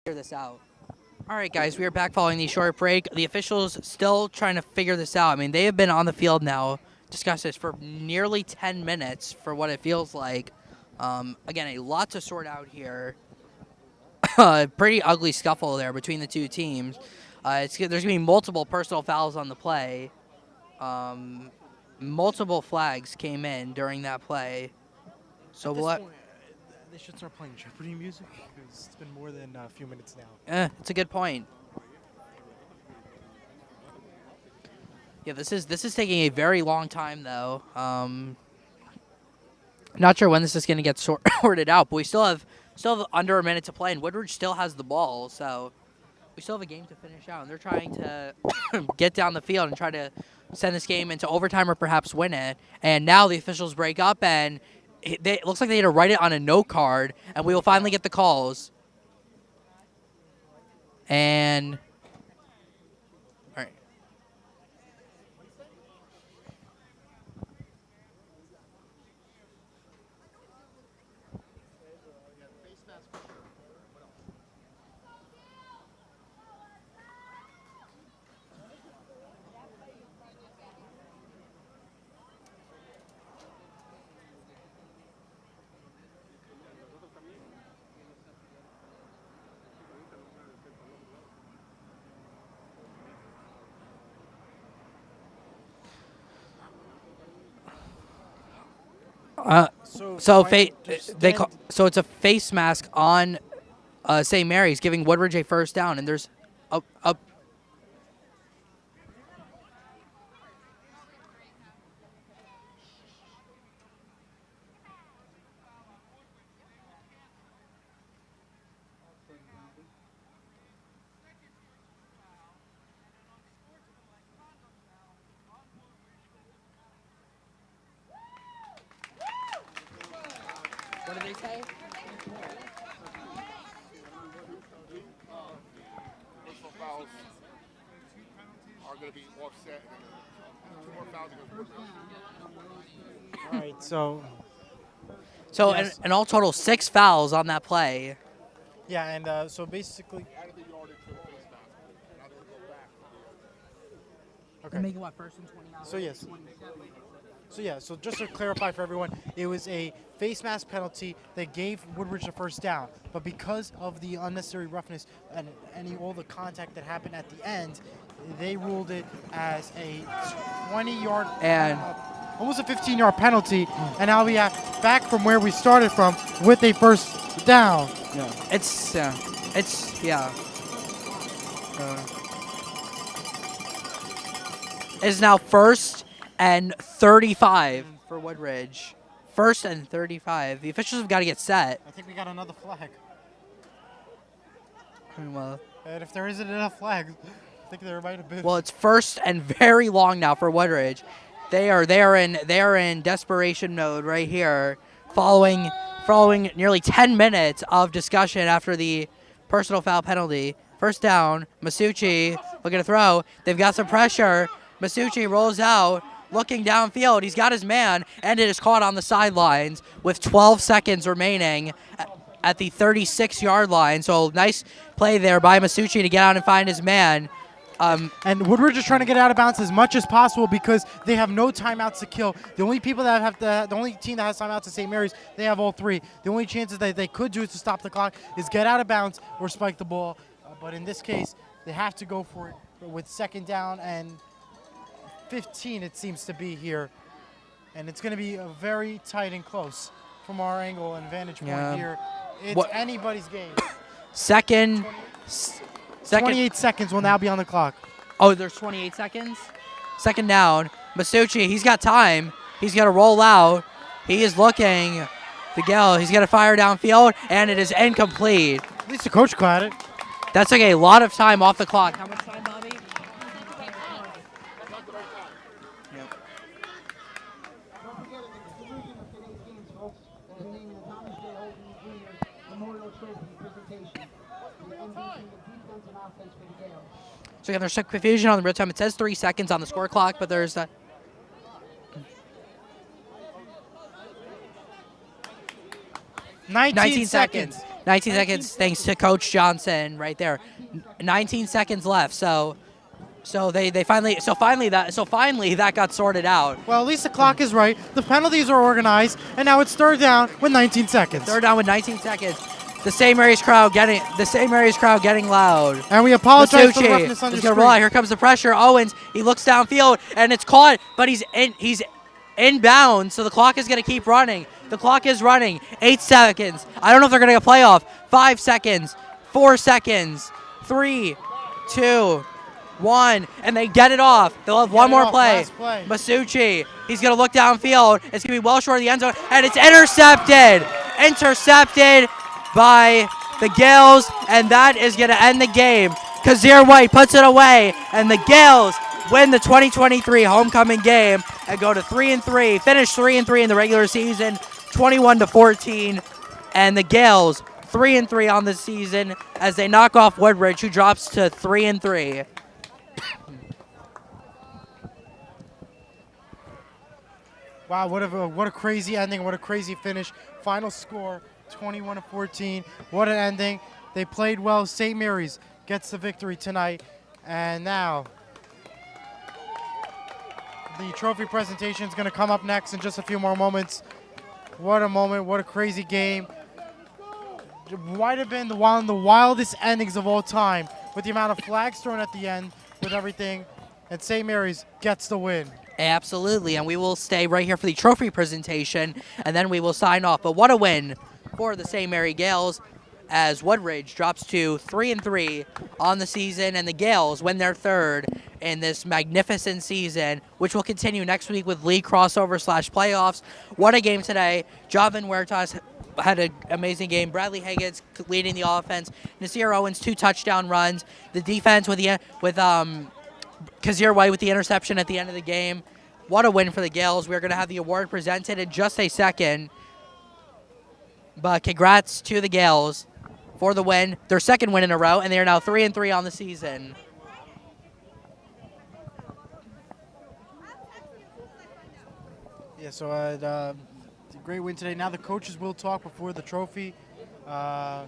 Figure this out. All right, guys, we are back following the short break. The officials still trying to figure this out. I mean, they have been on the field now, discuss this for nearly 10 minutes for what it feels like. Again, a lot to sort out here. Pretty ugly scuffle there between the two teams. There's going to be multiple personal fouls on the play. Multiple flags came in during that play. So At this what? point, they should start playing Jeopardy music because it's been more than a few minutes now. It's a good point. Yeah, this is taking a very long time though. Not sure when this is going to get sorted out, but we still have under a minute to play, and Woodridge still has the ball, so we still have a game to finish out. And they're trying to get down the field and try to send this game into overtime or perhaps win it. And now the officials break up, and it looks like they need to write it on a note card, and we will finally get the calls. And all right. So I understand- so it's a face mask on St. Mary's, giving Woodridge a first down, and there's up. What did they say? Personal fouls are going to be offset, and 2 more fouls goes All right, so So Yes. in all total, 6 fouls on that play. yeah, and so basically, added the yardage to the face mask. Now they're going to go back. okay. Make it what, first and 20 now? So yes. So yeah, so just to clarify for everyone, it was a face mask penalty that gave Woodridge the first down, but because of the unnecessary roughness and all the contact that happened at the end, they ruled it as a 20-yard And- almost a 15-yard penalty, and now we are back from where we started from with a first down. It's it's now first and 35 for Woodridge. First and 35. The officials have got to get set. I think we got another flag, Well, and if there isn't enough flags, I think there might have been. well, it's first and very long now for Woodridge. They are in desperation mode right here, following nearly 10 minutes of discussion after the personal foul penalty. First down, Masucci looking to throw. They've got some pressure. Masucci rolls out, looking downfield. He's got his man, and it is caught on the sidelines with 12 seconds remaining at the 36-yard line. So nice play there by Masucci to get out and find his man. And Woodridge is trying to get out of bounds as much as possible because they have no timeouts to kill. The only team that has timeouts is St. Mary's. They have all 3. The only chances that they could do to stop the clock is get out of bounds or spike the ball. But in this case, they have to go for it with second down and 15. It seems to be here, and it's going to be a very tight and close from our angle and vantage point Yeah. here. It's What- anybody's game. Second. 28 seconds will now be on the clock. Oh, there's 28 seconds. Second down. Masucci, he's got time. He's going to roll out. He is looking. The Gael, he's going to fire downfield, and it is incomplete. At least the coach caught it. That took a lot of time off the clock. How much time, Bobby? Don't forget it, the conclusion of today's games, folks, is naming the Thomas J. Holden Jr. Memorial Trophy presentation. The MVP of defense and offense for the Gaels. So again, there's some confusion on the real time. It says 3 seconds on the score clock, but there's 19 seconds. 19 seconds thanks to Coach Johnson right there. 19 seconds left. So they finally that got sorted out. Well, at least the clock is right. The penalties are organized, and now it's third down with 19 seconds. Third down with 19 seconds. The St. Mary's crowd getting loud. And we apologize for the Masucci roughness on the is going to roll out. screen. Here comes the pressure. Owens, he looks downfield, and it's caught, but he's inbound, so the clock is going to keep running. The clock is running. 8 seconds. I don't know if they're going to get a playoff. 5 seconds. 4 seconds. 3, 2, 1, and they get it off. They'll have one more play. Last play. Masucci, he's going to look downfield. It's going to be well short of the end zone, and it's intercepted. Intercepted by the Gaels, and that is going to end the game. Kazir White puts it away, and the Gaels win the 2023 homecoming game and go to 3-3, finish 3-3 in the regular season, 21-14, and the Gaels 3-3 on the season as they knock off Woodridge, who drops to 3-3. Wow, what a crazy ending, what a crazy finish. Final score, 21-14. What an ending. They played well. St. Mary's gets the victory tonight. And now the trophy presentation is going to come up next in just a few more moments. What a moment, what a crazy game. It might have been one of the wildest endings of all time with the amount of flags thrown at the end with everything. And St. Mary's gets the win. Absolutely, and we will stay right here for the trophy presentation, and then we will sign off. But what a win for the St. Mary Gaels. as Woodridge drops to 3-3 on the season, and the Gaels win their third in this magnificent season, which will continue next week with league crossover / playoffs. What a game today. Javan Huertas had an amazing game. Bradley Higgins leading the offense. Nasir Owens 2 touchdown runs. The defense with Kazir White with the interception at the end of the game. What a win for the Gaels. We're going to have the award presented in just a second. But congrats to the Gaels for the win, their second win in a row, and they are now 3-3 on the season. Yeah, so it's a great win today. Now the coaches will talk before the trophy. Yeah,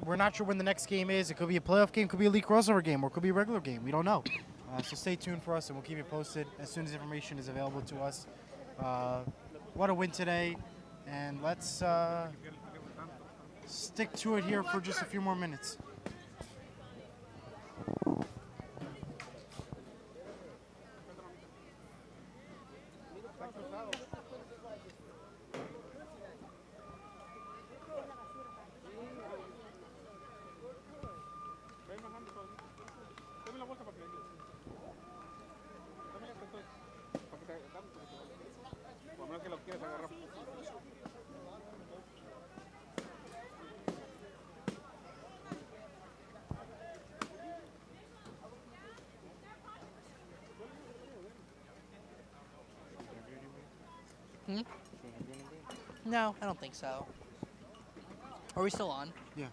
we're not sure when the next game is. It could be a playoff game, could be a league crossover game, or it could be a regular game. We don't know. So stay tuned for us, and we'll keep you posted as soon as information is available to us. What a win today, and let's stick to it here for just a few more minutes. No, I don't think so. Are we still on? Yeah.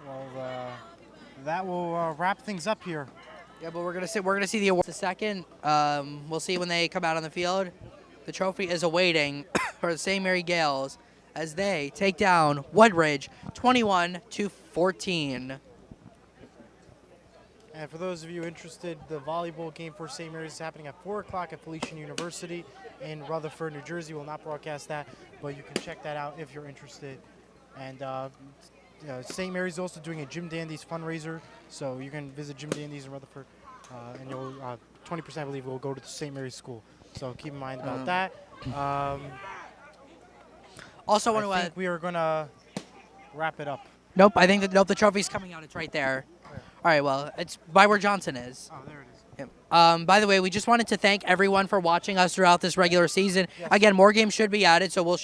Well, that will wrap things up here. Yeah, but we're gonna see the award. The second, we'll see when they come out on the field. The trophy is awaiting for the St. Mary Gaels as they take down Woodridge 21-14. And for those of you interested, the volleyball game for St. Mary's is happening at 4 o'clock at Felician University in Rutherford, New Jersey. We'll not broadcast that, but you can check that out if you're interested. And St. Mary's is also doing a Jim Dandy's fundraiser, so you can visit Jim Dandy's in Rutherford, and you'll 20%, I believe, will go to the St. Mary's school. So keep in mind about that. Also, I think we are gonna wrap it up. Nope, I think the trophy's coming out. It's right there. All right, well, it's by where Johnson is. Oh, there it is. Yep. By the way, we just wanted to thank everyone for watching us throughout this regular season. Yes. Again, more games should be added, so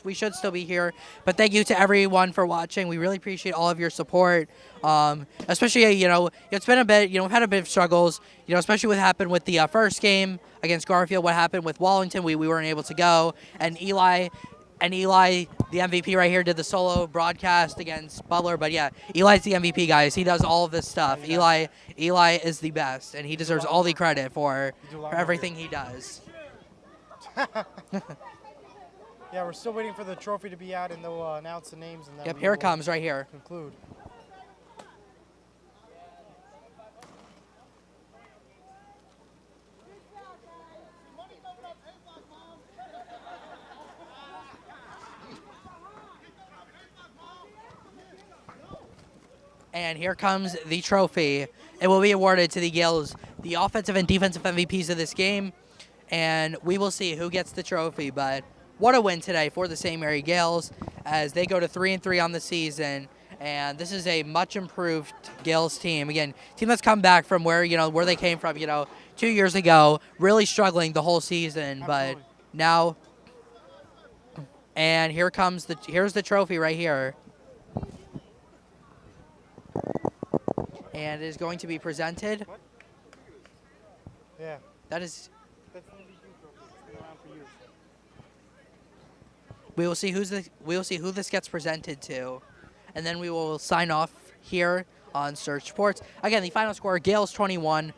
we should still be here. But thank you to everyone for watching. We really appreciate all of your support. Especially, it's been a bit, we've had a bit of struggles, especially what happened with the first game against Garfield, what happened with Wallington. We weren't able to go. And Eli, the MVP right here, did the solo broadcast against Butler. But yeah, Eli's the MVP, guys. He does all of this stuff. Eli is the best, and he deserves all the credit for everything he does. Yeah, we're still waiting for the trophy to be out, and they'll announce the names. And then Yep, we here it will comes right here. Conclude. And here comes the trophy. It will be awarded to the Gaels, the offensive and defensive MVPs of this game. And we will see who gets the trophy. But what a win today for the St. Mary Gaels as they go to 3-3 on the season. And this is a much improved Gaels team. Again, team that's come back from where they came from, 2 years ago, really struggling the whole season. Absolutely. But now, and here's the trophy right here. And it is going to be presented. Yeah. That is. That's the MVP trophy. It's been around for years. We will see who this gets presented to, and then we will sign off here on Search Sports. Again, the final score: Gaels 21,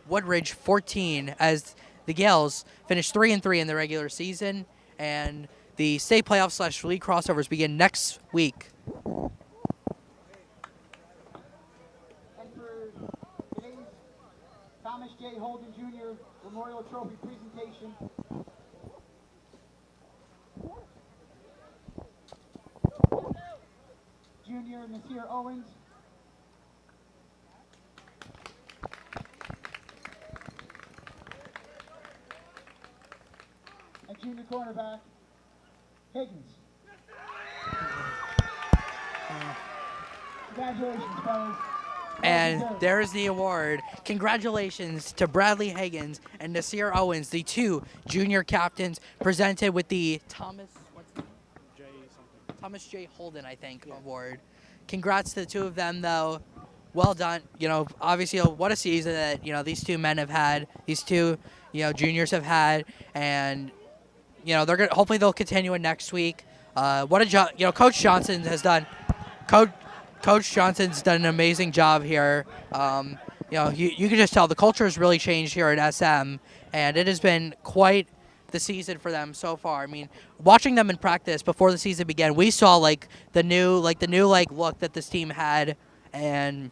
Woodridge 14. As the Gaels finish 3-3 in the regular season, and the state playoff / league crossovers begin next week. And for today's Thomas J. Holden Jr. Memorial Trophy presentation, junior Nasir Owens. And junior cornerback, Higgins. Congratulations, fellas. And there's the award. Congratulations to Bradley Higgins and Nasir Owens, the two junior captains, presented with the Thomas J. Holden, I think, award. Congrats to the two of them, though. Well done. You know, obviously, what a season that, you know, these two men have had. These two, you know, juniors have had. And, you know, they're gonna, hopefully they'll continue it next week. What a job, you know, Coach Johnson has done. Coach Johnson's done an amazing job here. You know, you can just tell the culture has really changed here at SM, and it has been quite the season for them so far. I mean, watching them in practice before the season began, we saw the new look that this team had, and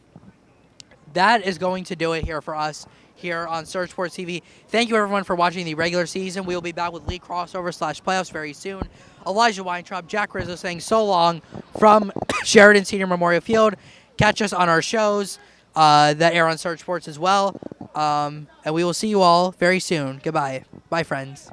that is going to do it here for us here on Surge Sports TV. Thank you, everyone, for watching the regular season. We will be back with league crossover / playoffs very soon. Elijah Weintraub, Jack Rizzo saying so long from Sheridan Senior Memorial Field. Catch us on our shows that air on Surge Sports as well. And we will see you all very soon. Goodbye. Bye, friends.